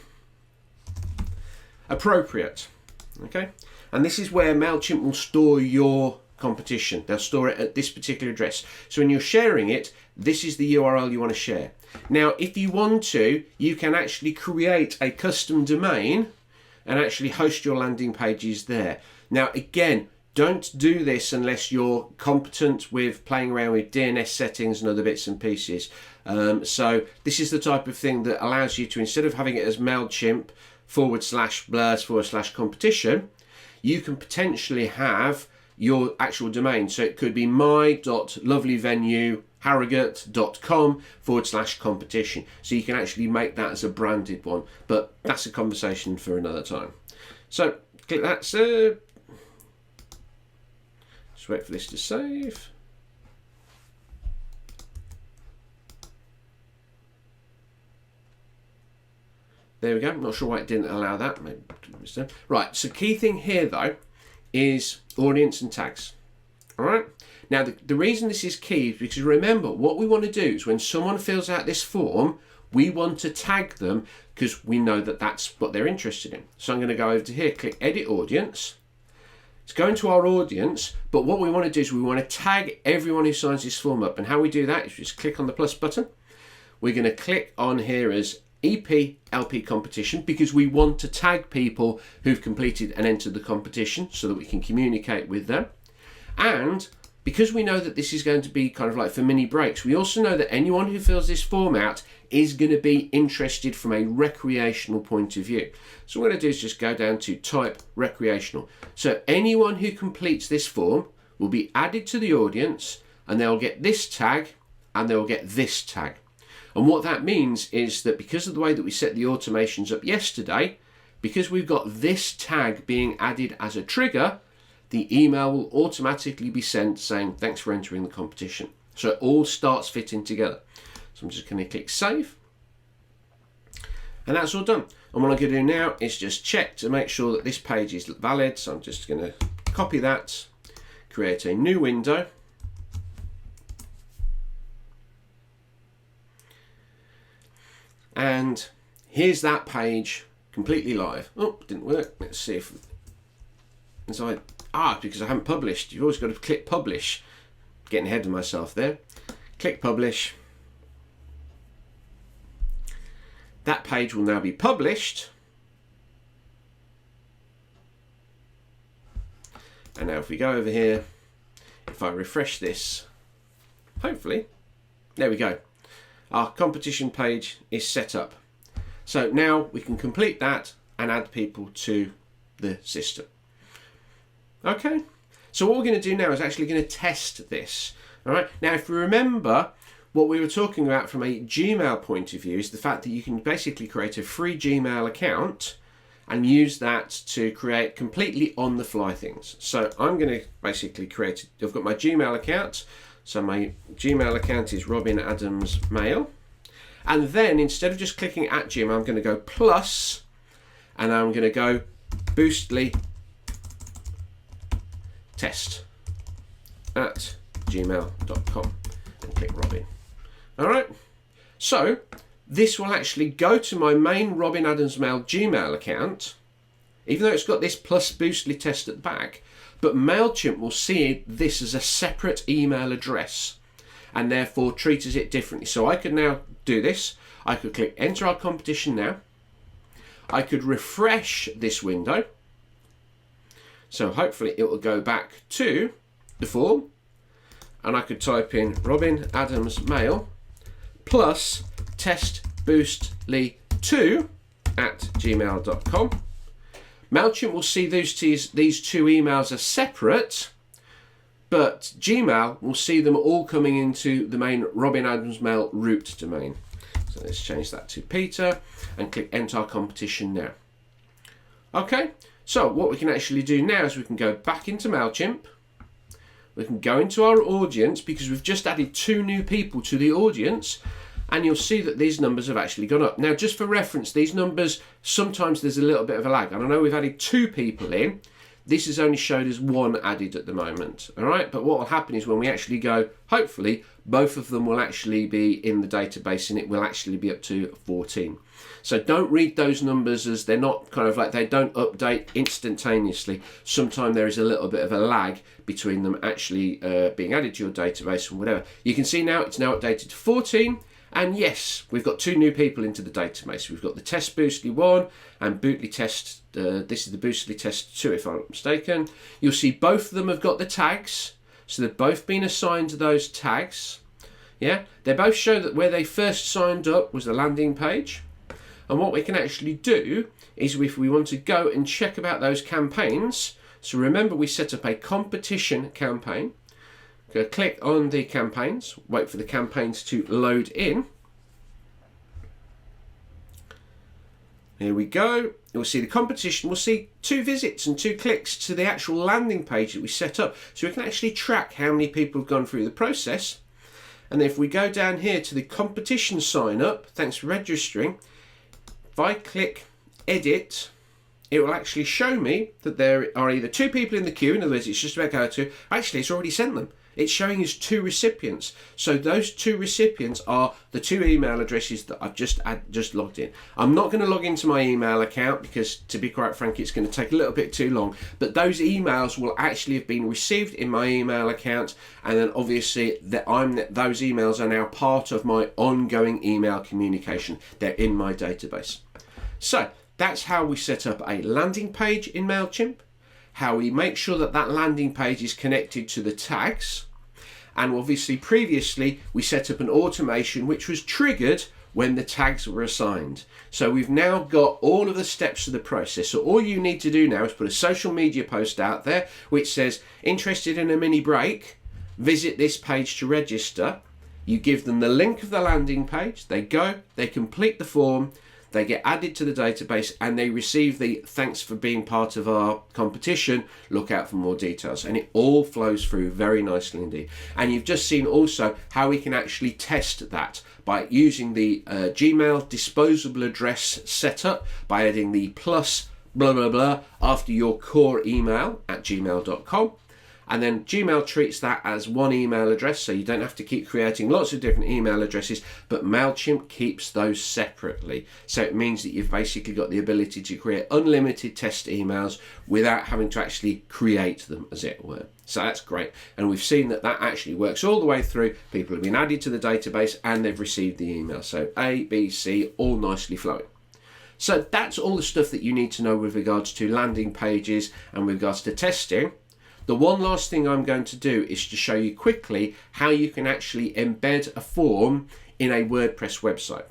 appropriate. Okay, and this is where MailChimp will store your competition. They'll store it at this particular address. So when you're sharing it, this is the URL you want to share. Now, if you want to, you can actually create a custom domain and actually host your landing pages there. Now, again, don't do this unless you're competent with playing around with DNS settings and other bits and pieces. So this is the type of thing that allows you to, instead of having it as MailChimp /blurs/competition, you can potentially have your actual domain. So it could be my.lovelyvenue.harrogate.com/competition. So you can actually make that as a branded one, but that's a conversation for another time. So click that. Just wait for this to save. There we go. I'm not sure why it didn't allow that. Maybe. Right, so key thing here though is audience and tags. All right. Now the reason this is key is because remember, what we want to do is when someone fills out this form, we want to tag them because we know that that's what they're interested in. So I'm going to go over to here, click Edit Audience. It's going to our audience, but what we want to do is we want to tag everyone who signs this form up. And how we do that is just click on the plus button. We're going to click on here as EP LP competition because we want to tag people who've completed and entered the competition so that we can communicate with them. And because we know that this is going to be kind of like for mini breaks, we also know that anyone who fills this form out is going to be interested from a recreational point of view. So what I'm going to do is just go down to type recreational. So anyone who completes this form will be added to the audience and they'll get this tag and they'll get this tag. And what that means is that because of the way that we set the automations up yesterday, because we've got this tag being added as a trigger, the email will automatically be sent saying, thanks for entering the competition. So it all starts fitting together. So I'm just going to click Save. And that's all done. And what I'm going to do now is just check to make sure that this page is valid. So I'm just going to copy that, create a new window. And here's that page completely live. Oh, didn't work. Let's see if because I haven't published. You've always got to click publish. Getting ahead of myself there. Click publish. That page will now be published. And now if we go over here, if I refresh this, hopefully, there we go. Our competition page is set up. So now we can complete that and add people to the system. Okay, so what we're going to do now is actually going to test this. All right, now if you remember, what we were talking about from a Gmail point of view is the fact that you can basically create a free Gmail account and use that to create completely on the fly things. So I'm going to basically I've got my Gmail account. So my Gmail account is Robin Adams Mail. And then instead of just clicking at Gmail, I'm going to go plus, and I'm going to go Boostly test at gmail.com and click Robin. All right. So this will actually go to my main Robin Adams Mail Gmail account, even though it's got this plus Boostly test at the back, but MailChimp will see this as a separate email address and therefore treats it differently. So I could now do this. I could click enter our competition now. I could refresh this window. So hopefully it will go back to the form, and I could type in Robin Adams Mail plus test Boostly 2 at gmail.com. MailChimp will see these two emails as separate, but Gmail will see them all coming into the main Robin Adams Mail root domain. So let's change that to Peter and click enter our competition now. Okay, so what we can actually do now is we can go back into MailChimp. We can go into our audience because we've just added 2 new people to the audience, and you'll see that these numbers have actually gone up. Now, just for reference, these numbers, sometimes there's a little bit of a lag. And I know we've added 2 people in. This is only showed as 1 added at the moment. All right, but what will happen is when we actually go, hopefully, both of them will actually be in the database, and it will actually be up to 14. So don't read those numbers as they're not kind of like, they don't update instantaneously. Sometimes there is a little bit of a lag between them actually being added to your database and whatever. You can see now it's now updated to 14. And yes, we've got 2 new people into the database. We've got the test Boostly 1 and Boostly test, this is the Boostly test 2 if I'm not mistaken. You'll see both of them have got the tags. So they've both been assigned those tags. Yeah, they both show that where they first signed up was the landing page. And what we can actually do is if we want to go and check about those campaigns. So remember, we set up a competition campaign. Go click on the campaigns, wait for the campaigns to load in. Here we go. You'll see the competition. We'll see 2 visits and 2 clicks to the actual landing page that we set up. So we can actually track how many people have gone through the process. And if we go down here to the competition sign up, thanks for registering, if I click edit, it will actually show me that there are either 2 people in the queue, in other words, it's just about to go to, actually it's already sent them. It's showing us 2 recipients. So those 2 recipients are the 2 email addresses that I've just logged in. I'm not going to log into my email account because, to be quite frank, it's going to take a little bit too long. But those emails will actually have been received in my email account, and then obviously those emails are now part of my ongoing email communication. They're in my database. So that's how we set up a landing page in MailChimp, how we make sure that that landing page is connected to the tags, and obviously previously we set up an automation which was triggered when the tags were assigned. So we've now got all of the steps of the process. So all you need to do now is put a social media post out there which says, interested in a mini break, visit this page to register. You give them the link of the landing page, they go, they complete the form, they get added to the database, and they receive the thanks for being part of our competition, look out for more details. And it all flows through very nicely indeed. And you've just seen also how we can actually test that by using the Gmail disposable address setup, by adding the plus blah blah blah after your core email at gmail.com. And then Gmail treats that as one email address, so you don't have to keep creating lots of different email addresses, but MailChimp keeps those separately. So it means that you've basically got the ability to create unlimited test emails without having to actually create them, as it were. So that's great. And we've seen that that actually works all the way through. People have been added to the database and they've received the email. So A, B, C, all nicely flowing. So that's all the stuff that you need to know with regards to landing pages and with regards to testing. The one last thing I'm going to do is to show you quickly how you can actually embed a form in a WordPress website.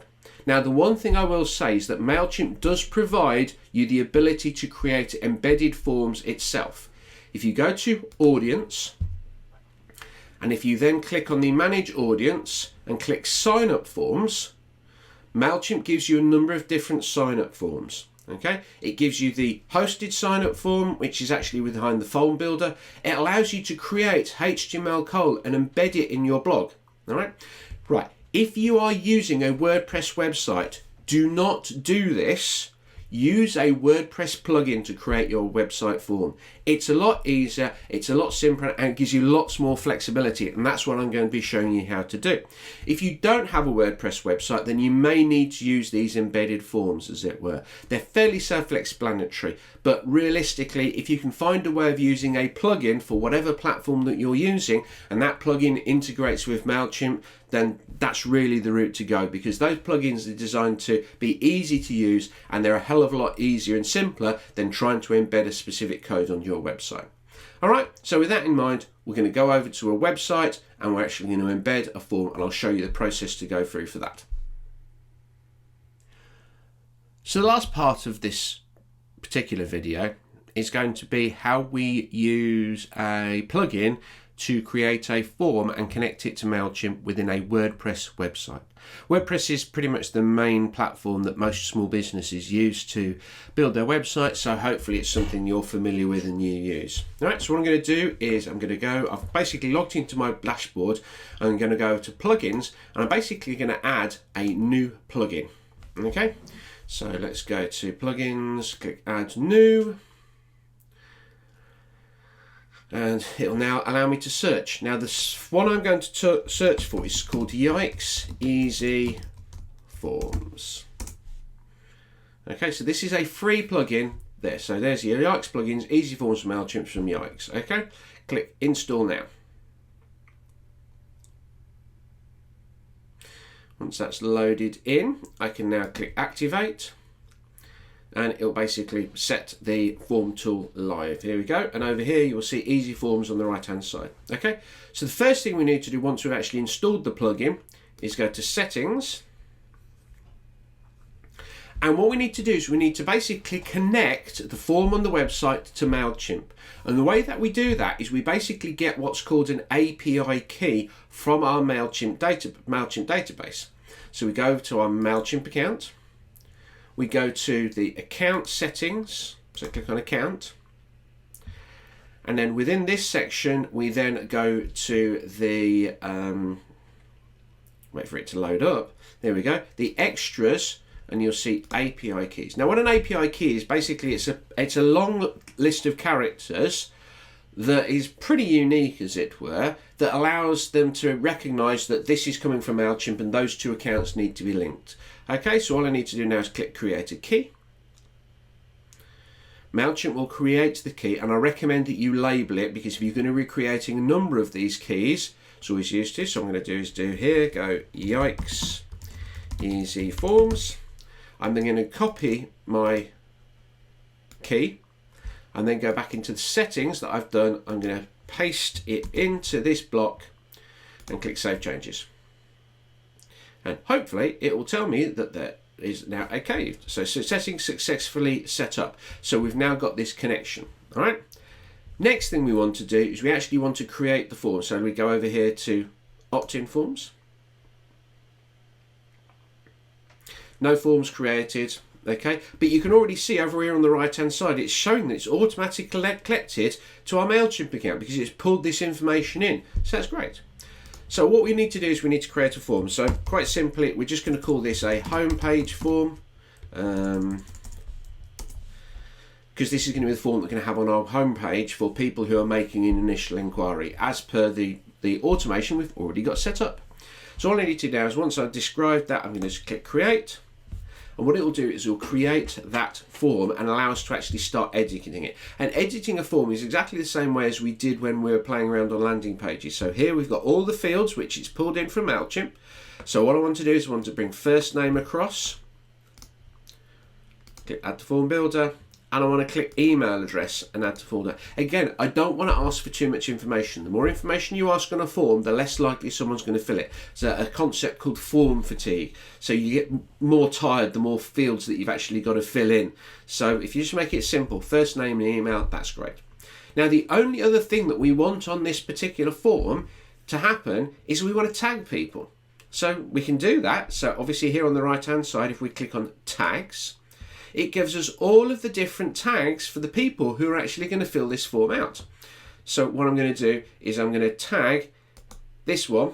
Now, the one thing I will say is that MailChimp does provide you the ability to create embedded forms itself. If you go to Audience, and if you then click on the Manage Audience and click Sign Up Forms, MailChimp gives you a number of different sign-up forms. Okay, it gives you the hosted sign-up form, which is actually behind the form builder. It allows you to create HTML code and embed it in your blog. All right, right. If you are using a WordPress website, do not do this. Use a WordPress plugin to create your website form. It's a lot easier, it's a lot simpler, and gives you lots more flexibility, and that's what I'm going to be showing you how to do. If you don't have a WordPress website, then you may need to use these embedded forms, as it were. They're fairly self-explanatory, but realistically, if you can find a way of using a plugin for whatever platform that you're using, and that plugin integrates with MailChimp, then that's really the route to go, because those plugins are designed to be easy to use, and they're a hell of a lot easier and simpler than trying to embed a specific code on your website. All right, so with that in mind, we're going to go over to a website and we're actually going to embed a form, and I'll show you the process to go through for that. So the last part of this particular video is going to be how we use a plugin to create a form and connect it to MailChimp within a WordPress website. WordPress is pretty much the main platform that most small businesses use to build their website, so hopefully it's something you're familiar with and you use. All right, so what I'm going to do is I've basically logged into my dashboard. I'm going to go to plugins, and I'm basically going to add a new plugin. Okay, so let's go to plugins, click add new. And it'll now allow me to search. Now, this one I'm going to search for is called Yikes Easy Forms. Okay, so this is a free plugin there. So there's your Yikes plugins, Easy Forms from MailChimp from Yikes. Okay, click Install now. Once that's loaded in, I can now click Activate, and it'll basically set the form tool live. Here we go, and over here you will see Easy Forms on the right hand side. Okay, so the first thing we need to do once we've actually installed the plugin is go to Settings, and what we need to do is we need to basically connect the form on the website to MailChimp. And the way that we do that is we basically get what's called an API key from our MailChimp database. So we go over to our MailChimp account. We go to the account settings, so click on account, and then within this section we then go to the wait for it to load up, there we go, the extras, and you'll see API keys. Now what an API key is, basically it's a long list of characters that is pretty unique, as it were, that allows them to recognize that this is coming from MailChimp and those two accounts need to be linked. Okay, so all I need to do now is click Create a Key. MailChimp will create the key, and I recommend that you label it, because if you're going to be creating a number of these keys, it's always used to. So what I'm going to do is go Yikes Easy Forms. I'm then going to copy my key and then go back into the settings that I've done. I'm going to paste it into this block and click Save Changes. And hopefully it will tell me that there is now a key. So settings successfully set up. So we've now got this connection. All right. Next thing we want to do is we actually want to create the form. So we go over here to opt-in forms. No forms created. Okay, but you can already see over here on the right hand side it's showing that it's automatically collected to our MailChimp account because it's pulled this information in. So that's great. So what we need to do is we need to create a form. So quite simply, we're just going to call this a homepage form. because this is going to be the form we're going to have on our homepage for people who are making an initial inquiry as per the automation we've already got set up. So all I need to do now is, once I've described that, I'm going to just click create. And what it will do is it will create that form and allow us to actually start editing it. And editing a form is exactly the same way as we did when we were playing around on landing pages. So here we've got all the fields which it's pulled in from MailChimp. So what I want to do is I want to bring first name across. Click add to form builder. And I want to click email address and add to folder. Again, I don't want to ask for too much information. The more information you ask on a form, the less likely someone's going to fill it. It's a concept called form fatigue. So you get more tired the more fields that you've actually got to fill in. So if you just make it simple, first name and email, that's great. Now, the only other thing that we want on this particular form to happen is we want to tag people. So we can do that. So obviously here on the right hand side, if we click on tags, it gives us all of the different tags for the people who are actually going to fill this form out. So what I'm going to do is I'm going to tag this one.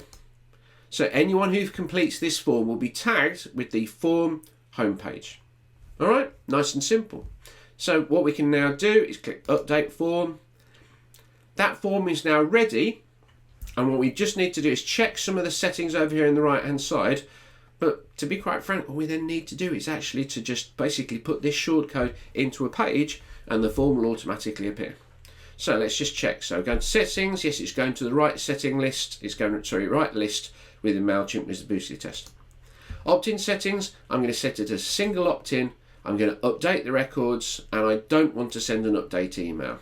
So anyone who completes this form will be tagged with the form homepage. All right, nice and simple. So what we can now do is click update form. That form is now ready. And what we just need to do is check some of the settings over here on the right hand side. But to be quite frank, all we then need to do is actually to just basically put this shortcode into a page and the form will automatically appear. So let's just check. So going to settings, yes, it's going to the right setting list. It's going to, right list within MailChimp is the boostly test. Opt-in settings, I'm going to set it as single opt-in. I'm going to update the records and I don't want to send an update email.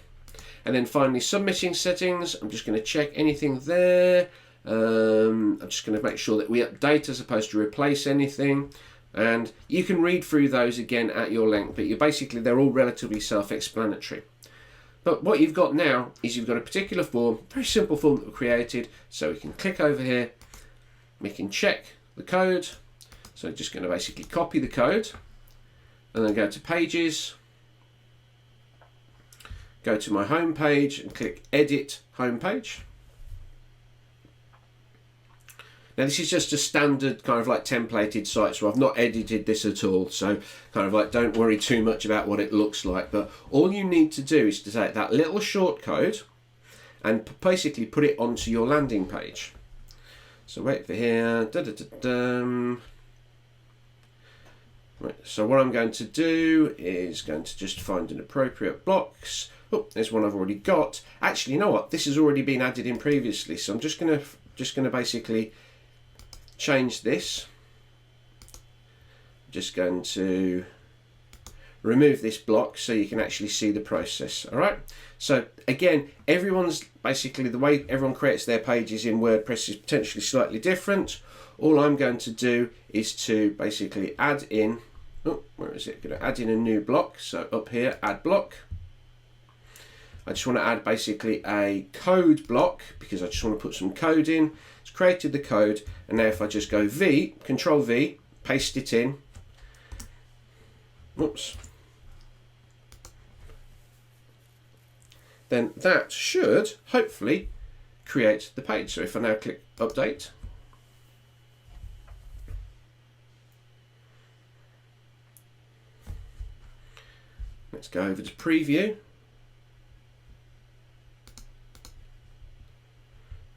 And then finally, submitting settings, I'm just going to check anything there. I'm just going to make sure that we update as opposed to replace anything, and you can read through those again at your length, but they're all relatively self-explanatory. But what you've got now is you've got a particular form, very simple form that we created. So we can click over here, we can check the code. So just going to basically copy the code and then go to pages, go to my home page and click edit home page. Now this is just a standard kind of like templated site, so I've not edited this at all, so kind of like don't worry too much about what it looks like, but all you need to do is to take that little shortcode and basically put it onto your landing page. So wait for here, Right, so what I'm going to do is going to just find an appropriate blocks. Oh, there's one I've already got. Actually, you know what? This has already been added in previously, so I'm just gonna basically change this. Just going to remove this block so you can actually see the process. All right. So again, everyone's basically the way everyone creates their pages in WordPress is potentially slightly different. All I'm going to do is to basically add in. Oh, where is it? Going to add in a new block. So up here, add block. I just want to add basically a code block because I just want to put some code in. It's created the code, and now if I just go Control V, paste it in. Oops. Then that should hopefully create the page. So if I now click update, let's go over to preview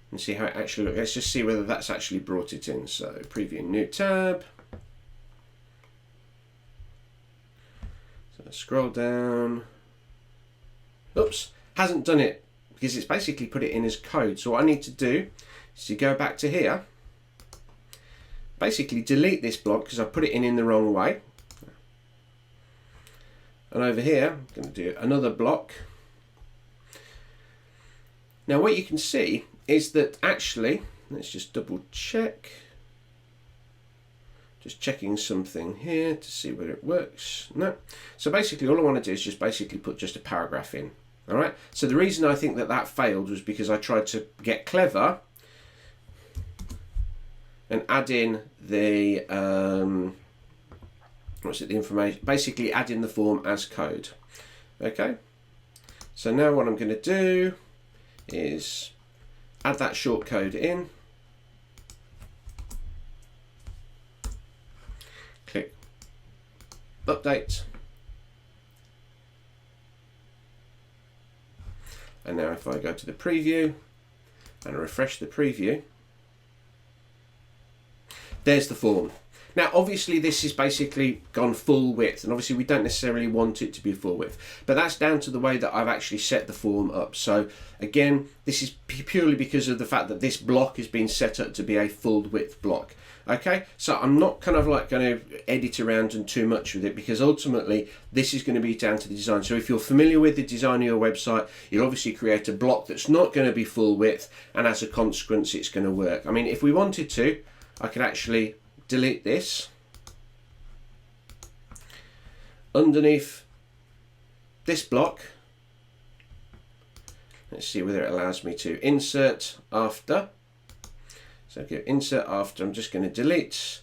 and see how it actually looks. Let's just see whether that's actually brought it in. So preview, new tab. So scroll down. Oops, hasn't done it because it's basically put it in as code. So what I need to do is to go back to here, basically delete this block because I put it in the wrong way. And over here, I'm going to do another block. Now what you can see is that actually, let's just double check. Just checking something here to see whether it works. No. So basically all I want to do is just basically put just a paragraph in. All right. So the reason I think that that failed was because I tried to get clever and add in the, the information, basically add in the form as code. Okay. So now what I'm going to do is add that shortcode in, click update, And now if I go to the preview and I refresh the preview, there's the form. Now obviously this is basically gone full width, and obviously we don't necessarily want it to be full width, but that's down to the way that I've actually set the form up. So again, this is purely because of the fact that this block has been set up to be a full width block. Okay, so I'm not kind of like going to edit around and too much with it, because ultimately this is going to be down to the design. So if you're familiar with the design of your website, you'll obviously create a block that's not going to be full width, and as a consequence it's going to work. I mean, if we wanted to, I could actually delete this. Underneath this block, let's see whether it allows me to insert after. So go insert after, I'm just going to delete,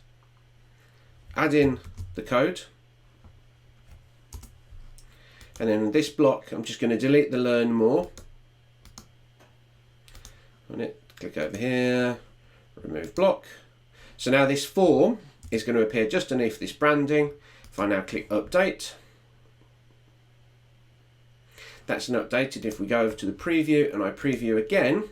add in the code, and then in this block I'm just going to delete the learn more. On it, click over here, remove block. So now this form is going to appear just underneath this branding. If I now click update, that's now updated. If we go over to the preview and I preview again,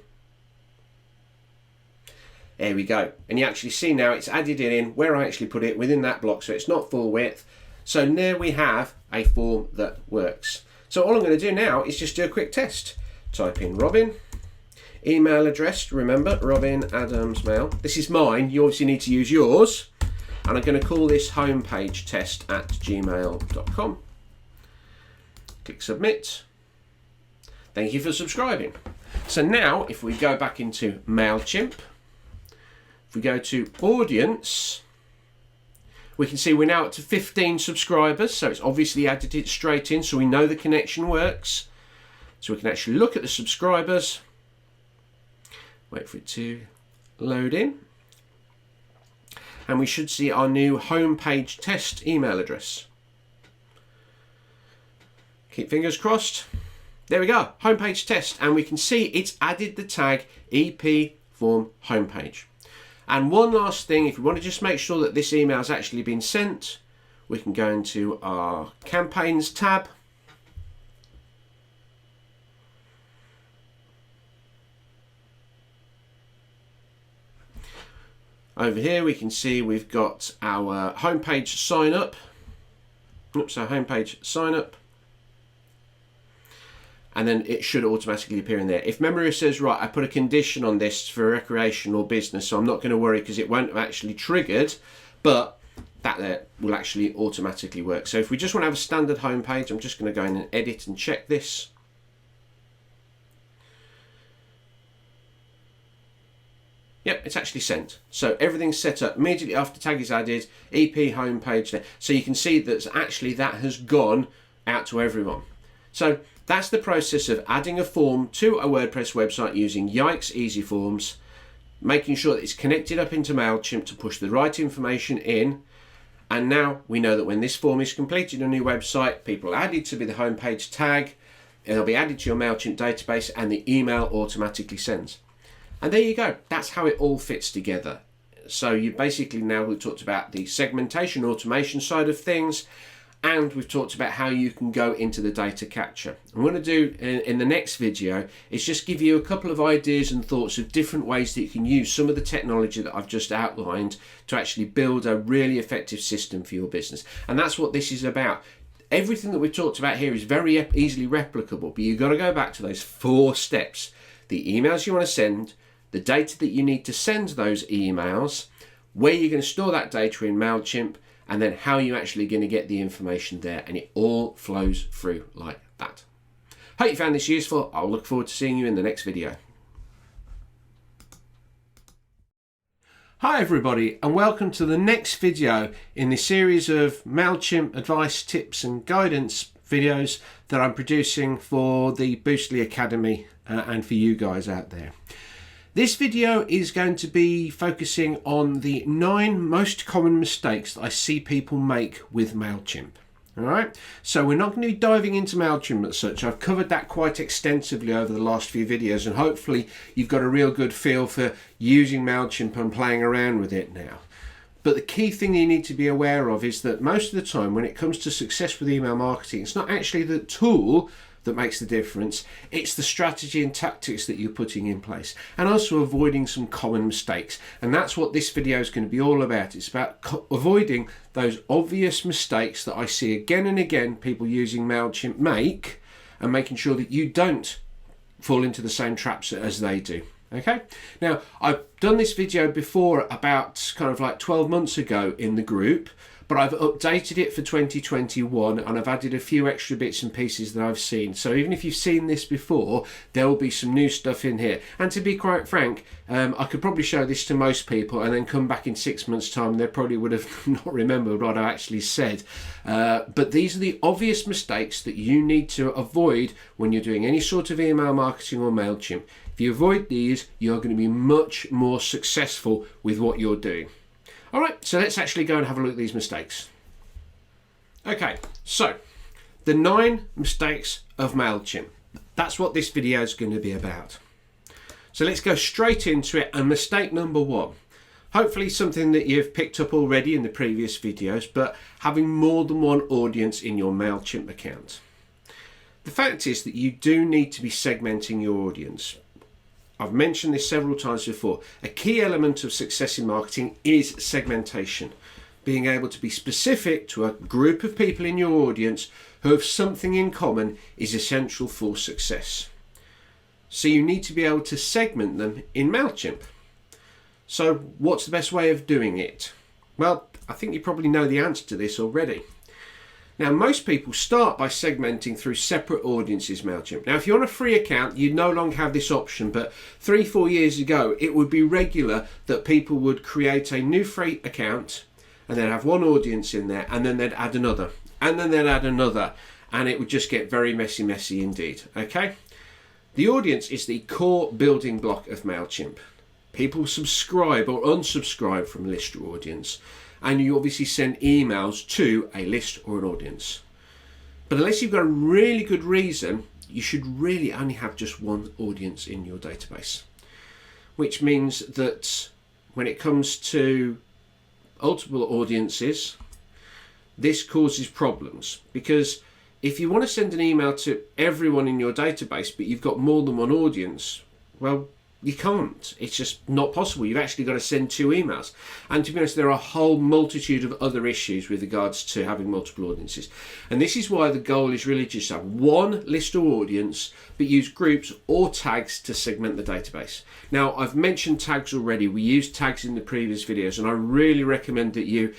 there we go. And you actually see now it's added it in where I actually put it within that block, so it's not full width. So there we have a form that works. So all I'm going to do now is just do a quick test. Type in Robin. Email address, remember, Robin Adams Mail. This is mine, you obviously need to use yours. And I'm going to call this homepage test at gmail.com. Click submit. Thank you for subscribing. So now if we go back into MailChimp, if we go to Audience, we can see we're now up to 15 subscribers. So it's obviously added it straight in, so we know the connection works. So we can actually look at the subscribers. Wait for it to load in. And we should see our new homepage test email address. Keep fingers crossed. There we go, homepage test. And we can see it's added the tag EP form homepage. And one last thing, if we want to just make sure that this email has actually been sent, we can go into our campaigns tab. Over here we can see we've got our homepage sign up. Oops, our homepage sign up. And then it should automatically appear in there. If memory says, right, I put a condition on this for recreation or business, so I'm not going to worry because it won't have actually triggered, but that there will actually automatically work. So if we just want to have a standard homepage, I'm just going to go in and edit and check this. Yep, it's actually sent. So everything's set up immediately after tag is added, EP homepage there. So you can see that actually that has gone out to everyone. So that's the process of adding a form to a WordPress website using Yikes Easy Forms, making sure that it's connected up into MailChimp to push the right information in. And now we know that when this form is completed on your website, people add it to be the homepage tag, it'll be added to your MailChimp database and the email automatically sends. And there you go, that's how it all fits together. So you basically now we've talked about the segmentation automation side of things, and we've talked about how you can go into the data capture. I'm going to do in the next video is just give you a couple of ideas and thoughts of different ways that you can use some of the technology that I've just outlined to actually build a really effective system for your business. And that's what this is about. Everything that we've talked about here is very easily replicable, but you've got to go back to those 4 steps. The emails you want to send, the data that you need to send those emails, where you're going to store that data in MailChimp, and then how you're actually going to get the information there, and it all flows through like that. Hope you found this useful. I'll look forward to seeing you in the next video. Hi everybody, and welcome to the next video in the series of MailChimp advice, tips and guidance videos that I'm producing for the Boostly Academy and for you guys out there. This video is going to be focusing on the 9 most common mistakes that I see people make with MailChimp. Alright, so we're not going to be diving into MailChimp as such. I've covered that quite extensively over the last few videos, and hopefully you've got a real good feel for using MailChimp and playing around with it now. But the key thing you need to be aware of is that most of the time when it comes to success with email marketing, it's not actually the tool that makes the difference. It's the strategy and tactics that you're putting in place, and also avoiding some common mistakes. And that's what this video is going to be all about. It's about avoiding those obvious mistakes that I see again and again people using MailChimp make, and making sure that you don't fall into the same traps as they do. Okay, now I've done this video before about kind of like 12 months ago in the group, but I've updated it for 2021 and I've added a few extra bits and pieces that I've seen. So even if you've seen this before, there will be some new stuff in here. And to be quite frank, I could probably show this to most people and then come back in 6 months' time and they probably would have not remembered what I actually said. But these are the obvious mistakes that you need to avoid when you're doing any sort of email marketing or MailChimp. If you avoid these, you're going to be much more successful with what you're doing. All right, so let's actually go and have a look at these mistakes. Okay, so the 9 mistakes of MailChimp. That's what this video is going to be about. So let's go straight into it. And mistake number 1, hopefully something that you've picked up already in the previous videos, but having more than one audience in your MailChimp account. The fact is that you do need to be segmenting your audience. I've mentioned this several times before. A key element of success in marketing is segmentation. Being able to be specific to a group of people in your audience who have something in common is essential for success. So you need to be able to segment them in MailChimp. So what's the best way of doing it? Well, I think you probably know the answer to this already. Now, most people start by segmenting through separate audiences MailChimp. Now, if you're on a free account, you no longer have this option, but 3-4 years ago, it would be regular that people would create a new free account and then have one audience in there, and then they'd add another, and then they'd add another, and it would just get very messy indeed, okay? The audience is the core building block of MailChimp. People subscribe or unsubscribe from list or audience, and you obviously send emails to a list or an audience. But unless you've got a really good reason, you should really only have just one audience in your database. Which means that when it comes to multiple audiences, this causes problems. Because if you want to send an email to everyone in your database, but you've got more than one audience, well, you can't. It's just not possible. You've actually got to send 2 emails. And to be honest, there are a whole multitude of other issues with regards to having multiple audiences. And this is why the goal is really just to have one list or audience, but use groups or tags to segment the database. Now, I've mentioned tags already. We used tags in the previous videos, and I really recommend that you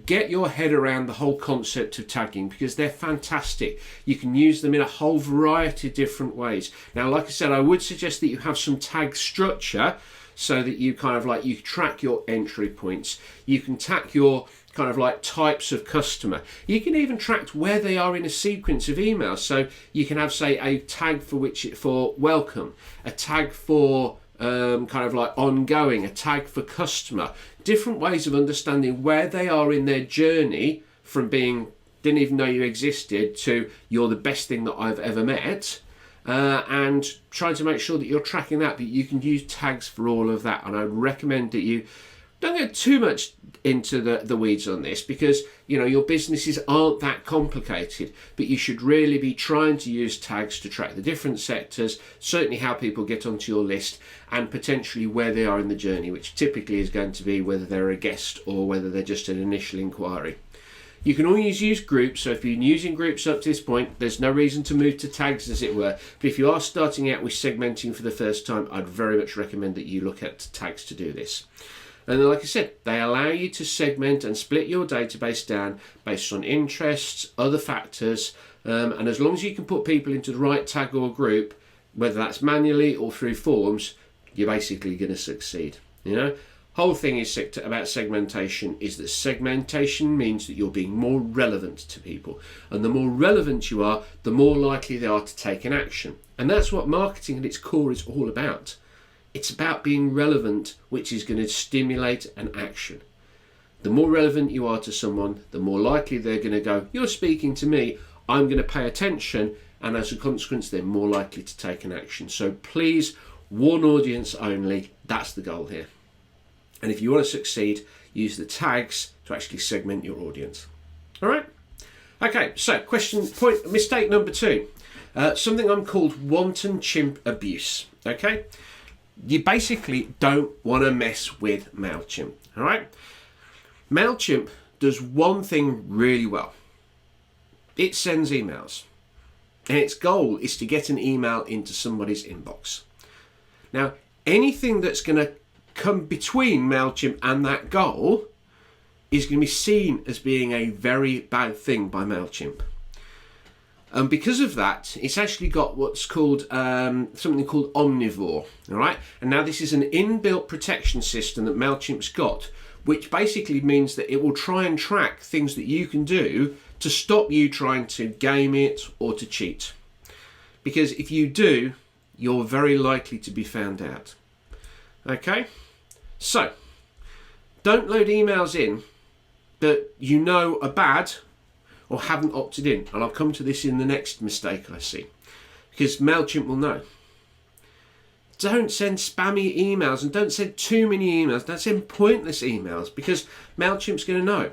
get your head around the whole concept of tagging, because they're fantastic. You can use them in a whole variety of different ways. Now, like I said, I would suggest that you have some tag structure so that you kind of like, you track your entry points. You can tag your kind of like types of customer. You can even track where they are in a sequence of emails. So you can have, say, a tag for welcome, a tag for kind of like ongoing, a tag for customer. Different ways of understanding where they are in their journey from being didn't even know you existed to you're the best thing that I've ever met, and trying to make sure that you're tracking that. But you can use tags for all of that, and I would recommend that you don't get too much into the weeds on this, because you know your businesses aren't that complicated, but you should really be trying to use tags to track the different sectors, certainly how people get onto your list, and potentially where they are in the journey, which typically is going to be whether they're a guest or whether they're just an initial inquiry. You can always use groups, so if you've been using groups up to this point, there's no reason to move to tags, as it were. But if you are starting out with segmenting for the first time, I'd very much recommend that you look at tags to do this. And like I said, they allow you to segment and split your database down based on interests, other factors, and as long as you can put people into the right tag or group, whether that's manually or through forms, you're basically going to succeed. You know, whole thing is about segmentation is that segmentation means that you're being more relevant to people, and the more relevant you are, the more likely they are to take an action. And that's what marketing at its core is all about. It's about being relevant, which is going to stimulate an action. The more relevant you are to someone, the more likely they're going to go, you're speaking to me, I'm going to pay attention, and as a consequence, they're more likely to take an action. So please, one audience only, that's the goal here. And if you want to succeed, use the tags to actually segment your audience. All right? Okay, so mistake number 2. something I'm called wanton chimp abuse. Okay, you basically don't want to mess with MailChimp. All right, MailChimp does one thing really well. It sends emails, and its goal is to get an email into somebody's inbox. Now, anything that's going to come between MailChimp and that goal is going to be seen as being a very bad thing by MailChimp. And because of that, it's actually got what's called something called Omnivore. All right, and now this is an inbuilt protection system that MailChimp's got, which basically means that it will try and track things that you can do to stop you trying to game it or to cheat. Because if you do, you're very likely to be found out. Okay? So, don't load emails in that you know are bad or haven't opted in. And I'll come to this in the next mistake I see. Because MailChimp will know. Don't send spammy emails, and don't send too many emails. Don't send pointless emails, because MailChimp's going to know.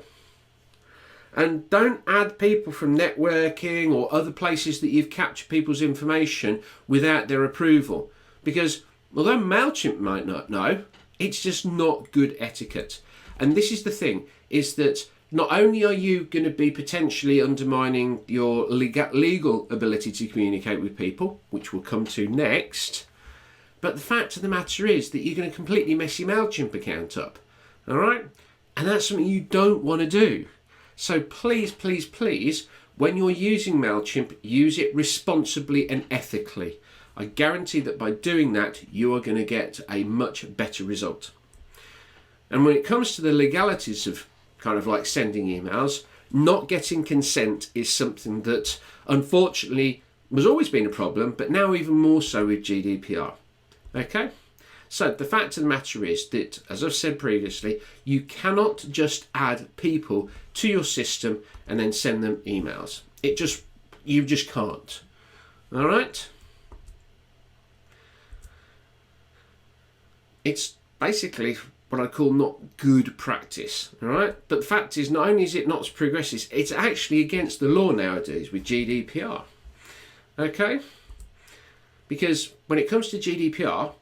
And don't add people from networking or other places that you've captured people's information without their approval. Because although MailChimp might not know, it's just not good etiquette. And this is the thing, is that not only are you going to be potentially undermining your legal ability to communicate with people, which we'll come to next, but the fact of the matter is that you're going to completely mess your MailChimp account up. All right? And that's something you don't want to do. So please, please, please, when you're using MailChimp, use it responsibly and ethically. I guarantee that by doing that, you are going to get a much better result. And when it comes to the legalities of kind of like sending emails, not getting consent is something that unfortunately has always been a problem, but now even more so with GDPR. Okay? So the fact of the matter is that, as I've said previously, you cannot just add people to your system and then send them emails. You just can't. All right? It's basically what I call not good practice. All right? But the fact is, not only is it not progressive, it's actually against the law nowadays with GDPR. Okay? Because when it comes to GDPR,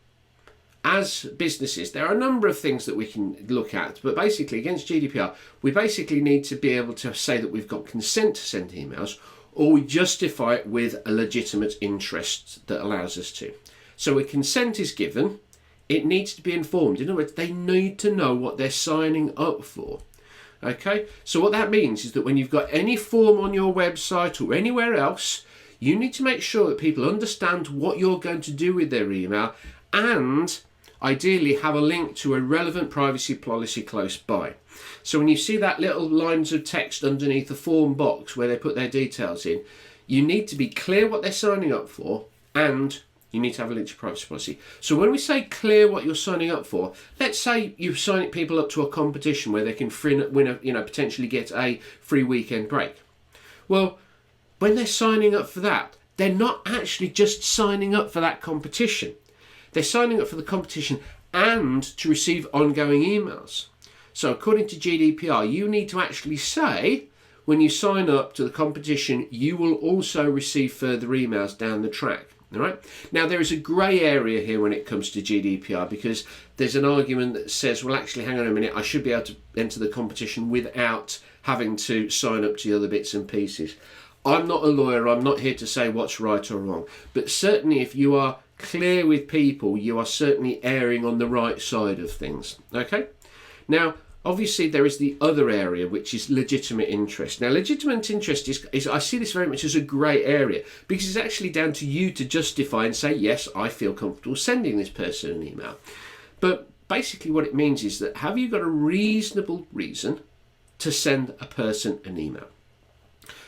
as businesses, there are a number of things that we can look at, but basically against GDPR, we basically need to be able to say that we've got consent to send emails, or we justify it with a legitimate interest that allows us to. So when consent is given, it needs to be informed. In other words, they need to know what they're signing up for. Okay, so what that means is that when you've got any form on your website or anywhere else, you need to make sure that people understand what you're going to do with their email, and ideally have a link to a relevant privacy policy close by. So when you see that little lines of text underneath the form box where they put their details in, you need to be clear what they're signing up for, and you need to have a link to privacy policy. So when we say clear what you're signing up for, let's say you're signing people up to a competition where they can potentially get a free weekend break. Well, when they're signing up for that, they're not actually just signing up for that competition. They're signing up for the competition and to receive ongoing emails. So according to GDPR, you need to actually say, when you sign up to the competition, you will also receive further emails down the track. All right. Now, there is a grey area here when it comes to GDPR, because there's an argument that says, well, actually, hang on a minute, I should be able to enter the competition without having to sign up to the other bits and pieces. I'm not a lawyer. I'm not here to say what's right or wrong. But certainly if you are clear with people, you are certainly erring on the right side of things. Okay? Now, obviously, there is the other area, which is legitimate interest. Now, legitimate interest is I see this very much as a grey area, because it's actually down to you to justify and say, yes, I feel comfortable sending this person an email. But basically what it means is that, have you got a reasonable reason to send a person an email?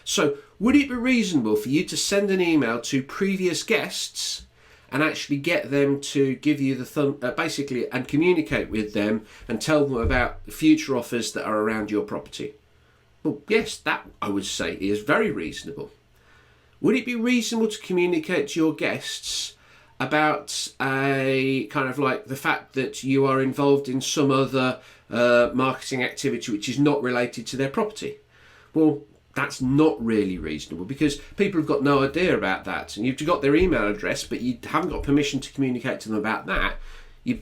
So, would it be reasonable for you to send an email to previous guests and actually get them to give you the basically, and communicate with them and tell them about future offers that are around your property? Well, yes, that I would say is very reasonable. Would it be reasonable to communicate to your guests about a kind of like the fact that you are involved in some other marketing activity which is not related to their property? Well, that's not really reasonable, because people have got no idea about that, and you've got their email address but you haven't got permission to communicate to them about that.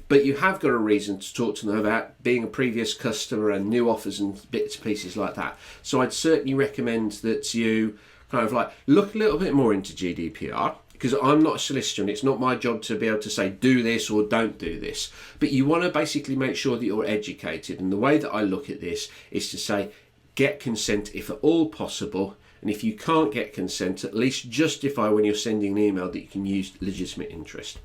But you have got a reason to talk to them about being a previous customer and new offers and bits and pieces like that. So I'd certainly recommend that you kind of like look a little bit more into GDPR, because I'm not a solicitor and it's not my job to be able to say do this or don't do this. But you want to basically make sure that you're educated. And the way that I look at this is to say, get consent if at all possible. And if you can't get consent, at least justify when you're sending an email that you can use legitimate interest.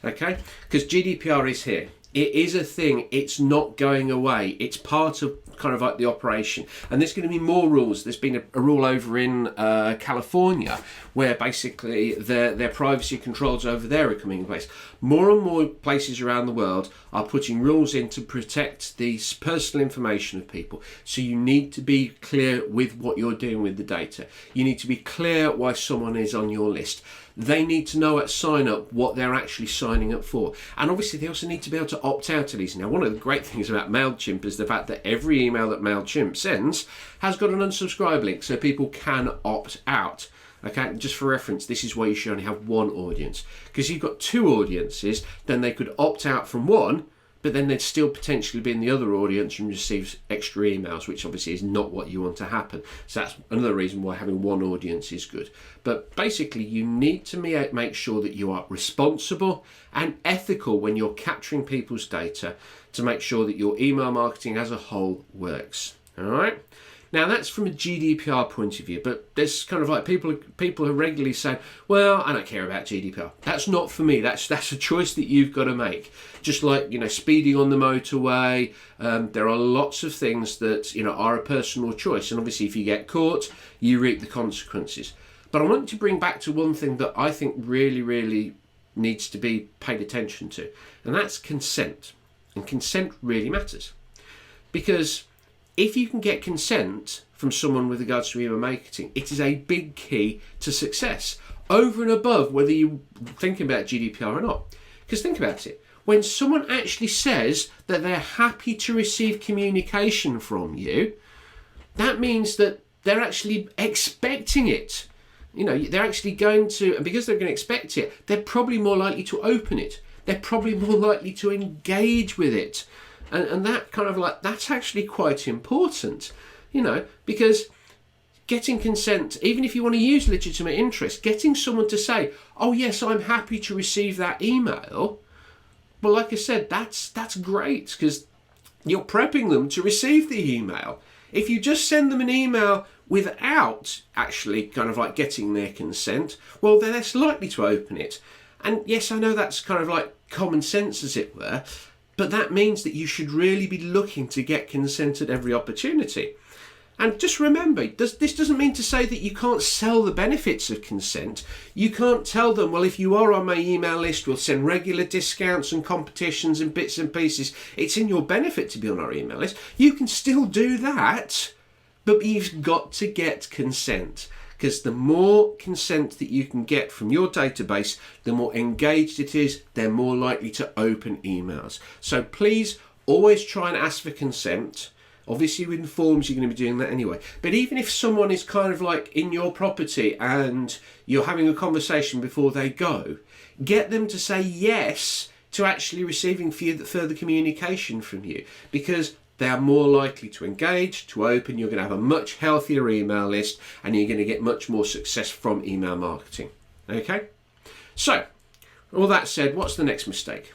Okay? Because GDPR is here. It is a thing. It's not going away. It's part of kind of like the operation. And there's going to be more rules. There's been a rule over in California where basically their privacy controls over there are coming in place. More and more places around the world are putting rules in to protect the personal information of people. So you need to be clear with what you're doing with the data. You need to be clear why someone is on your list. They need to know at sign up what they're actually signing up for. And obviously they also need to be able to opt out of these. Now, one of the great things about MailChimp is the fact that every email that MailChimp sends has got an unsubscribe link, so people can opt out. Okay, just for reference, this is why you should only have one audience. Because you've got two audiences, then they could opt out from one, but then they'd still potentially be in the other audience and receive extra emails, which obviously is not what you want to happen. So that's another reason why having one audience is good. But basically, you need to make sure that you are responsible and ethical when you're capturing people's data to make sure that your email marketing as a whole works. All right? Now, that's from a GDPR point of view, but there's kind of like people who regularly say, well, I don't care about GDPR. That's not for me. That's a choice that you've got to make. Just like, speeding on the motorway, there are lots of things that, are a personal choice. And obviously, if you get caught, you reap the consequences. But I want to bring back to one thing that I think really, really needs to be paid attention to, and that's consent. And consent really matters. Because if you can get consent from someone with regards to email marketing, it is a big key to success, over and above whether you're thinking about GDPR or not. Because think about it. When someone actually says that they're happy to receive communication from you, that means that they're actually expecting it. They're actually going to, and because they're going to expect it, they're probably more likely to open it. They're probably more likely to engage with it. And that kind of like, that's actually quite important, because getting consent, even if you want to use legitimate interest, getting someone to say, oh yes, I'm happy to receive that email. Well, like I said, that's great, because you're prepping them to receive the email. If you just send them an email without actually kind of like getting their consent, well, they're less likely to open it. And yes, I know that's kind of like common sense, as it were, but that means that you should really be looking to get consent at every opportunity. And just remember, this doesn't mean to say that you can't sell the benefits of consent. You can't tell them, well, if you are on my email list, we'll send regular discounts and competitions and bits and pieces. It's in your benefit to be on our email list. You can still do that, but you've got to get consent. Because the more consent that you can get from your database, the more engaged it is, they're more likely to open emails. So please always try and ask for consent. Obviously with forms you're going to be doing that anyway. But even if someone is kind of like in your property and you're having a conversation before they go, get them to say yes to actually receiving further communication from you, because they are more likely to engage, to open. You're going to have a much healthier email list, and you're going to get much more success from email marketing. Okay? So, all that said, what's the next mistake?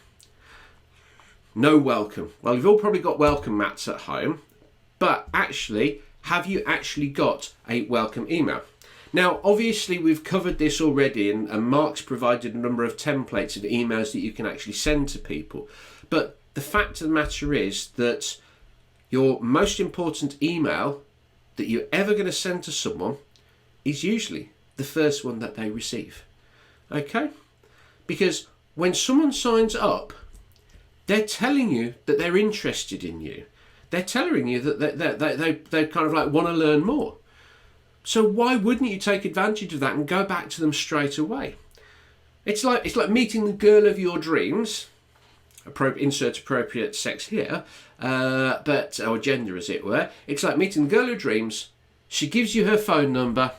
No welcome. Well, you've all probably got welcome mats at home, but actually, have you actually got a welcome email? Now, obviously, we've covered this already, and Mark's provided a number of templates of emails that you can actually send to people. But the fact of the matter is that your most important email that you're ever going to send to someone is usually the first one that they receive. Okay? Because when someone signs up, they're telling you that they're interested in you. They're telling you that they kind of like want to learn more. So why wouldn't you take advantage of that and go back to them straight away? It's like meeting the girl of your dreams. Insert appropriate sex here, or gender as it were. It's like meeting the girl of dreams, she gives you her phone number,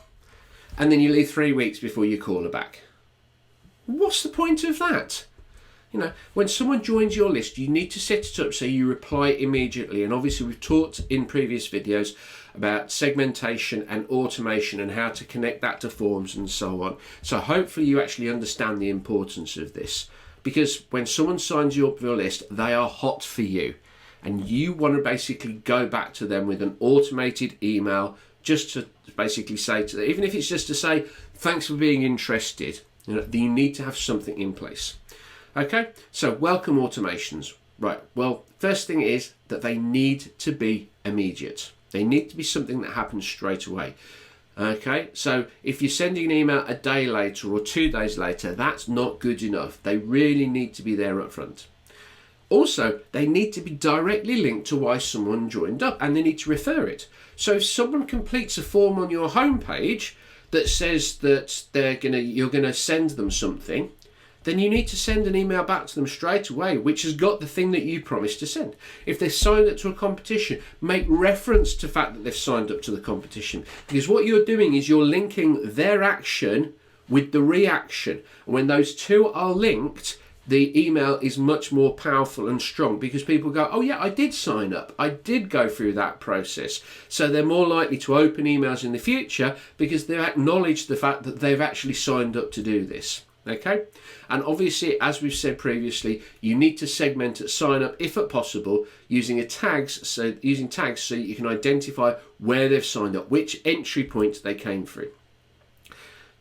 and then you leave 3 weeks before you call her back. What's the point of that? You know, when someone joins your list, you need to set it up so you reply immediately. And obviously we've talked in previous videos about segmentation and automation and how to connect that to forms and so on. So hopefully you actually understand the importance of this, because when someone signs you up for your list, they are hot for you. And you want to basically go back to them with an automated email just to basically say to them, even if it's just to say, thanks for being interested, you need to have something in place. Okay, so welcome automations. Right, well, first thing is that they need to be immediate. They need to be something that happens straight away. Okay, so if you're sending an email a day later or 2 days later, that's not good enough. They really need to be there up front. Also, they need to be directly linked to why someone joined up, and they need to refer it. So if someone completes a form on your homepage that says that you're gonna send them something, then you need to send an email back to them straight away, which has got the thing that you promised to send. If they've signed up to a competition, make reference to the fact that they've signed up to the competition, because what you're doing is you're linking their action with the reaction. And when those two are linked, the email is much more powerful and strong, because people go, oh yeah, I did sign up. I did go through that process. So they're more likely to open emails in the future because they've acknowledged the fact that they've actually signed up to do this. Okay, and obviously, as we've said previously, you need to segment at sign up if at possible using tags so you can identify where they've signed up, which entry point they came through.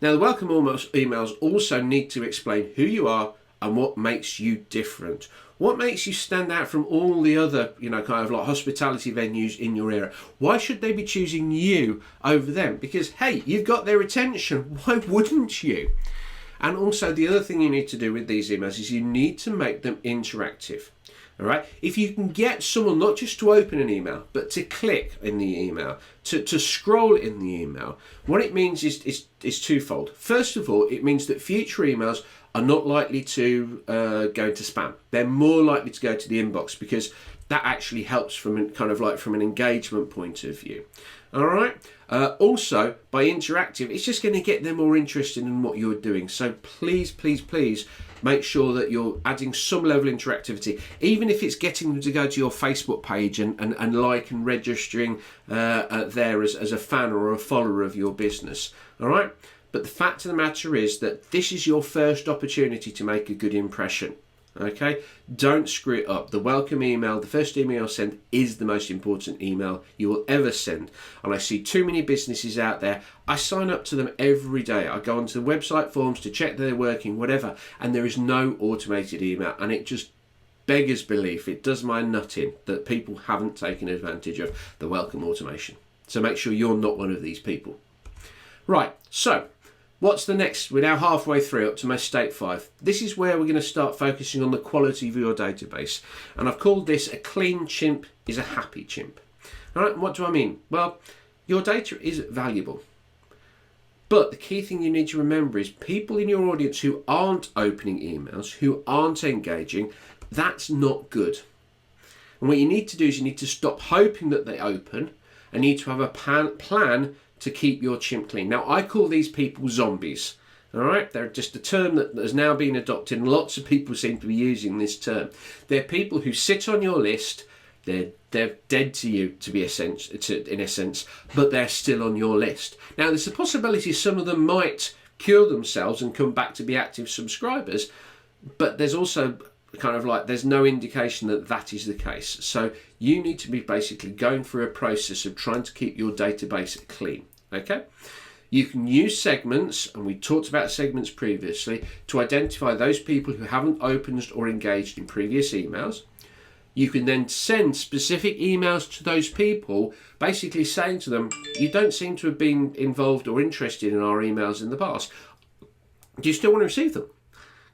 Now, the welcome emails also need to explain who you are and what makes you different. What makes you stand out from all the other, kind of like hospitality venues in your area? Why should they be choosing you over them? Because, hey, you've got their attention. Why wouldn't you? And also, the other thing you need to do with these emails is you need to make them interactive. All right. If you can get someone not just to open an email, but to click in the email, to scroll in the email, what it means is twofold. First of all, it means that future emails are not likely to go into spam. They're more likely to go to the inbox, because that actually helps from an engagement point of view. All right. Also, by interactive, it's just going to get them more interested in what you're doing. So please, please, please make sure that you're adding some level of interactivity, even if it's getting them to go to your Facebook page and like and registering there as a fan or a follower of your business. All right. But the fact of the matter is that this is your first opportunity to make a good impression. Okay, don't screw it up. The welcome email, the first email sent, is the most important email you will ever send. And I see too many businesses out there. I sign up to them every day. I go onto the website forms to check that they're working, whatever, and there is no automated email, and it just beggars belief. It does my nut in that people haven't taken advantage of the welcome automation. So make sure you're not one of these people. Right, so what's the next? We're now halfway through, up to mistake 5. This is where we're going to start focusing on the quality of your database. And I've called this a clean chimp is a happy chimp. All right, what do I mean? Well, your data is valuable. But the key thing you need to remember is people in your audience who aren't opening emails, who aren't engaging, that's not good. And what you need to do is you need to stop hoping that they open, and need to have a plan to keep your chimp clean. Now, I call these people zombies. All right, they're just a term that has now been adopted, and lots of people seem to be using this term. They're people who sit on your list. They're dead to you, in essence, but they're still on your list. Now, there's a possibility some of them might cure themselves and come back to be active subscribers, but there's also there's no indication that that is the case. So you need to be basically going through a process of trying to keep your database clean. Okay. You can use segments, and we talked about segments previously, to identify those people who haven't opened or engaged in previous emails. You can then send specific emails to those people, basically saying to them, you don't seem to have been involved or interested in our emails in the past. Do you still want to receive them?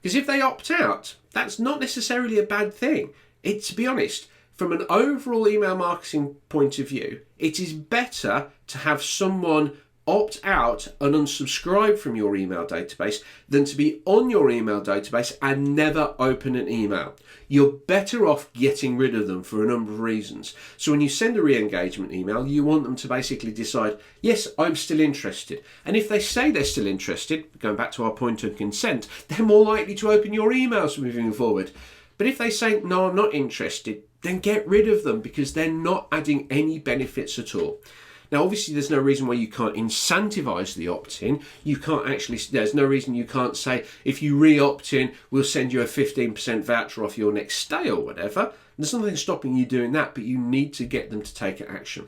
Because if they opt out, that's not necessarily a bad thing. To be honest, from an overall email marketing point of view, it is better to have someone opt out and unsubscribe from your email database than to be on your email database and never open an email. You're better off getting rid of them for a number of reasons. So when you send a re-engagement email, you want them to basically decide, yes, I'm still interested. And if they say they're still interested, going back to our point of consent, they're more likely to open your emails moving forward. But if they say, no, I'm not interested, then get rid of them because they're not adding any benefits at all. Now, obviously, there's no reason why you can't incentivize the opt-in. There's no reason you can't say, if you re-opt in, we'll send you a 15% voucher off your next stay or whatever. There's nothing stopping you doing that, but you need to get them to take action.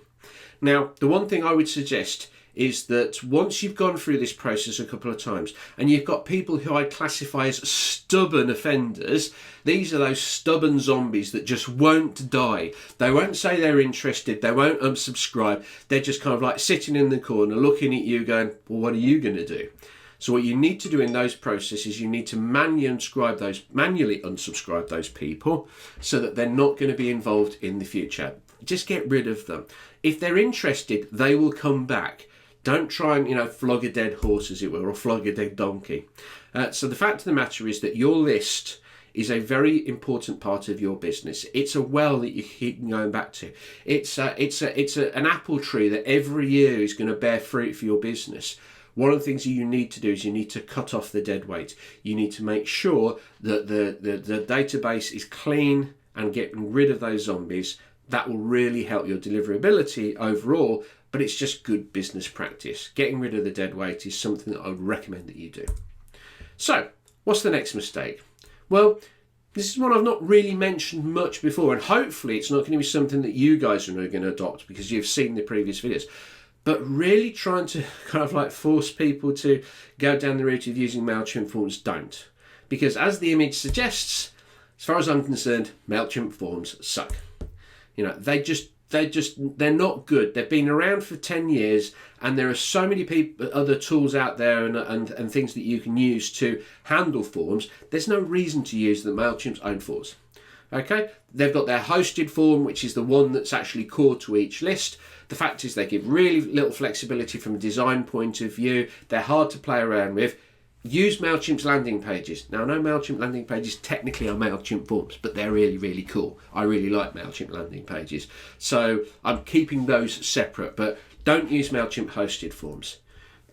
Now, the one thing I would suggest is that once you've gone through this process a couple of times and you've got people who I classify as stubborn offenders, these are those stubborn zombies that just won't die. They won't say they're interested, they won't unsubscribe, they're just kind of like sitting in the corner looking at you going, well, what are you going to do? So what you need to do in those processes, you need to manually unsubscribe those people so that they're not going to be involved in the future. Just get rid of them. If they're interested, they will come back. Don't try and, flog a dead horse, as it were, or flog a dead donkey. So the fact of the matter is that your list is a very important part of your business. It's a well that you keep going back to. It's an apple tree that every year is going to bear fruit for your business. One of the things that you need to do is you need to cut off the dead weight. You need to make sure that the database is clean and getting rid of those zombies. That will really help your deliverability overall, but it's just good business practice. Getting rid of the dead weight is something that I would recommend that you do. So, what's the next mistake? Well, this is one I've not really mentioned much before, and hopefully it's not going to be something that you guys are going to adopt because you've seen the previous videos. But really trying to kind of like force people to go down the route of using MailChimp forms, don't. Because as the image suggests, as far as I'm concerned, MailChimp forms suck. They're not good. They've been around for 10 years and there are so many other tools out there and things that you can use to handle forms. There's no reason to use the MailChimp's own forms. Okay, they've got their hosted form, which is the one that's actually core to each list. The fact is they give really little flexibility from a design point of view. They're hard to play around with. Use MailChimp's landing pages. Now, I know MailChimp landing pages technically are MailChimp forms, but they're really, really cool. I really like MailChimp landing pages. So I'm keeping those separate, but don't use MailChimp hosted forms.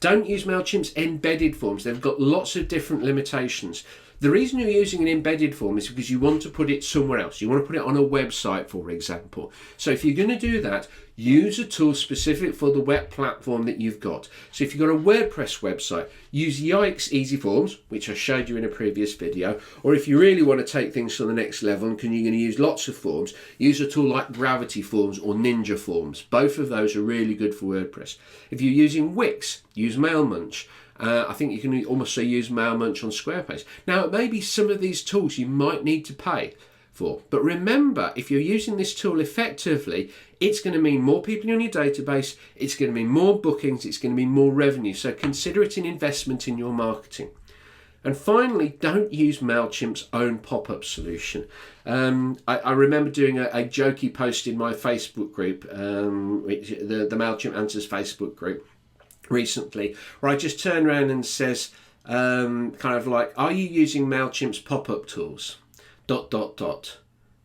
Don't use MailChimp's embedded forms. They've got lots of different limitations. The reason you're using an embedded form is because you want to put it somewhere else. You want to put it on a website, for example. So if you're going to do that, use a tool specific for the web platform that you've got. So if you've got a WordPress website, use Yikes Easy Forms, which I showed you in a previous video. Or if you really want to take things to the next level and you're going to use lots of forms, use a tool like Gravity Forms or Ninja Forms. Both of those are really good for WordPress. If you're using Wix, use MailMunch. I think you can also use MailMunch on Squarespace. Now, it may be some of these tools you might need to pay for. But remember, if you're using this tool effectively, it's going to mean more people on your database, it's going to mean more bookings, it's going to mean more revenue. So consider it an investment in your marketing. And finally, don't use MailChimp's own pop-up solution. I remember doing a jokey post in my Facebook group, the MailChimp Answers Facebook group, recently, where I just turned around and says, kind of like, are you using MailChimp's pop-up tools? ...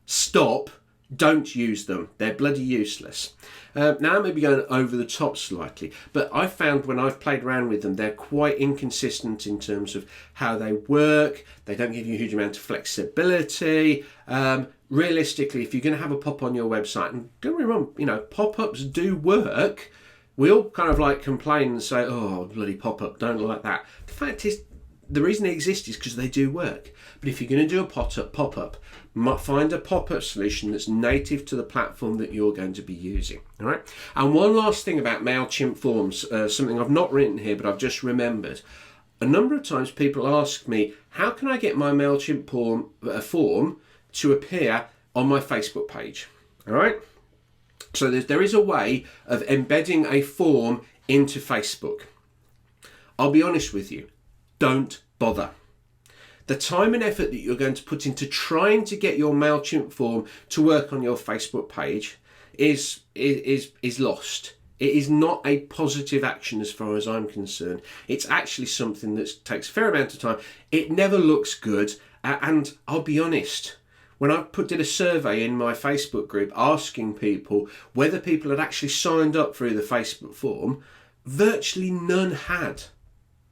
Stop, don't use them. They're bloody useless. Now I may be going over the top slightly, but I've found when I've played around with them, they're quite inconsistent in terms of how they work. They don't give you a huge amount of flexibility. Realistically, if you're going to have a pop on your website, and don't get me wrong, pop-ups do work. We all kind of like complain and say, oh, bloody pop-up, don't like that. The fact is, the reason they exist is because they do work. But if you're going to do a pop-up, find a pop-up solution that's native to the platform that you're going to be using. All right. And one last thing about MailChimp forms, something I've not written here, but I've just remembered. A number of times people ask me, how can I get my MailChimp form to appear on my Facebook page? All right. So there is a way of embedding a form into Facebook. I'll be honest with you, don't bother. The time and effort that you're going to put into trying to get your MailChimp form to work on your Facebook page is lost. It is not a positive action as far as I'm concerned. It's actually something that takes a fair amount of time. It never looks good. And I'll be honest, when I did a survey in my Facebook group asking people whether people had actually signed up through the Facebook form, virtually none had.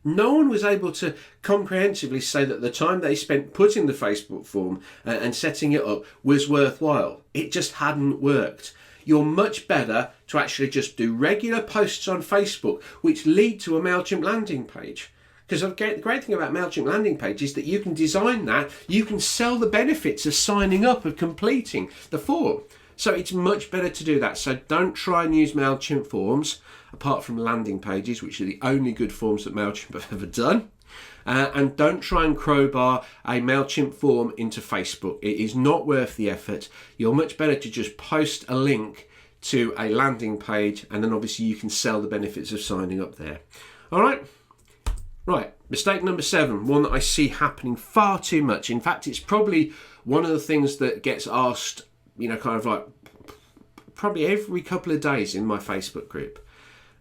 No one was able to comprehensively say that the time they spent putting the Facebook form and setting it up was worthwhile. It just hadn't worked. You're much better to actually just do regular posts on Facebook which lead to a MailChimp landing page. Because the great thing about MailChimp landing page is that you can design that, you can sell the benefits of signing up, of completing the form. So it's much better to do that. So don't try and use MailChimp forms, apart from landing pages, which are the only good forms that MailChimp have ever done. And don't try and crowbar a MailChimp form into Facebook. It is not worth the effort. You're much better to just post a link to a landing page, and then obviously you can sell the benefits of signing up there. All right. Right, mistake number 7, one that I see happening far too much. In fact, it's probably one of the things that gets asked, kind of like probably every couple of days in my Facebook group.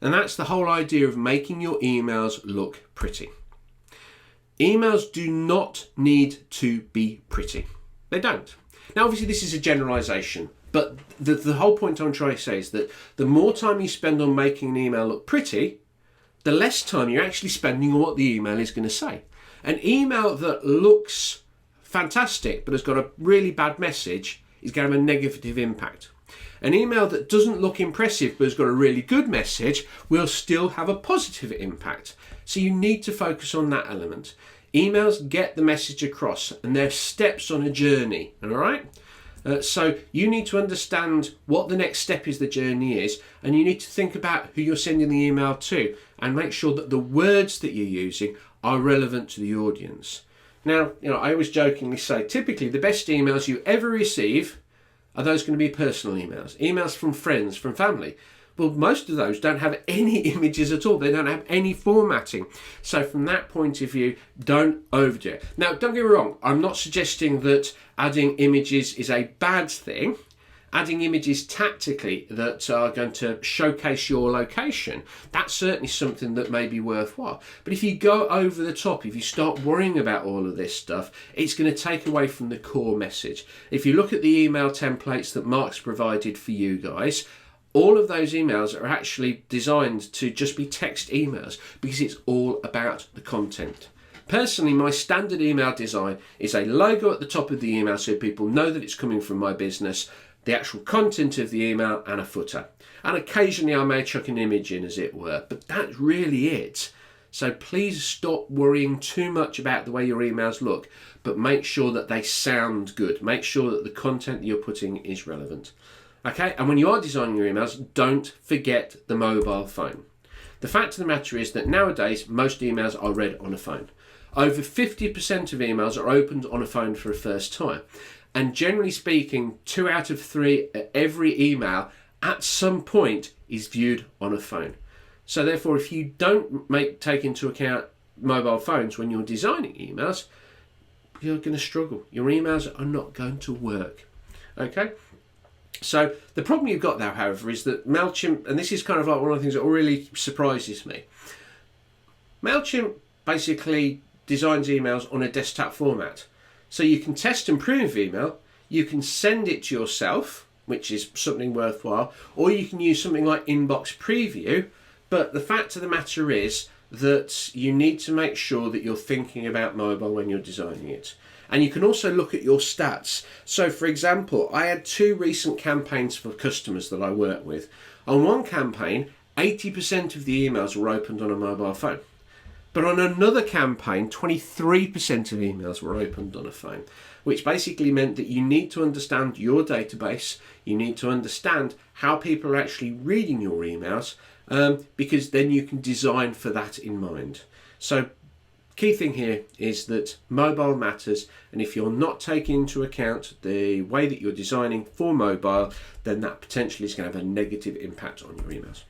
And that's the whole idea of making your emails look pretty. Emails do not need to be pretty. They don't. Now, obviously, this is a generalization, but the whole point I'm trying to say is that the more time you spend on making an email look pretty, the less time you're actually spending on what the email is going to say. An email that looks fantastic but has got a really bad message is going to have a negative impact. An email that doesn't look impressive but has got a really good message will still have a positive impact. So you need to focus on that element. Emails get the message across, and they're steps on a journey, all right? So you need to understand what the next step is, the journey is, and you need to think about who you're sending the email to and make sure that the words that you're using are relevant to the audience. Now, I always jokingly say, typically the best emails you ever receive are those going to be personal emails, emails from friends, from family. Well, most of those don't have any images at all. They don't have any formatting. So from that point of view, don't overdo it. Now, don't get me wrong. I'm not suggesting that adding images is a bad thing. Adding images tactically that are going to showcase your location, that's certainly something that may be worthwhile. But if you go over the top, if you start worrying about all of this stuff, it's going to take away from the core message. If you look at the email templates that Mark's provided for you guys, all of those emails are actually designed to just be text emails because it's all about the content. Personally, my standard email design is a logo at the top of the email so people know that it's coming from my business, the actual content of the email, and a footer. And occasionally I may chuck an image in, as it were, but that's really it. So please stop worrying too much about the way your emails look, but make sure that they sound good. Make sure that the content that you're putting is relevant. Okay, and when you are designing your emails, don't forget the mobile phone. The fact of the matter is that nowadays, most emails are read on a phone. Over 50% of emails are opened on a phone for a first time. And generally speaking, 2 out of 3 every email at some point is viewed on a phone. So therefore, if you don't take into account mobile phones when you're designing emails, you're going to struggle. Your emails are not going to work. Okay? So the problem you've got now, however, is that MailChimp, and this is kind of like one of the things that really surprises me, MailChimp basically designs emails on a desktop format. So you can test and prove email, you can send it to yourself, which is something worthwhile, or you can use something like Inbox Preview, but the fact of the matter is that you need to make sure that you're thinking about mobile when you're designing it. And you can also look at your stats. So for example, I had 2 recent campaigns for customers that I work with. On one campaign, 80% of the emails were opened on a mobile phone. But on another campaign, 23% of emails were opened on a phone, which basically meant that you need to understand your database, you need to understand how people are actually reading your emails, because then you can design for that in mind. So key thing here is that mobile matters, and if you're not taking into account the way that you're designing for mobile, then that potentially is going to have a negative impact on your emails.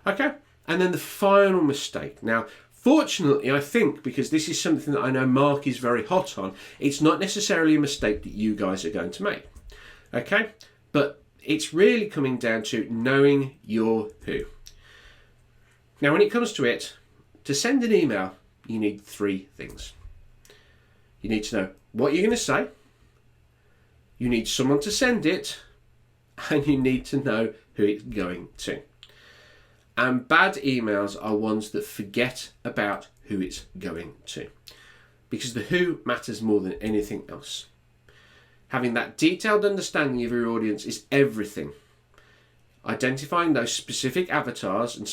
Okay, and then the final mistake. Now, fortunately, I think, because this is something that I know Mark is very hot on, it's not necessarily a mistake that you guys are going to make. Okay, but it's really coming down to knowing your who. Now, when it comes to it, to send an email, you need three things. You need to know what you're going to say, you need someone to send it, and you need to know who it's going to. And bad emails are ones that forget about who it's going to, because the who matters more than anything else. Having that detailed understanding of your audience is everything. Identifying those specific avatars and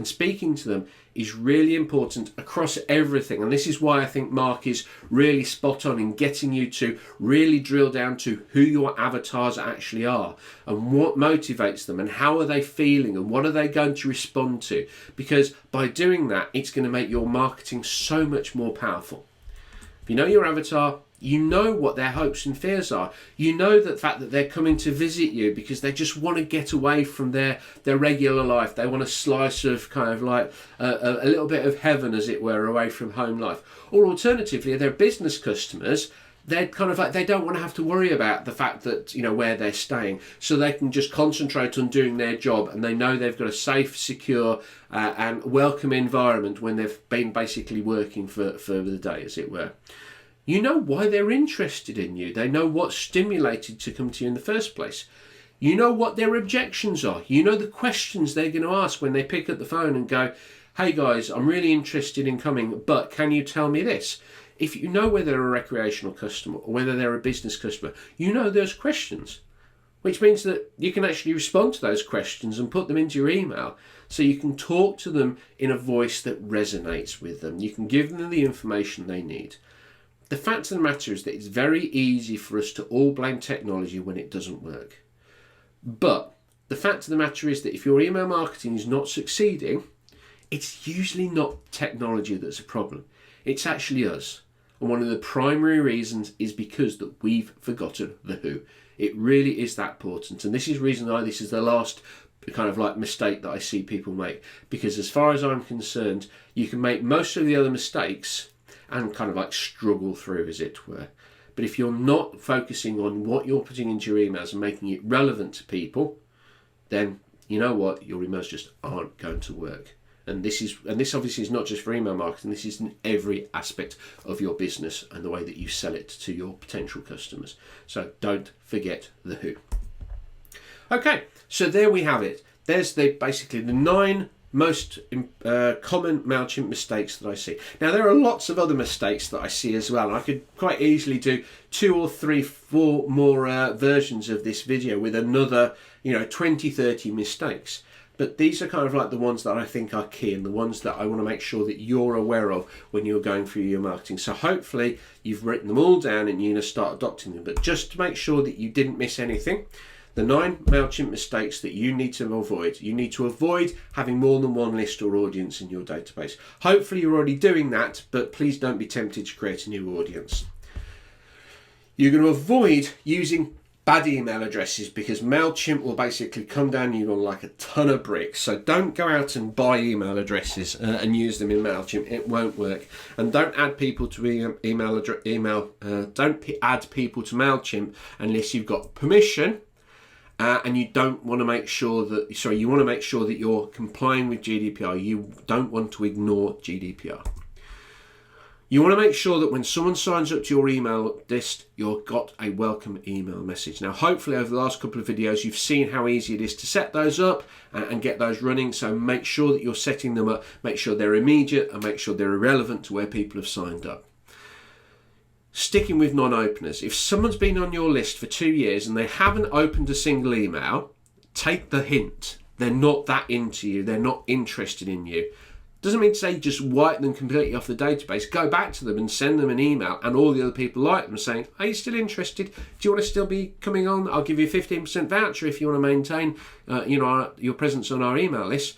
speaking to them is really important across everything. And this is why I think Mark is really spot on in getting you to really drill down to who your avatars actually are and what motivates them and how are they feeling and what are they going to respond to. Because by doing that, it's going to make your marketing so much more powerful. If you know your avatar, you know what their hopes and fears are. You know the fact that they're coming to visit you because they just want to get away from their regular life. They want a slice of kind of like a little bit of heaven, as it were, away from home life. Or alternatively, they're business customers. They're kind of like, they don't want to have to worry about the fact that, you know, where they're staying. So they can just concentrate on doing their job, and they know they've got a safe, secure and welcome environment when they've been basically working for the day, as it were. You know why they're interested in you. They know what stimulated to come to you in the first place. You know what their objections are. You know the questions they're going to ask when they pick up the phone and go, hey guys, I'm really interested in coming, but can you tell me this? If you know whether they're a recreational customer or whether they're a business customer, you know those questions, which means that you can actually respond to those questions and put them into your email. So you can talk to them in a voice that resonates with them. You can give them the information they need. The fact of the matter is that it's very easy for us to all blame technology when it doesn't work. But the fact of the matter is that if your email marketing is not succeeding, it's usually not technology that's a problem. It's actually us. And one of the primary reasons is because that we've forgotten the who. It really is that important. And this is the reason why this is the last kind of like mistake that I see people make. Because as far as I'm concerned, you can make most of the other mistakes and kind of like struggle through, as it were. But if you're not focusing on what you're putting into your emails and making it relevant to people, then you know what, your emails just aren't going to work. And this obviously is not just for email marketing, this is in every aspect of your business and the way that you sell it to your potential customers. So don't forget the who. Okay, so there we have it. There's basically the 9 most common MailChimp mistakes that I see. Now, there are lots of other mistakes that I see as well. I could quite easily do 2 or 3, 4 more versions of this video with another, 20, 30 mistakes. But these are kind of like the ones that I think are key and the ones that I want to make sure that you're aware of when you're going through your marketing. So hopefully you've written them all down and you're going to start adopting them. But just to make sure that you didn't miss anything, the 9 MailChimp mistakes that you need to avoid. You need to avoid having more than one list or audience in your database. Hopefully you're already doing that, but please don't be tempted to create a new audience. You're going to avoid using bad email addresses because MailChimp will basically come down you on like a ton of bricks. So don't go out and buy email addresses and use them in MailChimp. It won't work. And don't add people to don't add people to MailChimp unless you've got permission. And you want to make sure that you're complying with GDPR. You don't want to ignore GDPR. You want to make sure that when someone signs up to your email list, you've got a welcome email message. Now, hopefully over the last couple of videos, you've seen how easy it is to set those up and get those running. So make sure that you're setting them up, make sure they're immediate and make sure they're irrelevant to where people have signed up. Sticking with non-openers. If someone's been on your list for 2 years and they haven't opened a single email, take the hint. They're not that into you. They're not interested in you. Doesn't mean to say just wipe them completely off the database. Go back to them and send them an email and all the other people like them saying, are you still interested? Do you want to still be coming on? I'll give you a 15% voucher if you want to maintain your presence on our email list.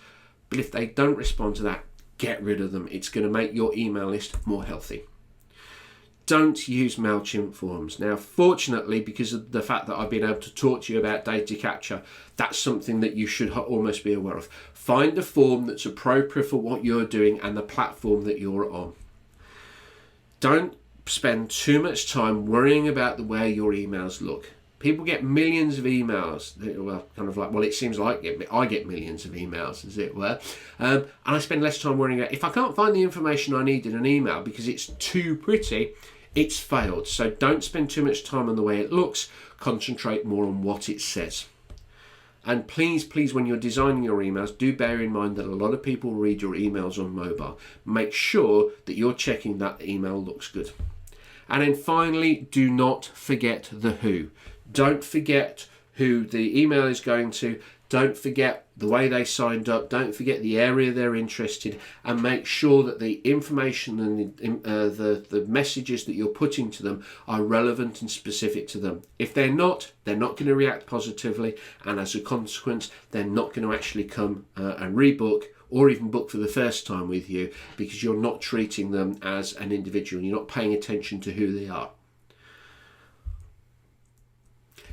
But if they don't respond to that, get rid of them. It's going to make your email list more healthy. Don't use MailChimp forms. Now, fortunately, because of the fact that I've been able to talk to you about data capture, that's something that you should almost be aware of. Find a form that's appropriate for what you're doing and the platform that you're on. Don't spend too much time worrying about the way your emails look. People get millions of emails. Well, kind of like, well, it seems like I get millions of emails, as it were. And I spend less time worrying about if I can't find the information I need in an email because it's too pretty, it's failed. So don't spend too much time on the way it looks. Concentrate more on what it says. And please, when you're designing your emails, do bear in mind that a lot of people read your emails on mobile. Make sure that you're checking that email looks good. And then finally, do not forget the who. Don't forget who the email is going to. Don't forget the way they signed up. Don't forget the area they're interested in, and make sure that the information and the messages that you're putting to them are relevant and specific to them. If they're not going to react positively, and as a consequence, they're not going to actually come and rebook or even book for the first time with you, because you're not treating them as an individual. You're not paying attention to who they are.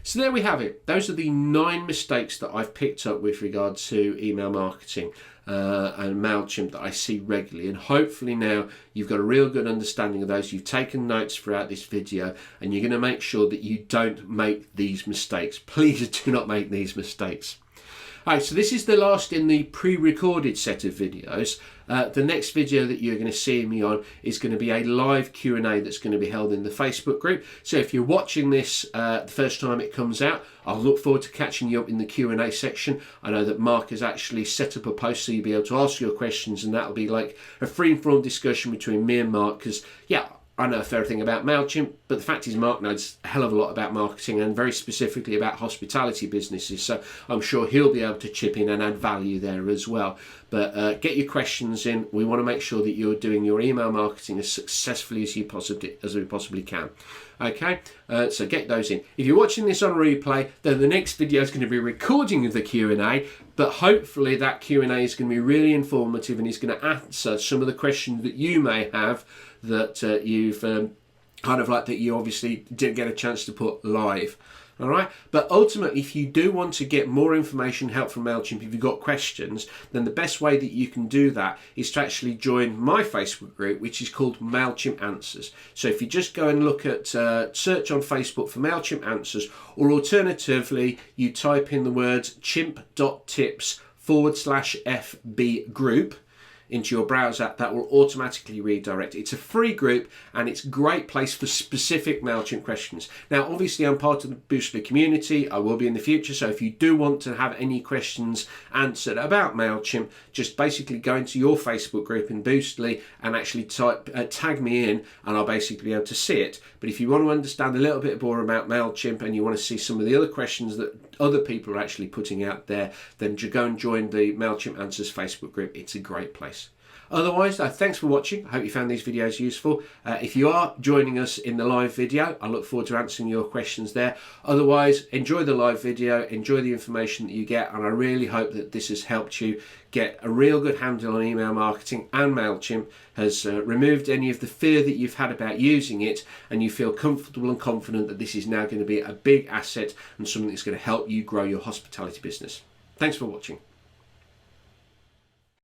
So there we have it. Those are the 9 mistakes that I've picked up with regard to email marketing and MailChimp that I see regularly. And hopefully now you've got a real good understanding of those. You've taken notes throughout this video, and you're going to make sure that you don't make these mistakes. Please do not make these mistakes. Alright, so this is the last in the pre-recorded set of videos. The next video that you're going to see me on is going to be a live Q&A that's going to be held in the Facebook group. So if you're watching this the first time it comes out, I'll look forward to catching you up in the Q&A section. I know that Mark has actually set up a post so you'll be able to ask your questions, and that'll be like a free-form discussion between me and Mark, because yeah, I know a fair thing about MailChimp, but the fact is Mark knows a hell of a lot about marketing, and very specifically about hospitality businesses, so I'm sure he'll be able to chip in and add value there as well. But get your questions in. We want to make sure that you're doing your email marketing as successfully as we possibly can. Okay, so get those in. If you're watching this on replay, then the next video is going to be recording of the Q&A, but hopefully that Q&A is going to be really informative and is going to answer some of the questions that you may have that you've that you obviously didn't get a chance to put live. All right, but ultimately, if you do want to get more information, help from MailChimp, if you've got questions, then the best way that you can do that is to actually join my Facebook group, which is called MailChimp Answers. So if you just go and look at search on Facebook for MailChimp Answers, or alternatively, you type in the words chimp.tips/FB group into your browser, that will automatically redirect. It's a free group, and it's a great place for specific MailChimp questions. Now, obviously, I'm part of the Boostly community. I will be in the future, so if you do want to have any questions answered about MailChimp, just basically go into your Facebook group in Boostly and actually tag me in, and I'll basically be able to see it. But if you want to understand a little bit more about MailChimp and you want to see some of the other questions that other people are actually putting out there, then go and join the MailChimp Answers Facebook group. It's a great place. Otherwise, thanks for watching. I hope you found these videos useful. If you are joining us in the live video, I look forward to answering your questions there. Otherwise, enjoy the live video, enjoy the information that you get, and I really hope that this has helped you get a real good handle on email marketing, and MailChimp has removed any of the fear that you've had about using it, and you feel comfortable and confident that this is now going to be a big asset and something that's going to help you grow your hospitality business. Thanks for watching.